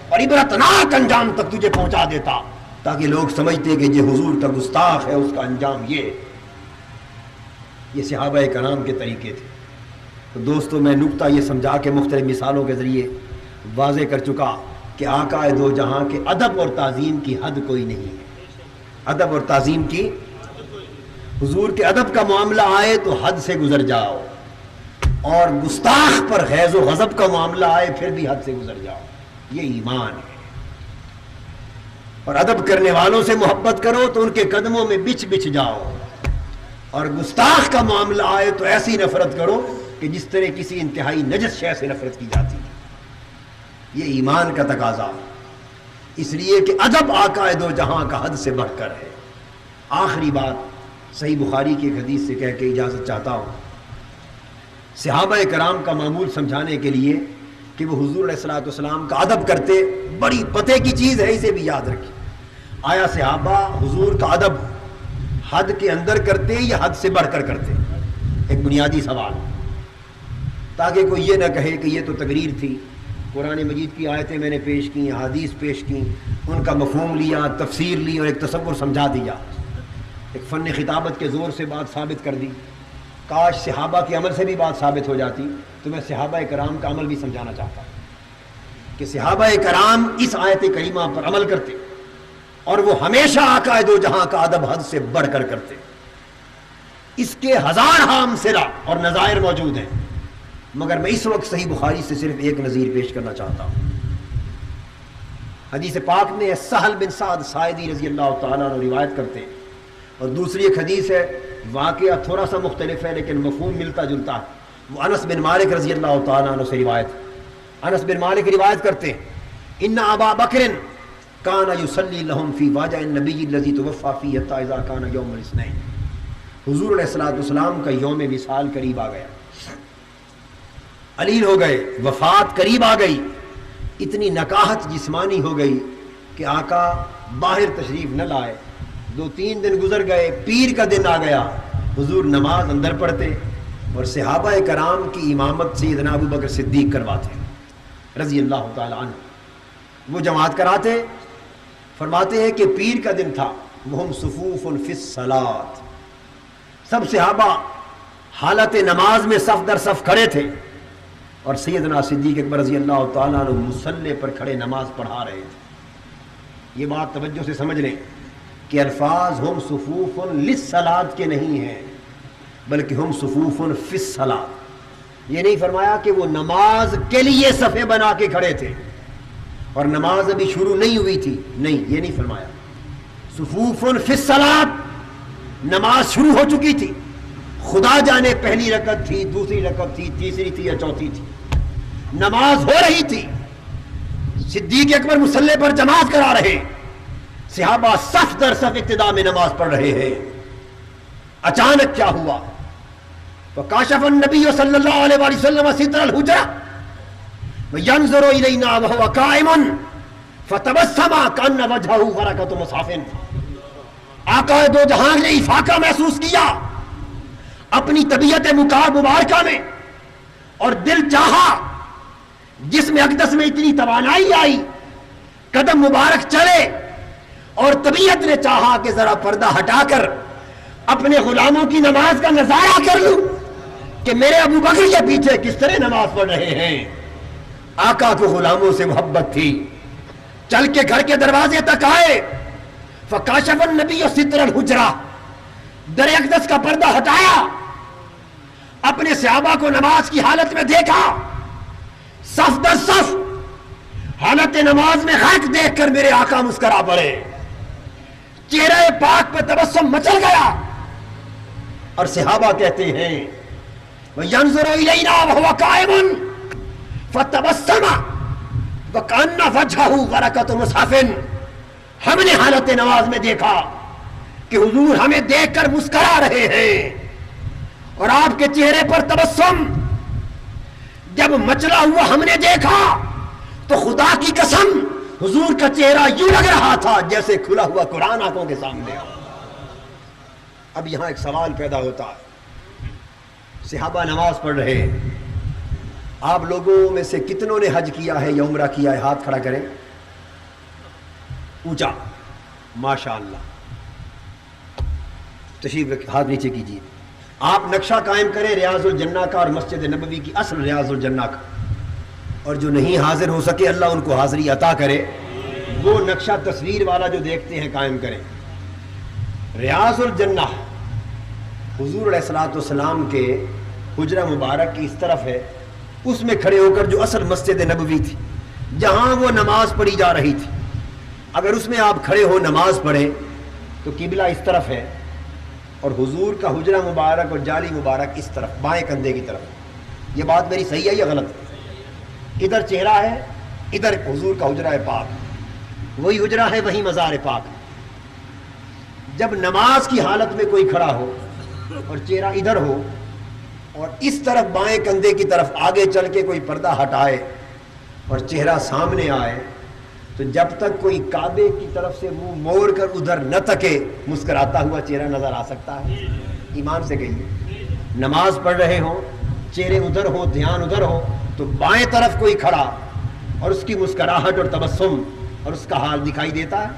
اور عبرتناک انجام تک تجھے پہنچا دیتا، تاکہ لوگ سمجھتے کہ یہ حضور کا گستاخ ہے، اس کا انجام یہ صحابہ کرام کے طریقے تھے۔ تو دوستو میں نکتہ یہ سمجھا کے مختلف مثالوں کے ذریعے واضح کر چکا کہ آقا دو جہاں کے ادب اور تعظیم کی حد کوئی نہیں ہے، ادب اور تعظیم کی، حضور کے ادب کا معاملہ آئے تو حد سے گزر جاؤ، اور گستاخ پر غیظ و غضب کا معاملہ آئے پھر بھی حد سے گزر جاؤ، یہ ایمان ہے۔ اور ادب کرنے والوں سے محبت کرو تو ان کے قدموں میں بچھ بچھ جاؤ، اور گستاخ کا معاملہ آئے تو ایسی نفرت کرو کہ جس طرح کسی انتہائی نجس شے سے نفرت کی جاتی ہے. یہ ایمان کا تقاضا ہے، اس لیے کہ ادب آقا دو جہاں کا حد سے بڑھ کر ہے. آخری بات صحیح بخاری کی ایک حدیث سے کہہ کے اجازت چاہتا ہوں. صحابہ کرام کا معمول سمجھانے کے لیے کہ وہ حضور علیہ الصلوۃ والسلام کا ادب کرتے، بڑی پتے کی چیز ہے، اسے بھی یاد رکھیں. آیا صحابہ حضور کا ادب حد کے اندر کرتے یا حد سے بڑھ کر کرتے؟ ایک بنیادی سوال، تاکہ کوئی یہ نہ کہے کہ یہ تو تقریر تھی، قرآن مجید کی آیتیں میں نے پیش کی، حدیث پیش کی، ان کا مفہوم لیا، تفسیر لی اور ایک تصور سمجھا دیا، ایک فن خطابت کے زور سے بات ثابت کر دی. کاش صحابہ کے عمل سے بھی بات ثابت ہو جاتی. تو میں صحابہ کرام کا عمل بھی سمجھانا چاہتا ہوں کہ صحابہ کرام اس آیت کریمہ پر عمل کرتے اور وہ ہمیشہ آقا دو جہاں کا ادب حد سے بڑھ کر کرتے. اس کے ہزار امثلہ اور نظائر موجود ہیں، مگر میں اس وقت صحیح بخاری سے صرف ایک نظیر پیش کرنا چاہتا ہوں. حدیث پاک میں سہل بن سعد ساعدی رضی اللہ تعالیٰ عنہ روایت کرتے ہیں، اور دوسری ایک حدیث ہے، واقعہ تھوڑا سا مختلف ہے لیکن مفہوم ملتا جلتا ہے. وہ انس بن مالک رضی اللہ تعالیٰ عنہ سے روایت. انس بن مالک روایت کرتے ہیں، ان ابا بکر کان یصلی لهم فی واجع النبی الذی توفی فیہ حتی اذا کان یوم الاثنین. حضور علیہ الصلوۃ والسلام کا یوم وصال قریب آ گیا، علیل ہو گئے، وفات قریب آ گئی. اتنی نکاہت جسمانی ہو گئی کہ آقا باہر تشریف نہ لائے. 2-3 دن گزر گئے، پیر کا دن آ گیا، حضور نماز اندر پڑھتے اور صحابہ کرام کی امامت سیدنا ابو بکر صدیق کرواتے رضی اللہ تعالی عنہ. وہ جماعت کراتے، فرماتے ہیں کہ پیر کا دن تھا، وہم صفوف فی الصلاۃ، سب صحابہ حالت نماز میں صف در صف کھڑے تھے، اور سیدنا صدیق اکبر رضی اللہ تعالیٰ عنہ مصلی پر کھڑے نماز پڑھا رہے تھے. یہ بات توجہ سے سمجھ لیں کہ الفاظ ہم صفوف للصلاۃ کے نہیں ہیں، بلکہ ہم صفوف فی الصلاۃ. یہ نہیں فرمایا کہ وہ نماز کے لیے صفیں بنا کے کھڑے تھے اور نماز ابھی شروع نہیں ہوئی تھی، نہیں، یہ نہیں فرمایا. صفوف فی الصلاۃ، نماز شروع ہو چکی تھی، خدا جانے پہلی رکعت تھی، دوسری رکعت تھی، تیسری تھی یا چوتھی تھی، نماز ہو رہی تھی. صدیق اکبر مصلی پر جماعت کرا رہے، صحابہ صف در صف ابتدا میں نماز پڑھ رہے ہیں. اچانک کیا ہوا؟ فکاشف النبی صلی اللہ علیہ وآلہ وسلم ستر الحجرہ وینظر الینا وہو قائم فتبسم کأن وجہہ برکۃ مصحف. آقا دو جہاں نے افاقہ محسوس کیا اپنی طبیعت مبارکہ میں، اور دل چاہا، جسم اقدس میں اتنی توانائی آئی، قدم مبارک چلے، اور طبیعت نے چاہا کہ ذرا پردہ ہٹا کر اپنے غلاموں کی نماز کا نظارہ کر لوں کہ میرے ابو بکر کے پیچھے کس طرح نماز پڑھ رہے ہیں. آقا کو غلاموں سے محبت تھی، چل کے گھر کے دروازے تک آئے. فکاشف النبی ستر الحجرہ، در اقدس کا پردہ ہٹایا، اپنے صحابہ کو نماز کی حالت میں دیکھا، صف در صف حالت نماز میں غرق دیکھ کر میرے آقا مسکرا پڑے، چہرے پاک پہ تبسم مچل گیا، اور صحابہ کہتے ہیں وَيَنظُرُ إِلَيْنَا وَهُوَ قَائِمٌ فَتَبَسَّمَ وَكَأَنَّ وَجْهَهُ بَرَكَةُ مُصْحَفٍ. ہم نے حالت نماز میں دیکھا کہ حضور ہمیں دیکھ کر مسکرا رہے ہیں، اور آپ کے چہرے پر تبسم جب مچلا ہوا ہم نے دیکھا تو خدا کی قسم حضور کا چہرہ یوں لگ رہا تھا جیسے کھلا ہوا قرآن آنکھوں کے سامنے. اب یہاں ایک سوال پیدا ہوتا ہے، صحابہ نماز پڑھ رہے ہیں، آپ لوگوں میں سے کتنوں نے حج کیا ہے یا عمرہ کیا ہے؟ ہاتھ کھڑا کریں، اونچا، ماشاء اللہ. تشریف رکھیں، ہاتھ نیچے کیجیے. آپ نقشہ قائم کریں ریاض الجنہ کا اور مسجد نبوی کی اصل ریاض الجنہ کا، اور جو نہیں حاضر ہو سکے اللہ ان کو حاضری عطا کرے، وہ نقشہ تصویر والا جو دیکھتے ہیں قائم کریں. ریاض الجنہ حضور علیہ الصلوۃ والسلام کے حجرہ مبارک کی اس طرف ہے، اس میں کھڑے ہو کر جو اصل مسجد نبوی تھی جہاں وہ نماز پڑھی جا رہی تھی، اگر اس میں آپ کھڑے ہو نماز پڑھیں تو قبلہ اس طرف ہے، اور حضور کا حجرہ مبارک اور جالی مبارک اس طرف بائیں کندھے کی طرف. یہ بات میری صحیح ہے یا غلط ہے؟ ادھر چہرہ ہے، ادھر حضور کا حجرہ پاک، وہی حجرہ ہے وہی مزار پاک۔ جب نماز کی حالت میں کوئی کھڑا ہو اور چہرہ ادھر ہو اور اس طرف بائیں کندھے کی طرف آگے چل کے کوئی پردہ ہٹائے اور چہرہ سامنے آئے، تو جب تک کوئی کعبے کی طرف سے منہ موڑ کر ادھر نہ تکے مسکراتا ہوا چہرہ نظر آ سکتا ہے؟ ایمان سے کہیے، نماز پڑھ رہے ہوں، چہرے ادھر ہو، دھیان ادھر ہو، تو بائیں طرف کوئی کھڑا اور اس کی مسکراہٹ اور تبسم اور اس کا حال دکھائی دیتا ہے۔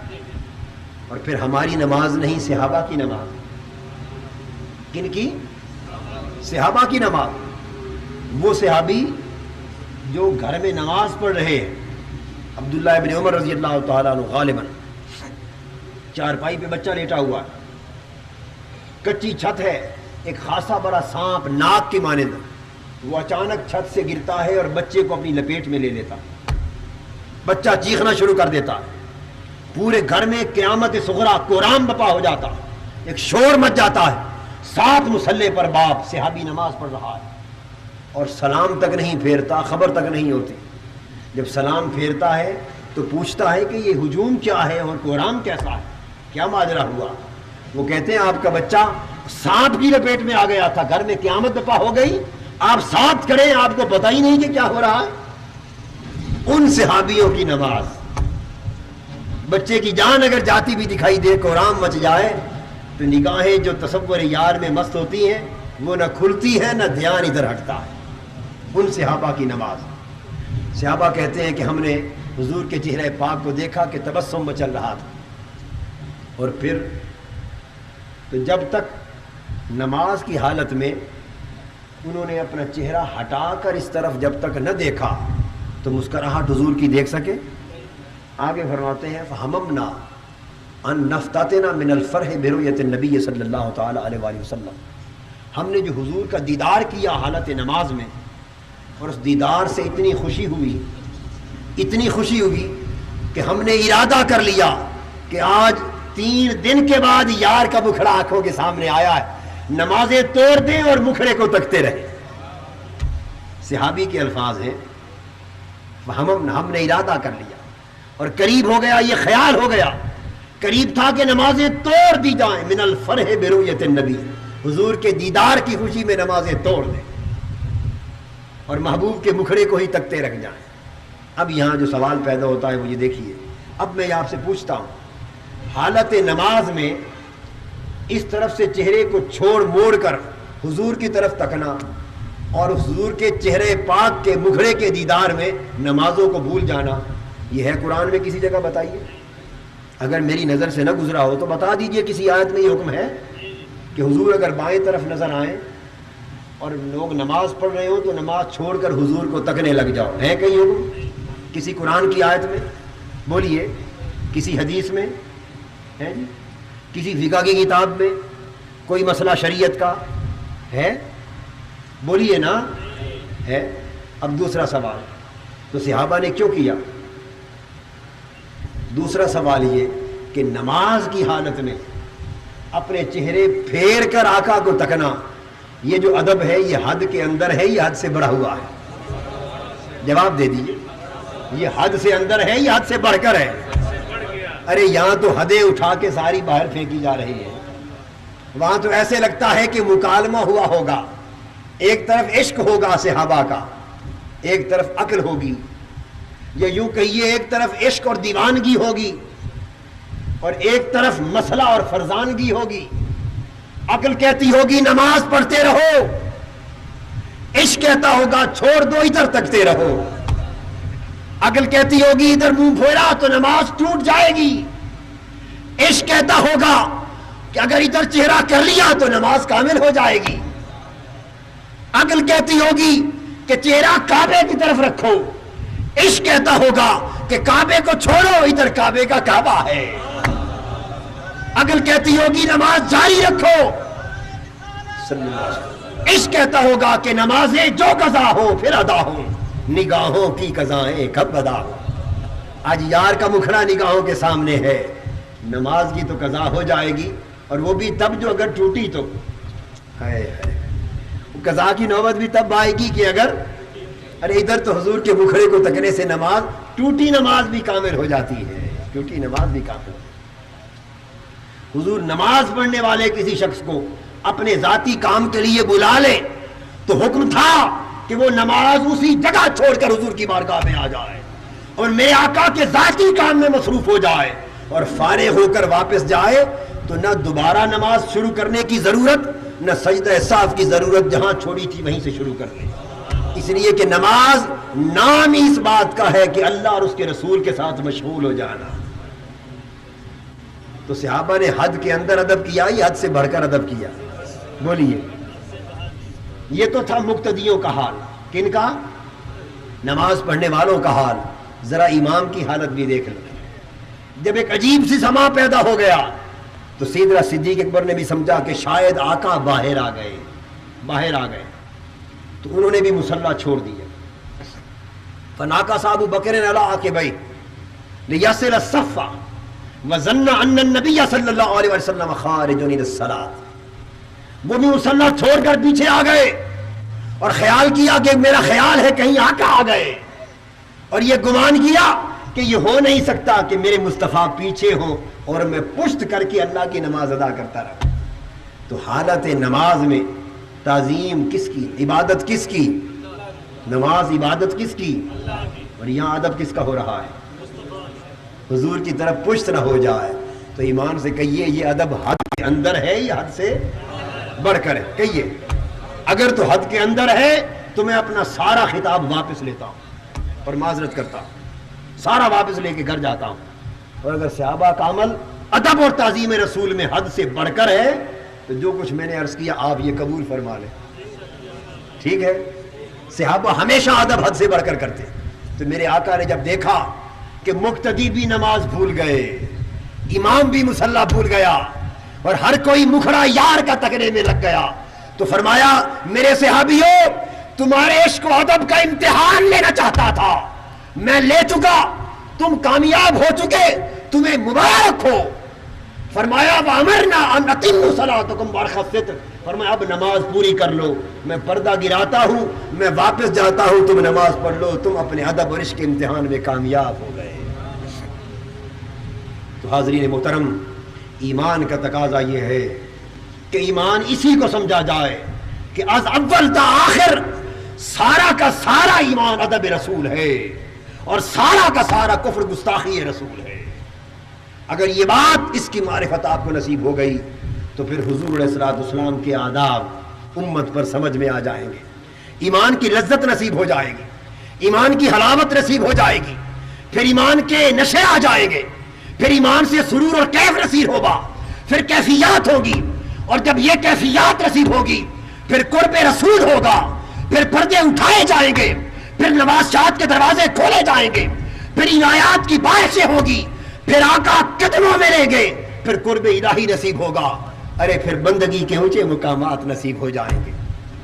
اور پھر ہماری نماز نہیں، صحابہ کی نماز۔ کن کی؟ صحابہ کی نماز۔ وہ صحابی جو گھر میں نماز پڑھ رہے ہیں، عبداللہ ابن عمر رضی اللہ تعالیٰ عنہ غالباً چارپائی پہ بچہ لیٹا ہوا ہے، کچی چھت ہے، ایک خاصا بڑا سانپ ناک کی مانند وہ اچانک چھت سے گرتا ہے اور بچے کو اپنی لپیٹ میں لے لیتا، بچہ چیخنا شروع کر دیتا، پورے گھر میں قیامت صغریٰ کورام بپا ہو جاتا، ایک شور مچ جاتا ہے، ساتھ مصلے پر باپ صحابی نماز پڑھ رہا ہے اور سلام تک نہیں پھیرتا، خبر تک نہیں ہوتی۔ جب سلام پھیرتا ہے تو پوچھتا ہے کہ یہ ہجوم کیا ہے اور کورام کیسا ہے، کیا ماجرا ہوا؟ وہ کہتے ہیں آپ کا بچہ سانپ کی لپیٹ میں آ گیا تھا، گھر میں قیامت بپا ہو گئی، آپ ساتھ کھڑے، آپ کو پتہ ہی نہیں کہ کیا ہو رہا ہے۔ ان صحابیوں کی نماز، بچے کی جان اگر جاتی بھی دکھائی دے، کورام مچ جائے، تو نگاہیں جو تصور یار میں مست ہوتی ہیں وہ نہ کھلتی ہیں، نہ دھیان ادھر ہٹتا ہے۔ ان صحابہ کی نماز۔ صحابہ کہتے ہیں کہ ہم نے حضور کے چہرے پاک کو دیکھا کہ تبسم مچل رہا تھا، اور پھر تو جب تک نماز کی حالت میں انہوں نے اپنا چہرہ ہٹا کر اس طرف جب تک نہ دیکھا تو مسکراہٹ حضور کی دیکھ سکے۔ آگے فرماتے ہیں فہممنا ان نفتاتنا من الفرح برؤیت النبی صلی اللہ تعالی علیہ وآلہ وسلم، ہم نے جو حضور کا دیدار کیا حالت نماز میں، اور اس دیدار سے اتنی خوشی ہوئی کہ ہم نے ارادہ کر لیا کہ آج 3 دن کے بعد یار کا مکھڑا آنکھوں کے سامنے آیا ہے، نمازیں توڑ دیں اور مکھڑے کو تکتے رہے۔ صحابی کے الفاظ ہیں ہم نے ارادہ کر لیا اور قریب ہو گیا، یہ خیال ہو گیا، قریب تھا کہ نمازیں توڑ دی جائیں، من الفرح برؤیت النبی، حضور کے دیدار کی خوشی میں نمازیں توڑ دیں اور محبوب کے مکھڑے کو ہی تکتے رکھ جائیں۔ اب یہاں جو سوال پیدا ہوتا ہے وہ یہ دیکھیے، اب میں آپ سے پوچھتا ہوں، حالت نماز میں اس طرف سے چہرے کو چھوڑ موڑ کر حضور کی طرف تکنا اور حضور کے چہرے پاک کے مکھڑے کے دیدار میں نمازوں کو بھول جانا، یہ ہے قرآن میں کسی جگہ؟ بتائیے، اگر میری نظر سے نہ گزرا ہو تو بتا دیجئے کسی آیت میں یہ حکم ہے کہ حضور اگر بائیں طرف نظر آئیں اور لوگ نماز پڑھ رہے ہوں تو نماز چھوڑ کر حضور کو تکنے لگ جاؤ؟ ہے کہیں حکم کسی قرآن کی آیت میں؟ بولیے، کسی حدیث میں ہے جی؟ کسی فقہ کی کتاب میں کوئی مسئلہ شریعت کا ہے؟ بولیے نا، ہے؟ اب دوسرا سوال، تو صحابہ نے کیوں کیا؟ دوسرا سوال یہ کہ نماز کی حالت میں اپنے چہرے پھیر کر آقا کو تکنا، یہ جو ادب ہے یہ حد کے اندر ہے، یہ حد سے بڑھا ہوا ہے؟ جواب دے دیجئے، یہ حد سے اندر ہے یا حد سے بڑھ کر ہے؟ ارے یہاں تو حدیں اٹھا کے ساری باہر پھینکی جا رہی ہے، وہاں تو ایسے لگتا ہے کہ مکالمہ ہوا ہوگا، ایک طرف عشق ہوگا صحابہ کا، ایک طرف عقل ہوگی، یا یوں کہیے ایک طرف عشق اور دیوانگی ہوگی اور ایک طرف مسئلہ اور فرزانگی ہوگی۔ عقل کہتی ہوگی نماز پڑھتے رہو، عشق کہتا ہوگا چھوڑ دو ادھر تکتے رہو۔ عقل کہتی ہوگی ادھر منہ پھیرا تو نماز ٹوٹ جائے گی، عشق کہتا ہوگا کہ اگر ادھر چہرہ کر لیا تو نماز کامل ہو جائے گی۔ عقل کہتی ہوگی کہ چہرہ کعبے کی طرف رکھو، عشق کہتا ہوگا کہ کعبے کو چھوڑو ادھر کعبے کا کعبہ ہے۔ عقل کہتی ہوگی نماز جاری رکھو، عشق کہتا ہوگا کہ نمازیں جو قضا ہو پھر ادا ہو، نگاہوں کی قضائیں کب ادا ہو۔ آج یار کا مکھڑا نگاہوں کے سامنے ہے، نماز کی تو قضا ہو جائے گی، اور وہ بھی تب جو اگر ٹوٹی تو قضا کی نوبت بھی تب آئے گی کہ اگر ارے ادھر تو حضور کے مکھڑے کو تکنے سے نماز ٹوٹی نماز بھی کامل ہو جاتی ہے، ٹوٹی نماز بھی کامل ہو جاتی ہے۔ حضور نماز پڑھنے والے کسی شخص کو اپنے ذاتی کام کے لیے بلا لے تو حکم تھا کہ وہ نماز اسی جگہ چھوڑ کر حضور کی بارگاہ میں آ جائے اور میرے آقا کے ذاتی کام میں مصروف ہو جائے اور فارغ ہو کر واپس جائے تو نہ دوبارہ نماز شروع کرنے کی ضرورت نہ سجدہ سہو کی ضرورت، جہاں چھوڑی تھی وہیں سے شروع کر لے۔ اس لیے کہ نماز نام ہی اس بات کا ہے کہ اللہ اور اس کے رسول کے ساتھ مشغول ہو جانا۔ تو صحابہ نے حد کے اندر ادب کیا یا حد سے بڑھ کر ادب کیا؟ بولیے۔ یہ تو تھا مقتدیوں کا حال، کن کا؟ نماز پڑھنے والوں کا حال۔ ذرا امام کی حالت بھی دیکھ لو۔ جب ایک عجیب سی سما پیدا ہو گیا تو سیدنا صدیق اکبر نے بھی سمجھا کہ شاید آقا باہر آ گئے تو انہوں نے بھی مصلی چھوڑ دیا۔ فناکس ابو بکر علی عقبیہ لیصل الصف وظن ان النبی صلی اللہ علیہ وسلم خارج الى الصلاۃ۔ وہ بھی مصلی چھوڑ کر پیچھے آ گئے اور خیال کیا کہ میرا خیال ہے کہیں آقا آ گئے، اور یہ گمان کیا کہ یہ ہو نہیں سکتا کہ میرے مصطفیٰ پیچھے ہوں اور میں پشت کر کے اللہ کی نماز ادا کرتا رہا۔ تو حالت نماز میں تعظیم کس کی، عبادت کس کی؟ نماز عبادت کس کی؟ اور یہاں ادب کس کا ہو رہا ہے؟ حضور کی طرف پشت نہ ہو جائے تو ایمان سے کہیے یہ ادب حد کے اندر ہے یا حد سے بڑھ کر ہے؟ کہیے اگر تو حد کے اندر ہے تو میں اپنا سارا خطاب واپس لیتا ہوں اور معذرت کرتا ہوں، سارا واپس لے کے گھر جاتا ہوں۔ اور اگر صحابہ کا عمل ادب اور تعظیم رسول میں حد سے بڑھ کر ہے تو جو کچھ میں نے عرض کیا آپ یہ قبول فرما لیں، ٹھیک ہے؟ صحابہ ہمیشہ ادب حد سے بڑھ کر کرتے۔ تو میرے آقا نے جب دیکھا کہ مقتدی بھی نماز بھول گئے، امام بھی مصلی بھول گیا اور ہر کوئی مکھڑا یار کا تکنے میں لگ گیا تو فرمایا میرے صحابیوں تمہارے عشق و ادب کا امتحان لینا چاہتا تھا، میں لے چکا، تم کامیاب ہو چکے، تمہیں مبارک ہو۔ فرمایا وَأَمَرْنَا أَنْ أَتِمُّوا صَلَاتَكُمْ وَأَرْخَصِّتْ، فرمایا اب نماز پوری کر لو، میں پردہ گراتا ہوں، میں واپس جاتا ہوں، تم نماز پڑھ لو، تم اپنے ادب اور عشق کے امتحان میں کامیاب ہو گئے۔ تو حاضرین محترم، ایمان کا تقاضا یہ ہے کہ ایمان اسی کو سمجھا جائے کہ از اول تا آخر سارا کا سارا ایمان ادب رسول ہے اور سارا کا سارا کفر گستاخی رسول ہے۔ اگر یہ بات اس کی معرفت آپ کو نصیب ہو گئی تو پھر حضور علیہ السلام کے آداب امت پر سمجھ میں آ جائیں گے، ایمان کی لذت نصیب ہو جائے گی، ایمان کی حلاوت نصیب ہو جائے گی، پھر ایمان کے نشے آ جائیں گے، پھر ایمان سے سرور اور کیف نصیب ہوگا، پھر کیفیات ہوگی، اور جب یہ کیفیات نصیب ہوگی پھر قرب رسول ہوگا، پھر پردے اٹھائے جائیں گے، پھر نوازشات کے دروازے کھولے جائیں گے، پھر عنایات کی بارشیں ہوگی، پھر آقا قدموں میں لیں گے، پھر قرب الہی نصیب ہوگا، ارے پھر بندگی کے اونچے مقامات نصیب ہو جائیں گے۔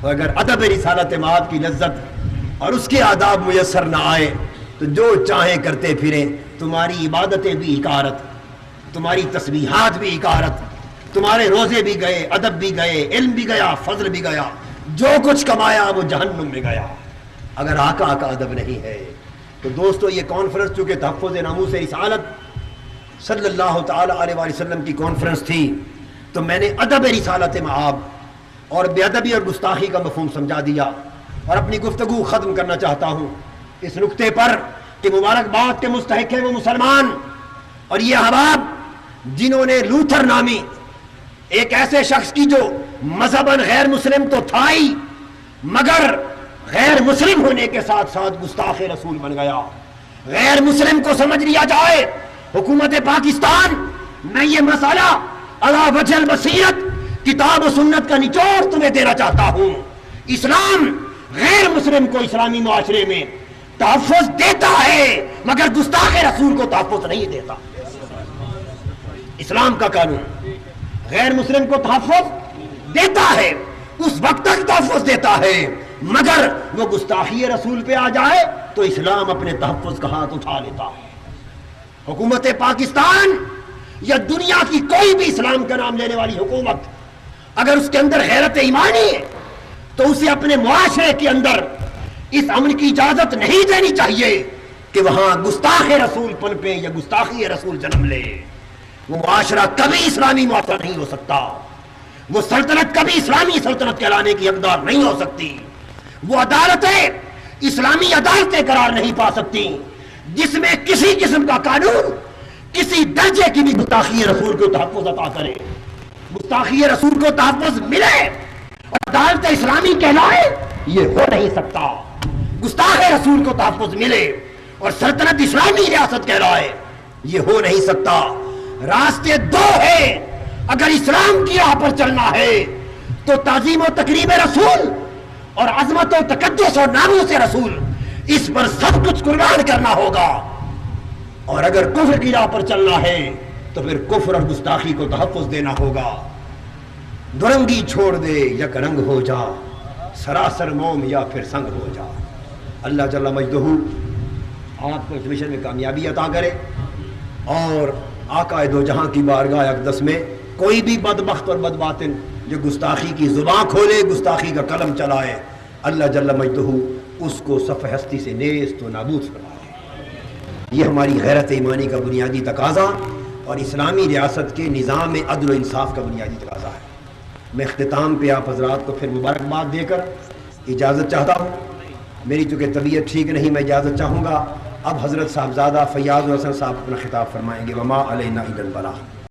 اور اگر ادب رسالت مآب کی لذت اور اس کے آداب میسر نہ آئے تو جو چاہیں کرتے پھریں، تمہاری عبادتیں بھی حقارت، تمہاری تسبیحات بھی حقارت، تمہارے روزے بھی گئے، ادب بھی گئے، علم بھی گیا، فضل بھی گیا، جو کچھ کمایا وہ جہنم میں گیا اگر آقا کا ادب نہیں ہے۔ تو دوستو یہ کانفرنس چونکہ تحفظ ناموس رسالت صلی اللہ تعالی علیہ وآلہ وسلم کی کانفرنس تھی تو میں نے ادب رسالت مآب اور بے ادبی اور گستاخی کا مفہوم سمجھا دیا، اور اپنی گفتگو ختم کرنا چاہتا ہوں اس نقطے پر کہ مبارکباد کے مستحق ہیں وہ مسلمان اور یہ احباب جنہوں نے لوتھر نامی ایک ایسے شخص کی جو مذہباً غیر مسلم تو تھا ہی مگر غیر مسلم ہونے کے ساتھ ساتھ گستاخ رسول بن گیا۔ غیر مسلم کو سمجھ لیا جائے، حکومت پاکستان میں یہ مسئلہ علی وجہ البصیرت کتاب و سنت کا نچوڑ تمہیں دینا چاہتا ہوں۔ اسلام غیر مسلم کو اسلامی معاشرے میں تحفظ دیتا ہے مگر گستاخ رسول کو تحفظ نہیں دیتا۔ اسلام کا قانون غیر مسلم کو تحفظ دیتا ہے، اس وقت تک تحفظ دیتا ہے مگر وہ گستاخی رسول پہ آ جائے تو اسلام اپنے تحفظ کا ہاتھ اٹھا لیتا ہے۔ حکومت پاکستان یا دنیا کی کوئی بھی اسلام کا نام لینے والی حکومت اگر اس کے اندر غیرت ایمانی ہے، تو اسے اپنے معاشرے کے اندر اس امر کی اجازت نہیں دینی چاہیے کہ وہاں گستاخ رسول پنپے یا گستاخی رسول جنم لے. وہ معاشرہ کبھی اسلامی معاشرہ نہیں ہو سکتا. وہ سلطنت کبھی اسلامی سلطنت کہلانے کی حقدار نہیں ہو سکتی. وہ عدالتیں اسلامی عدالتیں قرار نہیں پا سکتی جس میں کسی قسم کا قانون کسی درجے کی بھی گستاخی رسول کو تحفظ عطا کرے. گستاخی رسول کو تحفظ ملے اور عدالت اسلامی کہلائے، یہ ہو نہیں سکتا. گستاخ رسول کو تحفظ ملے اور سلطنت اسلامی ریاست کہلائے، یہ ہو نہیں سکتا. راستے دو ہیں. اگر اسلام کی راہ پر چلنا ہے تو تعظیم و تکریم رسول اور عظمت و تقدس اور ناموس رسول، اس پر سب کچھ قربان کرنا ہوگا. اور اگر کفر کی راہ پر چلنا ہے تو پھر کفر اور گستاخی کو تحفظ دینا ہوگا. دورنگی چھوڑ دے یا کرنگ ہو جا، سراسر موم یا پھر سنگ ہو جا. اللہ جل مجدہ آپ کو اس مشن میں کامیابی عطا کرے اور آقا دو جہاں کی بارگاہ اقدس میں کوئی بھی بدبخت اور بدباطن جو گستاخی کی زبان کھولے، گستاخی کا قلم چلائے، اللہ جل مجدہ اس کو صف ہستی سے نیست و نابود فرمائے. یہ ہماری غیرت ایمانی کا بنیادی تقاضا اور اسلامی ریاست کے نظام عدل و انصاف کا بنیادی تقاضا ہے. میں اختتام پہ آپ حضرات کو پھر مبارکباد دے کر اجازت چاہتا ہوں. میری چونکہ طبیعت ٹھیک نہیں، میں اجازت چاہوں گا. اب حضرت صاحبزادہ فیاض الحسن صاحب اپنا خطاب فرمائیں گے. وما علینا الا البلاغ.